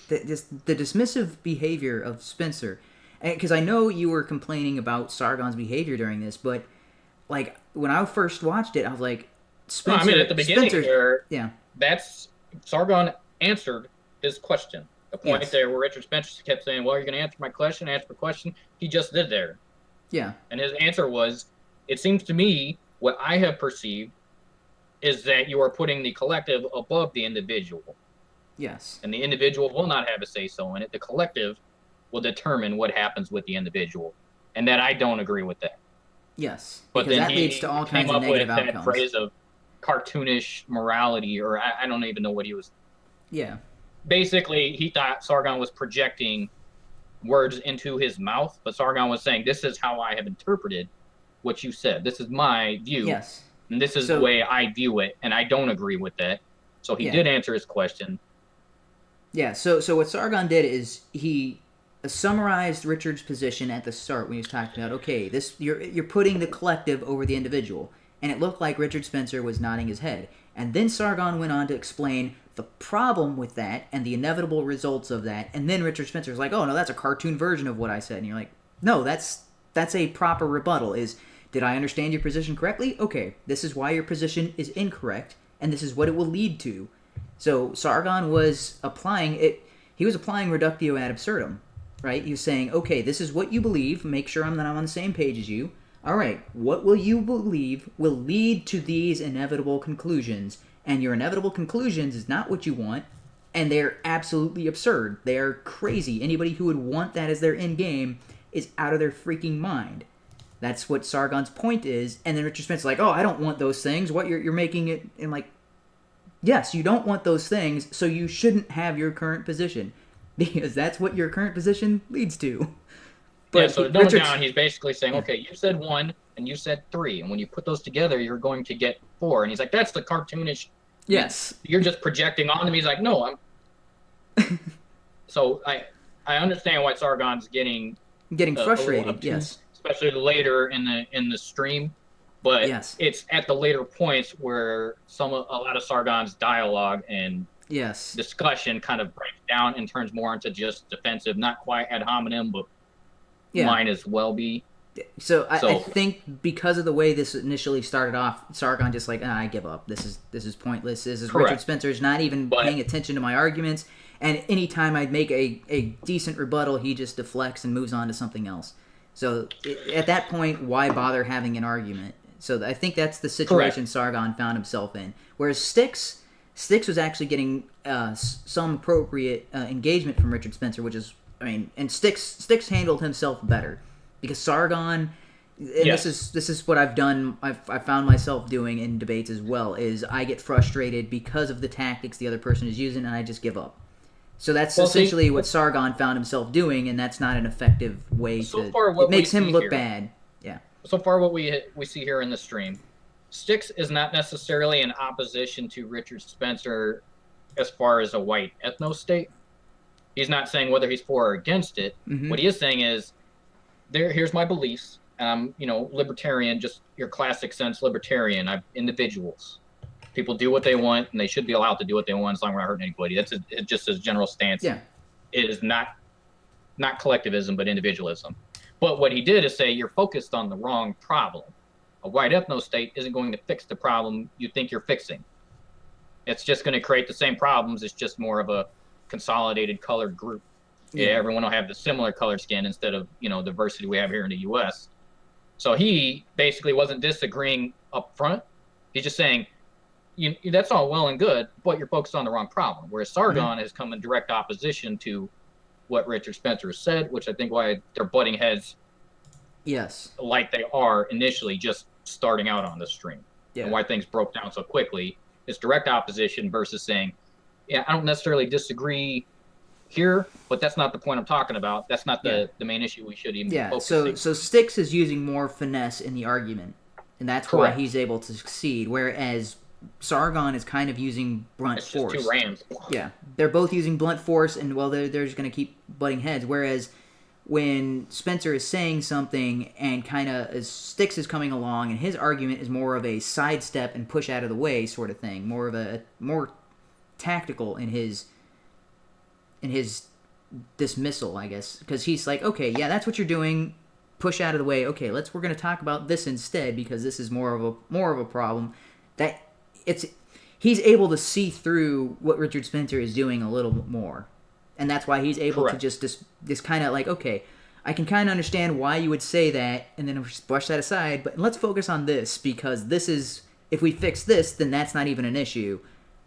The dismissive behavior of Spencer, because I know you were complaining about Sargon's behavior during this, but like when I first watched it, I was like, No, Spencer. I mean, at the beginning Spencer, there, yeah, that's Sargon answered his question. The point Yes. there where Richard Spencer kept saying, well, you're going to answer my question, he just did there. yeah, And his answer was, it seems to me what I have perceived is that you are putting the collective above the individual. yes, And the individual will not have a say-so in it. The collective will determine what happens with the individual. And that I don't agree with that. yes, But because then that he leads to all came kinds of up with negative that outcomes. phrase of cartoonish morality, or I don't even know what he was. Yeah, Basically, he thought Sargon was projecting words into his mouth, but Sargon was saying, this is how I have interpreted what you said. This is my view, yes. and this is So- the way I view it, and I don't agree with that. So he Yeah. did answer his question. Yeah, so what Sargon did is he summarized Richard's position at the start when he was talking about, okay, this you're putting the collective over the individual, and it looked like Richard Spencer was nodding his head. And then Sargon went on to explain the problem with that and the inevitable results of that, and then Richard Spencer was like, oh no, that's a cartoon version of what I said. And you're like, no, that's a proper rebuttal. Did I understand your position correctly? Okay, this is why your position is incorrect, and this is what it will lead to. So Sargon was applying it. He was applying reductio ad absurdum, right? He was saying, okay, this is what you believe. Make sure I'm on the same page as you. All right, what will you believe will lead to these inevitable conclusions, and your inevitable conclusions is not what you want, and they're absolutely absurd. They are crazy. Anybody who would want that as their end game is out of their freaking mind. That's what Sargon's point is. And then Richard Spencer's like, oh, I don't want those things. What you're making it, and like, yes, you don't want those things, so you shouldn't have your current position, because that's what your current position leads to. Yeah, so to dumb it Richard's- down, he's basically saying, okay, you said 1 and you said 3, and when you put those together, you're going to get 4. And he's like, that's the cartoonish. Yes. You're just projecting onto me. He's like, no, I'm. So I understand why Sargon's getting Getting a little frustrated, obtuse, yes. especially later in the stream. But Yes. it's at the later points where a lot of Sargon's dialogue and Yes. discussion kind of breaks down and turns more into just defensive, not quite ad hominem, but Yeah. might as well be. So I think because of the way this initially started off, Sargon just like, I give up. This is pointless. This is Correct. Richard Spencer's not even paying attention to my arguments. And anytime I'd make a decent rebuttal, he just deflects and moves on to something else. So at that point, why bother having an argument? So I think that's the situation Sargon found himself in. Whereas Styx was actually getting some appropriate engagement from Richard Spencer, which is, and Styx handled himself better. Because Sargon, and this is what I've done, I found myself doing in debates as well, is I get frustrated because of the tactics the other person is using, and I just give up. So that's essentially what Sargon found himself doing, and that's not an effective way it makes him look bad. Yeah. So far, what we see here in the stream, Styx is not necessarily in opposition to Richard Spencer as far as a white ethno-state. He's not saying whether he's for or against it. Mm-hmm. What he is saying is, here's my beliefs. Libertarian, just your classic sense libertarian. Individuals. People do what they want, and they should be allowed to do what they want as long as we're not hurting anybody. That's just his general stance. Yeah. It is not collectivism, but individualism. But what he did is say you're focused on the wrong problem. A white ethno-state isn't going to fix the problem you think you're fixing. It's just going to create the same problems. It's just more of a consolidated colored group. Yeah, everyone will have the similar colored skin instead of, diversity we have here in the U.S. So he basically wasn't disagreeing up front. He's just saying, that's all well and good, but you're focused on the wrong problem. Whereas Sargon has come in direct opposition to what Richard Spencer has said, which I think why they're butting heads like they are initially just starting out on the stream. Yeah. And why things broke down so quickly is direct opposition versus saying, I don't necessarily disagree here, but that's not the point I'm talking about. That's not the main issue we should even be focusing. So Styx is using more finesse in the argument, and that's why he's able to succeed, whereas Sargon is kind of using blunt force. Just two rams. Yeah, they're both using blunt force, and they're just going to keep butting heads, whereas when Spencer is saying something and kind of as Styx is coming along, and his argument is more of a sidestep and push out of the way sort of thing, more tactical in his dismissal, I guess, because he's like, okay, yeah, that's what you're doing. Push out of the way. Okay, we're going to talk about this instead because this is more of a problem. He's able to see through what Richard Spencer is doing a little bit more, and that's why he's able to just kind of like, okay, I can kind of understand why you would say that, and then just brush that aside. But let's focus on this because this is, if we fix this, then that's not even an issue.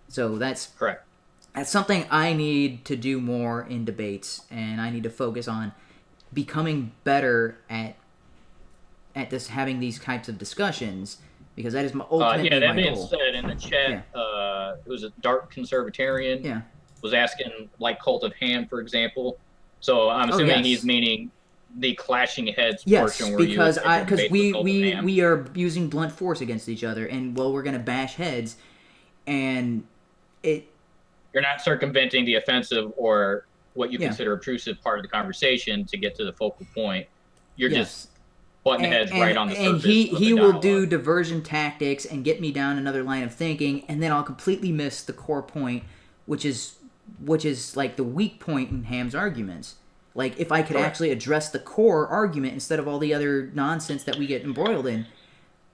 So that's correct. That's something I need to do more in debates, and I need to focus on becoming better at this, having these types of discussions, because that is my ultimate goal. That being said, in the chat, it was a dark conservatarian was asking, like Cult of Ham, for example. So I'm assuming he's meaning the clashing heads portion. Where because we are using blunt force against each other, and we're going to bash heads, and you're not circumventing the offensive or what you consider obtrusive part of the conversation to get to the focal point. You're just butting heads right on the surface. And he will do diversion tactics and get me down another line of thinking, and then I'll completely miss the core point, which is like the weak point in Ham's arguments. Like, if I could actually address the core argument instead of all the other nonsense that we get embroiled in,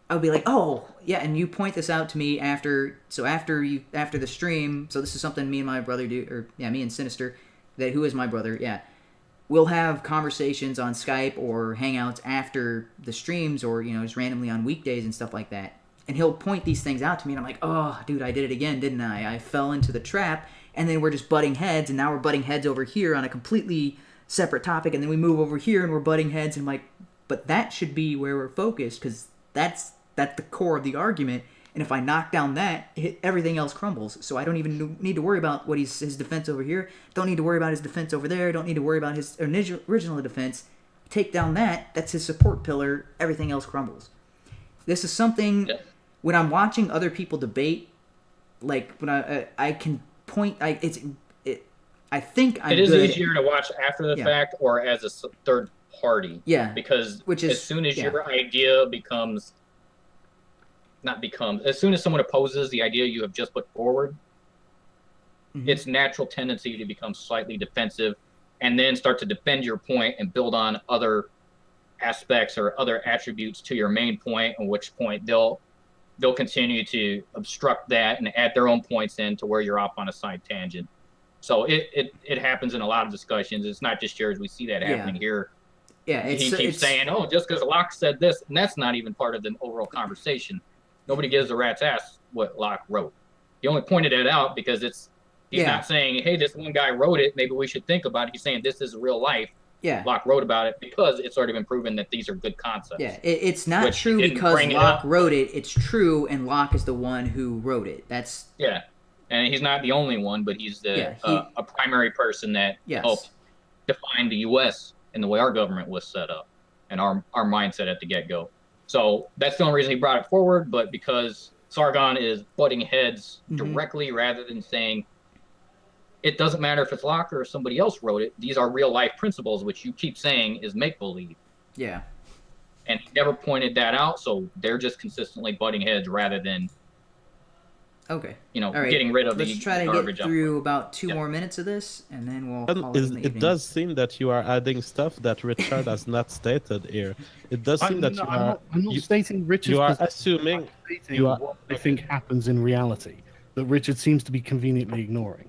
I would be like, oh, yeah, and you point this out to me after the stream. So this is something me and my brother do, or me and Sinister, who is my brother, we'll have conversations on Skype or Hangouts after the streams, or just randomly on weekdays and stuff like that. And he'll point these things out to me, and I'm like, oh, dude, I did it again, didn't I? I fell into the trap, and then we're just butting heads, and now we're butting heads over here on a completely separate topic, and then we move over here and we're butting heads, and I'm like, but that should be where we're focused, because that's the core of the argument, and if I knock down that, everything else crumbles. So I don't even need to worry about what his defense over here, don't need to worry about his defense over there, don't need to worry about his original defense. Take down that's his support pillar, everything else crumbles. This is something, when I'm watching other people debate, like when I can point, I think I'm It is good. easier to watch after the fact or as a third party. Yeah, Because which is as soon as yeah. your idea becomes, not becomes, as soon as someone opposes the idea you have just put forward, its natural tendency to become slightly defensive and then start to defend your point and build on other aspects or other attributes to your main point, at which point they'll continue to obstruct that and add their own points in to where you're off on a side tangent. So it happens in a lot of discussions. It's not just yours. We see that happening here. Yeah, He keeps saying, "Oh, just because Locke said this," and that's not even part of the overall conversation. Nobody gives a rat's ass what Locke wrote. He only pointed it out because he's not saying, "Hey, this one guy wrote it. Maybe we should think about it." He's saying this is real life. Yeah. Locke wrote about it because it's already been proven that these are good concepts. Yeah, it's not true because Locke wrote it. It's true, and Locke is the one who wrote it. That's and he's not the only one, but he's a primary person that helped define the U.S. and the way our government was set up and our mindset at the get-go. So that's the only reason he brought it forward. But because Sargon is butting heads directly rather than saying, it doesn't matter if it's Locke or somebody else wrote it. These are real life principles, which you keep saying is make-believe. Yeah. And he never pointed that out, so they're just consistently butting heads rather than, getting rid of the garbage. Let's try to get through about 2 more minutes of this, and then we'll call it an evening. It does seem that you are adding stuff that Richard has not stated here. It does seem that I'm not stating Richard's You are position. assuming... I'm stating what I think happens in reality, that Richard seems to be conveniently ignoring.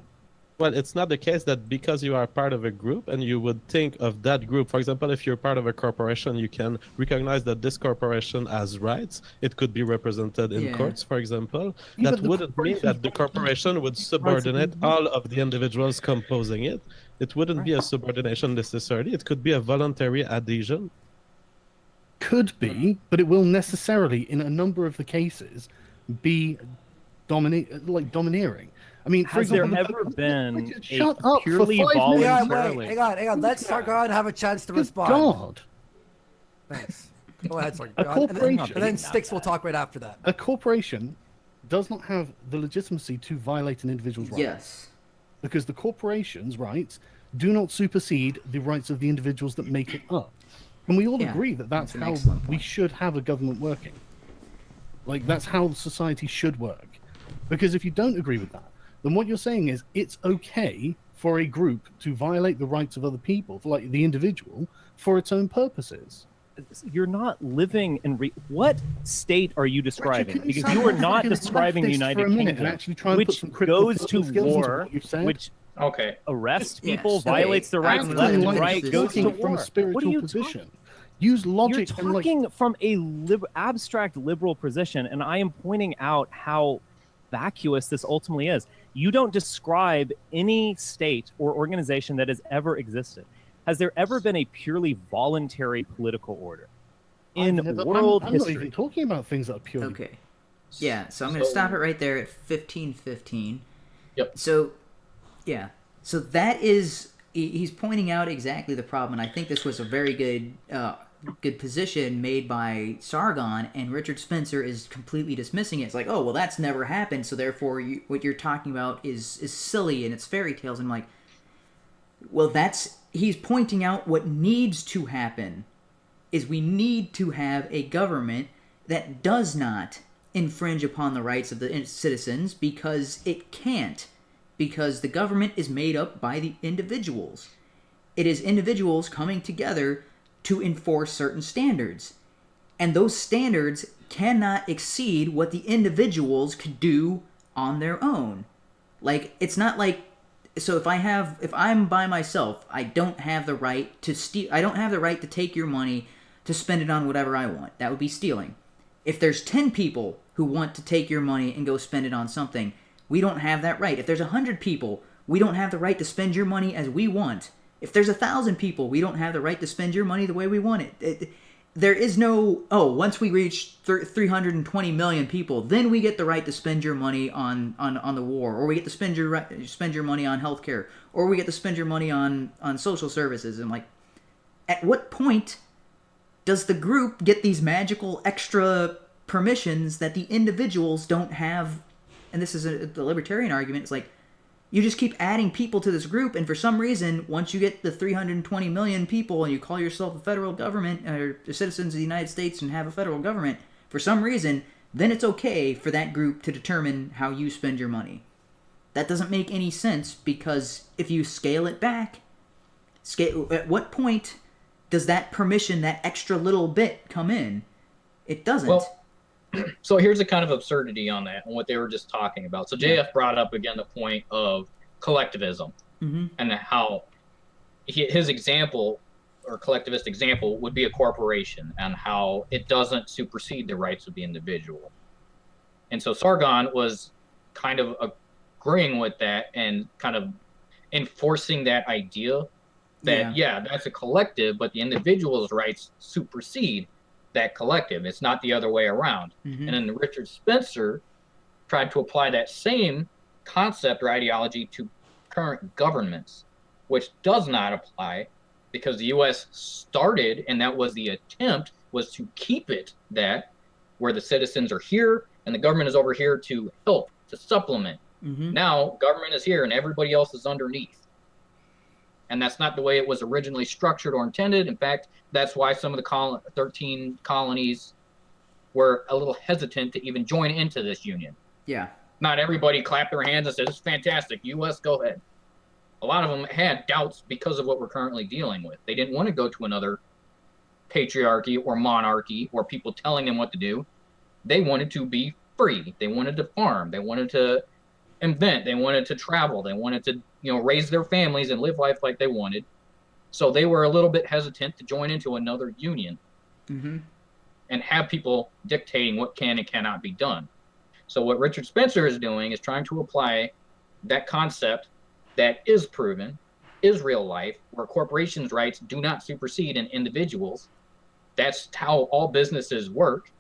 Well, it's not the case that because you are part of a group and you would think of that group, for example, if you're part of a corporation, you can recognize that this corporation has rights. It could be represented in courts, for example. Yeah, that wouldn't mean that the corporation would subordinate all of the individuals composing it. It wouldn't be a subordination necessarily. It could be a voluntary adhesion. Could be, but it will necessarily, in a number of the cases, be domineering. I mean, has there ever been shut a up purely for 5 voluntarily? Hang on. Let Sargon have a chance to Good respond. God. Thanks. Go ahead, Sargon. A corporation, and then Styx will talk right after that. A corporation does not have the legitimacy to violate an individual's rights. Yes. Because the corporation's rights do not supersede the rights of the individuals that make it up. And we all agree that that's how we should have a government working. Like, that's how society should work. Because if you don't agree with that, then what you're saying is it's okay for a group to violate the rights of other people, like the individual, for its own purposes. You're not living in what state are you describing? Because you are not describing the United Kingdom, which goes to war, which arrests people, violates their rights left and right, goes to war. From a spiritual position. Use logic. You're talking from a abstract liberal position, and I am pointing out how vacuous this ultimately is. You don't describe any state or organization that has ever existed. Has there ever been a purely voluntary political order in world history? I'm not even talking about things that are purely... Okay. Yeah, so I'm going to stop it right there at 15:15. Yep. So, yeah. So that is... He's pointing out exactly the problem, and I think this was a very good position made by Sargon, and Richard Spencer is completely dismissing it. It's like, oh, well, that's never happened, so therefore what you're talking about is silly and it's fairy tales. And I'm like, well, he's pointing out what needs to happen is we need to have a government that does not infringe upon the rights of the citizens because it can't, because the government is made up by the individuals. It is individuals coming together to enforce certain standards. And those standards cannot exceed what the individuals could do on their own. Like, it's not like, so if I'm by myself, I don't have the right to steal, I don't have the right to take your money to spend it on whatever I want. That would be stealing. If there's 10 people who want to take your money and go spend it on something, we don't have that right. If there's 100 people, we don't have the right to spend your money as we want. If there's 1,000 people, we don't have the right to spend your money the way we want it. There is no, once we reach 320 million people, then we get the right to spend your money on the war, or we get to spend your money on healthcare, or we get to spend your money on social services. And like, at what point does the group get these magical extra permissions that the individuals don't have? And this is the libertarian argument. It's like, You just keep adding people to this group, and for some reason, once you get the 320 million people and you call yourself a federal government, or the citizens of the United States and have a federal government, for some reason, then it's okay for that group to determine how you spend your money. That doesn't make any sense, because if you scale it back, at what point does that permission, that extra little bit, come in? It doesn't. Well, so here's a kind of absurdity on that, and what they were just talking about. So JF brought up again the point of collectivism, and how his example, or collectivist example, would be a corporation, and how it doesn't supersede the rights of the individual. And so Sargon was kind of agreeing with that and kind of enforcing that idea that, that's a collective, but the individual's rights supersede that collective. It's not the other way around. And then Richard Spencer tried to apply that same concept or ideology to current governments, which does not apply, because the U.S. started, and that was the attempt, was to keep it that where the citizens are here and the government is over here to help, to supplement. Now government is here and everybody else is underneath. And that's not the way it was originally structured or intended. In fact, that's why some of the 13 colonies were a little hesitant to even join into this union. Yeah. Not everybody clapped their hands and said, "This is fantastic, U.S., go ahead." A lot of them had doubts because of what we're currently dealing with. They didn't want to go to another patriarchy or monarchy or people telling them what to do. They wanted to be free. They wanted to farm. They wanted to invent. They wanted to travel. They wanted to, raise their families and live life like they wanted. So they were a little bit hesitant to join into another union and have people dictating what can and cannot be done. So what Richard Spencer is doing is trying to apply that concept that is proven, is real life, where corporations' rights do not supersede an individual's. That's how all businesses work.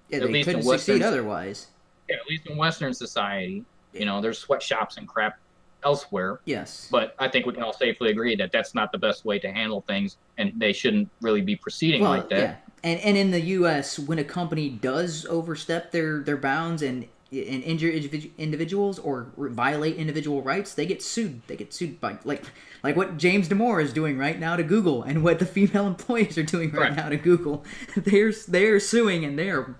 Yeah, they couldn't succeed otherwise. Yeah, at least in Western society. There's sweatshops and crap elsewhere. Yes. But I think we can all safely agree that that's not the best way to handle things, and they shouldn't really be proceeding like that. Yeah. And in the U.S., when a company does overstep their bounds and injure individuals or violate individual rights, they get sued. They get sued by like what James Damore is doing right now to Google, and what the female employees are doing right now to Google. They're suing, and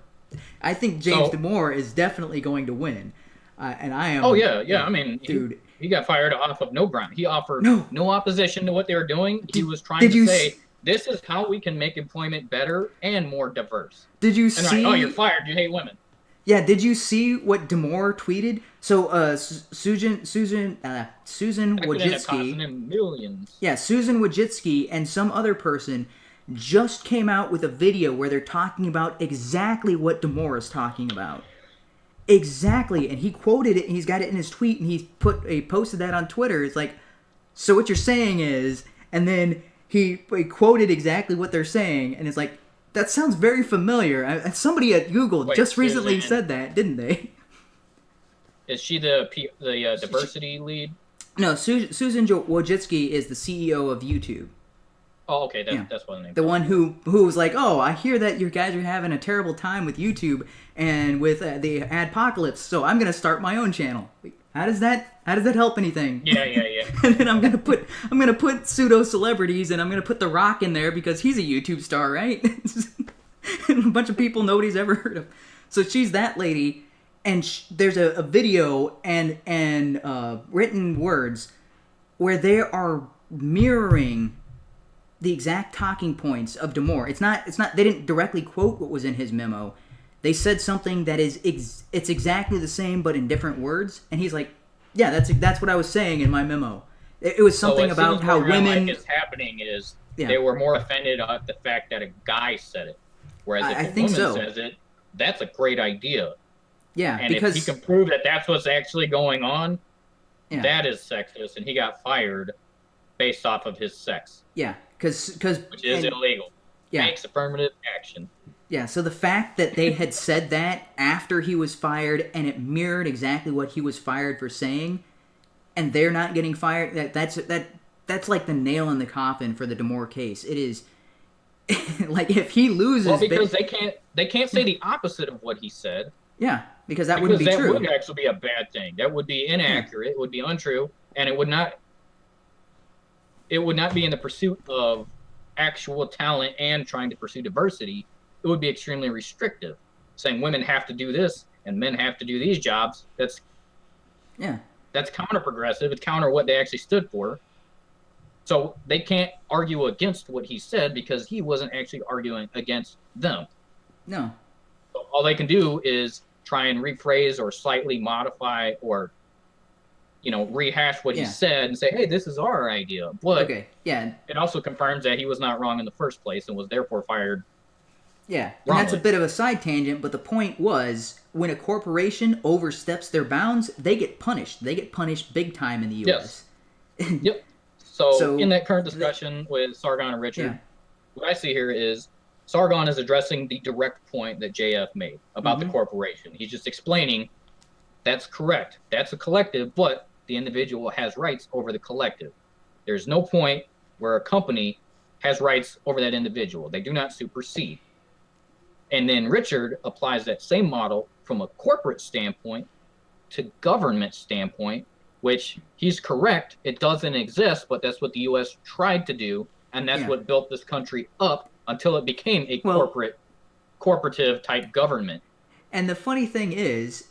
I think James Damore is definitely going to win. And I am. Oh yeah. I mean, dude, he got fired off of no ground. He offered no opposition to what they were doing. He was trying to say, this is how we can make employment better and more diverse. Did you see? Oh, you're fired. You hate women. Yeah. Did you see what Damore tweeted? So, Susan Wojcicki. Millions. Yeah, Susan Wojcicki and some other person just came out with a video where they're talking about exactly what Damore is talking about. Exactly, and he quoted it, and he's got it in his tweet, and he posted that on Twitter. It's like, so what you're saying is, and then he quoted exactly what they're saying, and it's like, that sounds very familiar. Somebody at Google just recently said that, didn't they? Is she the diversity lead? No, Susan Wojcicki is the CEO of YouTube. Oh, okay, that's what the name. The one who was like, "Oh, I hear that you guys are having a terrible time with YouTube and with the adpocalypse, so I'm gonna start my own channel." How does that help anything? Yeah. And then I'm gonna put pseudo celebrities, and I'm gonna put The Rock in there because he's a YouTube star, right? And a bunch of people nobody's ever heard of. So she's that lady, and there's a video and written words where they are mirroring the exact talking points of Damore. It's not. They didn't directly quote what was in his memo. They said something that is it's exactly the same but in different words, and he's like, "Yeah, that's what I was saying in my memo." It was something about how women. What is happening is they were more offended at the fact that a guy said it, whereas if a woman says it, that's a great idea. Yeah, and because if he can prove that that's what's actually going on, that is sexist, and he got fired based off of his sex. Yeah, which is illegal. Yeah, makes affirmative action. Yeah, so the fact that they had said that after he was fired, and it mirrored exactly what he was fired for saying, and they're not getting fired, that's like the nail in the coffin for the Damore case. It is like if he loses, because they can't say the opposite of what he said, Yeah, because that wouldn't be that true. would actually be a bad thing. That would be inaccurate. It would be untrue, and it would not be in the pursuit of actual talent and trying to pursue diversity. It would be extremely restrictive, saying women have to do this and men have to do these jobs. That's counter-progressive. It's counter what they actually stood for. So they can't argue against what he said because he wasn't actually arguing against them. No. So all they can do is try and rephrase or slightly modify or, rehash what he said and say, hey, this is our idea. But it also confirms that he was not wrong in the first place and was therefore fired. Yeah, and that's a bit of a side tangent, but the point was, when a corporation oversteps their bounds, they get punished. They get punished big time in the U.S. Yes. Yep. So in that current discussion with Sargon and Richard, what I see here is Sargon is addressing the direct point that JF made about the corporation. He's just explaining that's correct. That's a collective, but the individual has rights over the collective. There's no point where a company has rights over that individual. They do not supersede. And then Richard applies that same model from a corporate standpoint to government standpoint, which he's correct. It doesn't exist, but that's what the U.S. tried to do, and that's what built this country up until it became a corporative type government. And the funny thing is,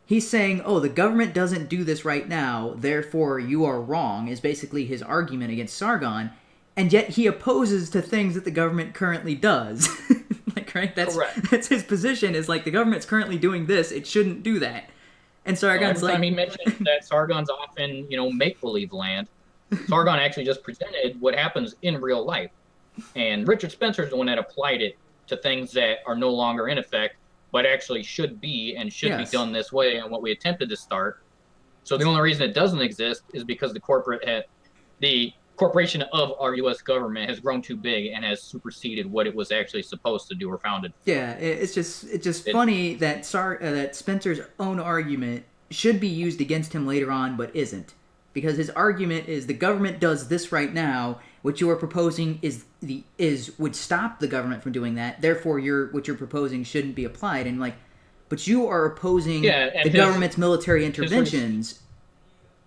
he's saying, oh, the government doesn't do this right now, therefore you are wrong, is basically his argument against Sargon, and yet he opposes to things that the government currently does. Right? That's his position, is like, the government's currently doing this, it shouldn't do that. And Sargon's every time he mentions that Sargon's off in, make-believe land, Sargon actually just presented what happens in real life. And Richard Spencer's the one that applied it to things that are no longer in effect, but actually should be and should be done this way, and what we attempted to start. So the only reason it doesn't exist is because the corporation of our U.S. government has grown too big and has superseded what it was actually supposed to do or founded. Yeah, it's just funny that that Spencer's own argument should be used against him later on, but isn't, because his argument is the government does this right now. What you are proposing would stop the government from doing that. Therefore, what you're proposing shouldn't be applied. And but you are opposing the government's military interventions.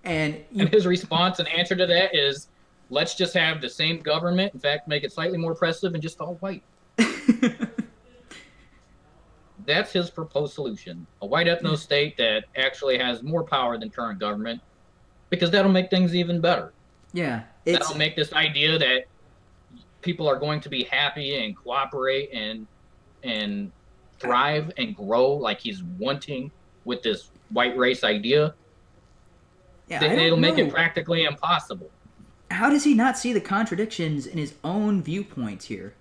And his response and answer to that is, let's just have the same government. In fact, make it slightly more oppressive and just all white. That's his proposed solution. A white ethno-state that actually has more power than current government, because that'll make things even better. Yeah. That'll make this idea that people are going to be happy and cooperate and thrive and grow like he's wanting with this white race idea. Yeah, it'll make it practically impossible. How does he not see the contradictions in his own viewpoints here?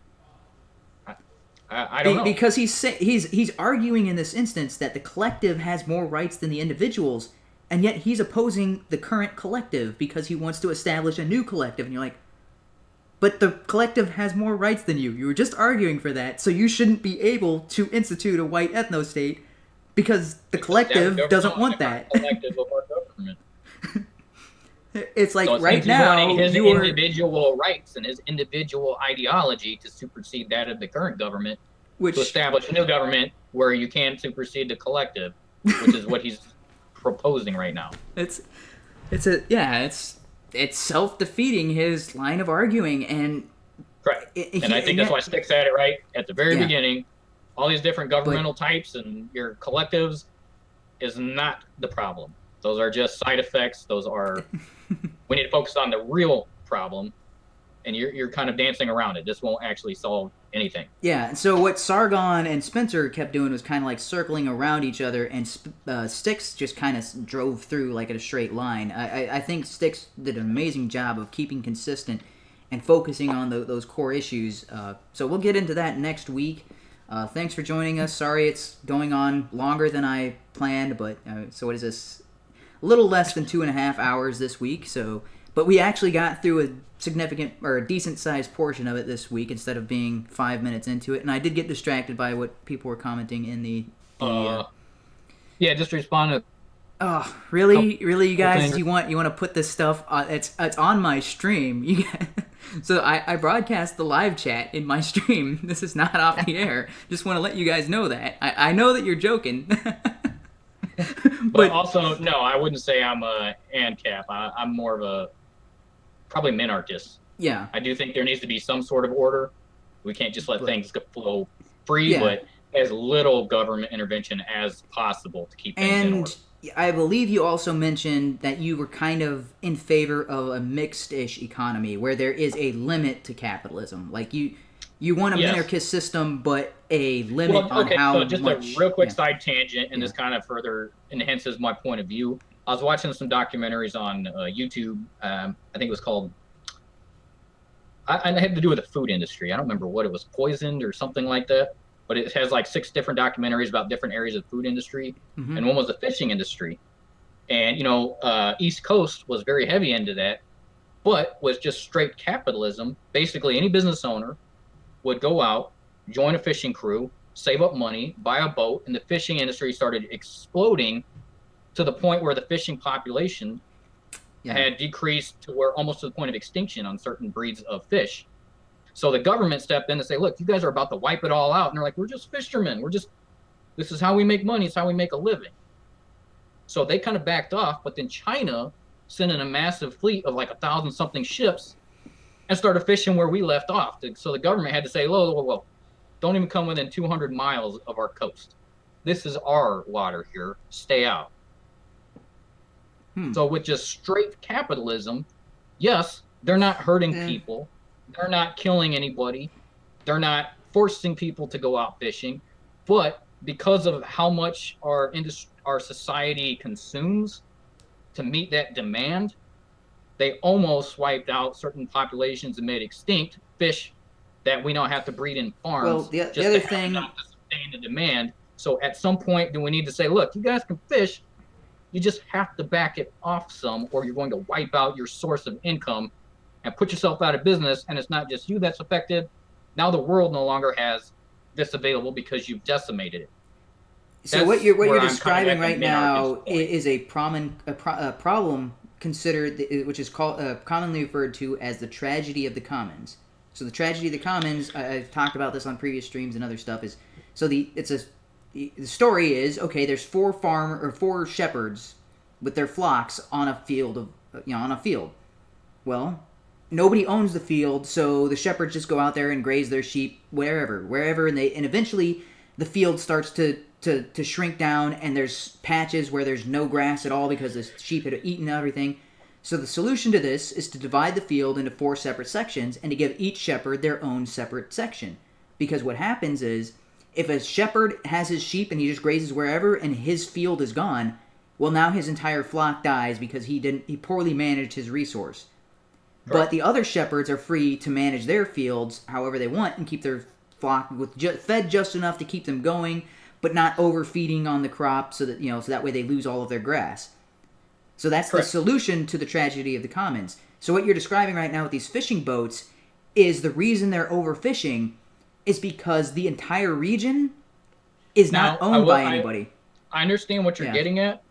I don't know. Because he's arguing in this instance that the collective has more rights than the individuals, and yet he's opposing the current collective because he wants to establish a new collective. And you're like, but the collective has more rights than you. You were just arguing for that, so you shouldn't be able to institute a white ethno-state because the collective doesn't want that. Collective of our government. It's like, so right now, now, his individual rights and his individual ideology to supersede that of the current government, to establish a new government where you can supersede the collective, which is what he's proposing right now. It's self-defeating, his line of arguing, and and I think that's why Styx had it right at the very beginning. All these different governmental types and your collectives is not the problem. Those are just side effects. Those are we need to focus on the real problem, and you're kind of dancing around it. This won't actually solve anything. Yeah, so what Sargon and Spencer kept doing was kind of like circling around each other, and Styx just kind of drove through like in a straight line. I think Styx did an amazing job of keeping consistent and focusing on those core issues. So we'll get into that next week. Thanks for joining us. Sorry it's going on longer than I planned, but so what is this? A little less than 2.5 hours this week, but we actually got through a significant or a decent sized portion of it this week instead of being 5 minutes into it, and I did get distracted by what people were commenting in the just to respond to Oh, really, you guys? things. You want to put this stuff? It's on my stream. So I broadcast the live chat in my stream. This is not off the air. Just want to let you guys know that. I know that you're joking. But also, no, I wouldn't say I'm a ANCAP. I'm more of a probably minarchist. Yeah. I do think there needs to be some sort of order. We can't just let things flow free, Yeah. but as little government intervention as possible to keep things in order. And I believe you also mentioned that you were kind of in favor of a mixed-ish economy where there is a limit to capitalism. Like you want a Yes. minarchist system, but a limit on how so just much. a real quick yeah. side tangent, and Yeah. this kind of further enhances my point of view. I was watching some documentaries on YouTube. I think it was called. I had to do with the food industry. I don't remember what it was, Poisoned or something like that. But it has like 6 different documentaries about different areas of the food industry, Mhm. and one was the fishing industry. And East Coast was very heavy into that, but was just straight capitalism. Basically, any business owner would go out, join a fishing crew, save up money, buy a boat, and the fishing industry started exploding to the point where the fishing population had decreased to where almost to the point of extinction on certain breeds of fish. So the government stepped in and say, look, you guys are about to wipe it all out. And they're like, we're just fishermen. This is how we make money. It's how we make a living. So they kind of backed off. But then China sent in a massive fleet of like 1,000-something ships and started fishing where we left off. So the government had to say, whoa, don't even come within 200 miles of our coast. This is our water here. Stay out. So with just straight capitalism, yes, they're not hurting people. They're not killing anybody. They're not forcing people to go out fishing. But because of how much our society consumes to meet that demand, they almost wiped out certain populations and made extinct fish that we now have to breed in farms. Well, the other thing to sustain the demand. So at some point, do we need to say, look, you guys can fish, you just have to back it off some, or you're going to wipe out your source of income and put yourself out of business. And it's not just you that's affected. Now the world no longer has this available because you've decimated it. So what you're where I'm describing kind of right at the now minarchist point. is a problem considered, which is called commonly referred to as the tragedy of the commons. So the tragedy of the commons, I've talked about this on previous streams and other stuff. The story is, okay, there's 4 shepherds with their flocks on a field Well, nobody owns the field, so the shepherds just go out there and graze their sheep wherever, and eventually the field starts to shrink down, and there's patches where there's no grass at all because the sheep had eaten everything. So the solution to this is to divide the field into 4 separate sections and to give each shepherd their own separate section. Because what happens is, if a shepherd has his sheep and he just grazes wherever and his field is gone, well, now his entire flock dies because he poorly managed his resource. But the other shepherds are free to manage their fields however they want and keep their flock fed just enough to keep them going, but not overfeeding on the crop so that way they lose all of their grass. So that's the solution to the tragedy of the commons. So what you're describing right now with these fishing boats is the reason they're overfishing is because the entire region is not owned by anybody. I understand what you're getting at,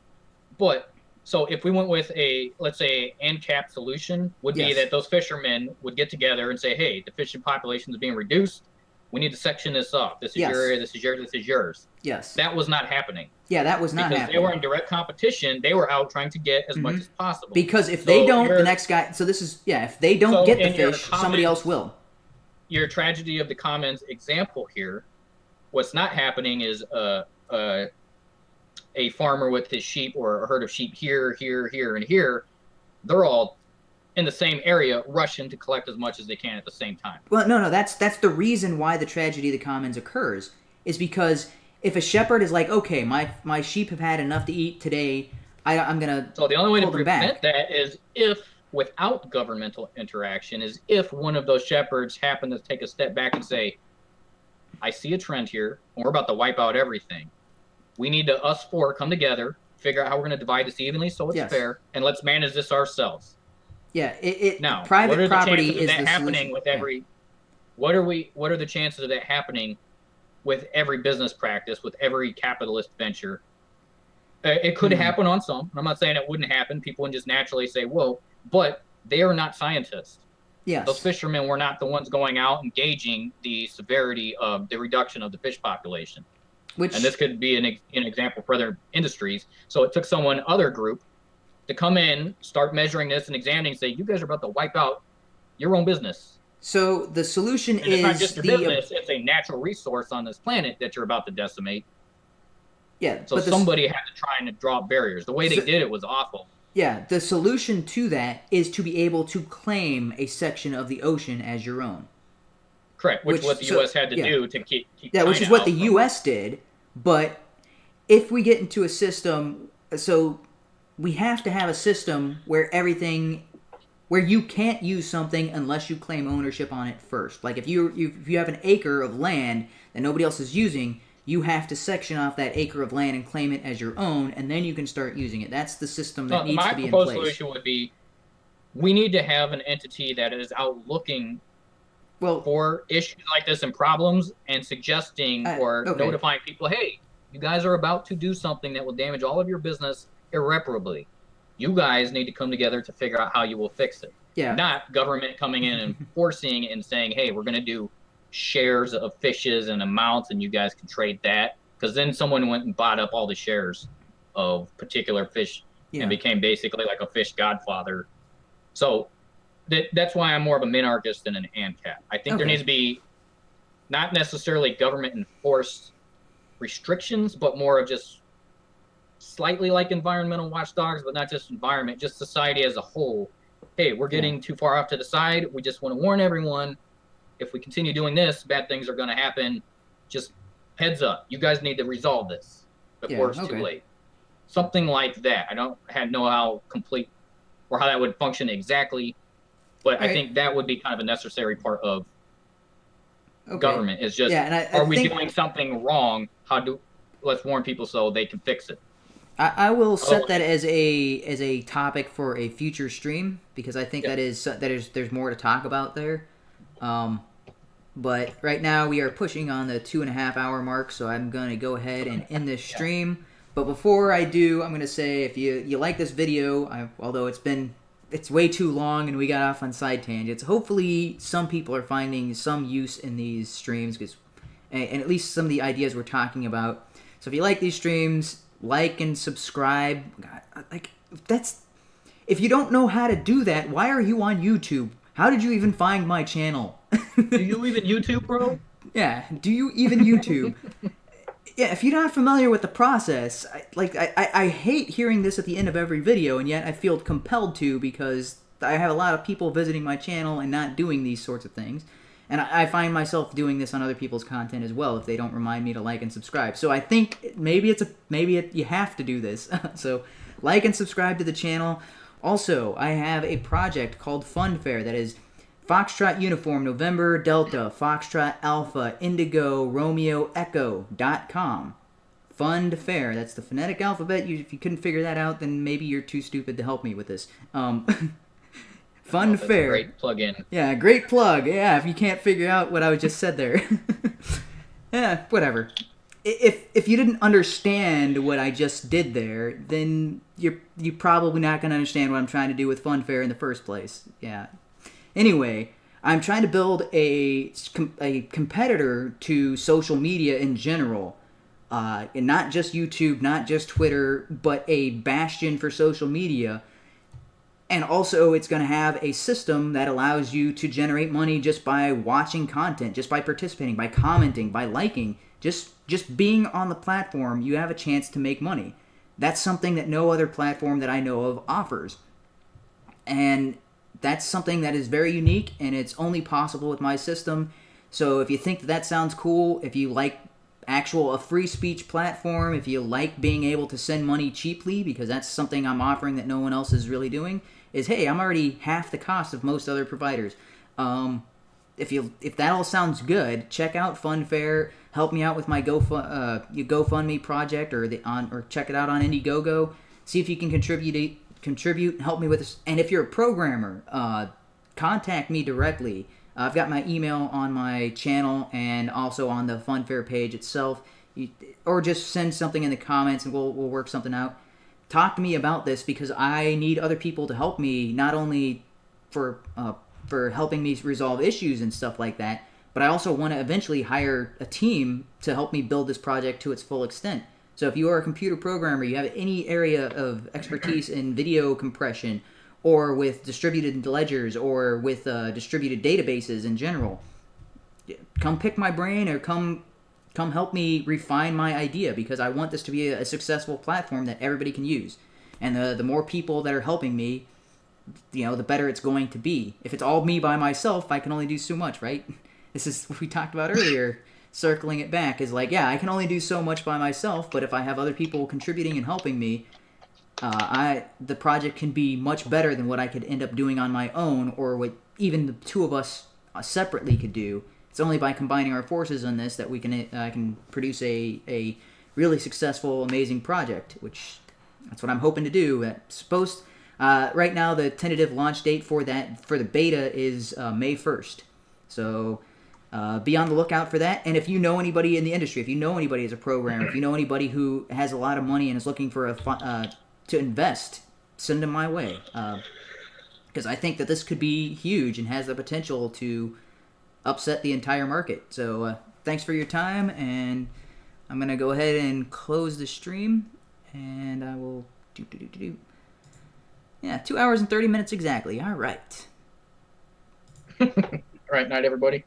but so if we went with let's say, ANCAP solution would be that those fishermen would get together and say, hey, the fishing population is being reduced. We need to section this off. This is your area, this is yours, this is yours. Yes. That was not happening. Yeah, that was not happening. Because they were in direct competition. They were out trying to get as much as possible. Because if they don't, the next guy... So this is... Yeah, if they don't get the fish, somebody else will. Your tragedy of the commons example here, what's not happening is a farmer with his sheep or a herd of sheep here, and here. They're all in the same area rushing to collect as much as they can at the same time. Well, no, that's the reason why the tragedy of the commons occurs, is because if a shepherd is like, okay, my sheep have had enough to eat today, I'm going to So the only way to prevent that is if, without governmental interaction, is if one of those shepherds happen to take a step back and say, I see a trend here, and we're about to wipe out everything. We need to, us 4, come together, figure out how we're going to divide this evenly so it's fair, and let's manage this ourselves. Yeah, now, private property is that the happening solution. with every. What are the chances of that happening with every business practice, with every capitalist venture? It could happen on some. I'm not saying it wouldn't happen. People would just naturally say, whoa, but they are not scientists. Yes. Those fishermen were not the ones going out and gauging the severity of the reduction of the fish population. And this could be an example for other industries. So it took other group to come in, start measuring this and examining, say, you guys are about to wipe out your own business. So the solution and it's not just your business, it's a natural resource on this planet that you're about to decimate. Yeah. So somebody had to try and draw barriers. The way they did it was awful. Yeah, the solution to that is to be able to claim a section of the ocean as your own. Correct, which what the U.S. had to do to keep China which is what out the U.S. did. But if we get into a system, so we have to have a system where where you can't use something unless you claim ownership on it first. Like if you have an acre of land that nobody else is using, you have to section off that acre of land and claim it as your own, and then you can start using it. That's the system that needs to be in place. My proposed solution would be, we need to have an entity that is out looking for issues like this and problems and suggesting or notifying people, hey, you guys are about to do something that will damage all of your business irreparably. You guys need to come together to figure out how you will fix it. Yeah. Not government coming in and forcing it and saying, hey, we're going to do shares of fishes and amounts and you guys can trade that. Because then someone went and bought up all the shares of particular fish and became basically like a fish godfather. So that's why I'm more of a minarchist than an ANCAP. I think there needs to be not necessarily government enforced restrictions, but more of just slightly like environmental watchdogs, but not just environment, just society as a whole. Hey, we're getting too far off to the side. We just want to warn everyone, if we continue doing this, bad things are going to happen. Just heads up. You guys need to resolve this before it's too late. Something like that. I don't know how complete or how that would function exactly, but I think that would be kind of a necessary part of government. Is just, are we doing something wrong? Let's warn people so they can fix it. I will set that as a topic for a future stream, because I think there's more to talk about there. But right now we are pushing on the 2.5 hour mark, so I'm going to go ahead and end this stream. But before I do, I'm going to say, if you like this video, although it's way too long and we got off on side tangents, hopefully some people are finding some use in these streams, and at least some of the ideas we're talking about. So if you like these streams, like and subscribe. If you don't know how to do that, why are you on YouTube? How did you even find my channel? Do you even YouTube, bro? Yeah, do you even YouTube? Yeah, if you're not familiar with the process, I hate hearing this at the end of every video, and yet I feel compelled to, because I have a lot of people visiting my channel and not doing these sorts of things. And I find myself doing this on other people's content as well if they don't remind me to like and subscribe. So I think maybe you have to do this. So like and subscribe to the channel. Also, I have a project called Funfair that is Foxtrot Uniform November Delta Foxtrot Alpha Indigo Romeo Echo.com. Funfair. That's the phonetic alphabet. If you couldn't figure that out, then maybe you're too stupid to help me with this. Funfair. Great plug-in. Yeah, great plug. Yeah, if you can't figure out what I just said there. Yeah, whatever. If you didn't understand what I just did there, then you're probably not going to understand what I'm trying to do with Funfair in the first place. Yeah. Anyway, I'm trying to build a competitor to social media in general. And not just YouTube, not just Twitter, but a bastion for social media. And also, it's going to have a system that allows you to generate money just by watching content, just by participating, by commenting, by liking. Just being on the platform, you have a chance to make money. That's something that no other platform that I know of offers. And that's something that is very unique, and it's only possible with my system. So if you think that sounds cool, if you like a free speech platform, if you like being able to send money cheaply, because that's something I'm offering that no one else is really doing, is, hey, I'm already half the cost of most other providers. If that all sounds good, check out Funfair. Help me out with my GoFundMe project, or check it out on Indiegogo. See if you can contribute. Help me with this. And if you're a programmer, contact me directly. I've got my email on my channel and also on the Funfair page itself. or just send something in the comments and we'll work something out. Talk to me about this because I need other people to help me, not only for helping me resolve issues and stuff like that, but I also want to eventually hire a team to help me build this project to its full extent. So if you are a computer programmer, you have any area of expertise in video compression or with distributed ledgers or with distributed databases in general, come pick my brain or come help me refine my idea, because I want this to be a successful platform that everybody can use. And the more people that are helping me, the better it's going to be. If it's all me by myself, I can only do so much, right? This is what we talked about earlier. Circling it back is like, yeah, I can only do so much by myself, but if I have other people contributing and helping me, the project can be much better than what I could end up doing on my own, or what even the two of us separately could do. It's only by combining our forces on this that we can produce a really successful, amazing project, which that's what I'm hoping to do. Right now, the tentative launch date for the beta is May 1st. So be on the lookout for that. And if you know anybody in the industry, if you know anybody as a programmer, if you know anybody who has a lot of money and is looking for to invest, send them my way. Because I think that this could be huge and has the potential to upset the entire market. So thanks for your time, and I'm going to go ahead and close the stream, and I will Yeah, 2 hours and 30 minutes exactly. All right. All right, night, everybody.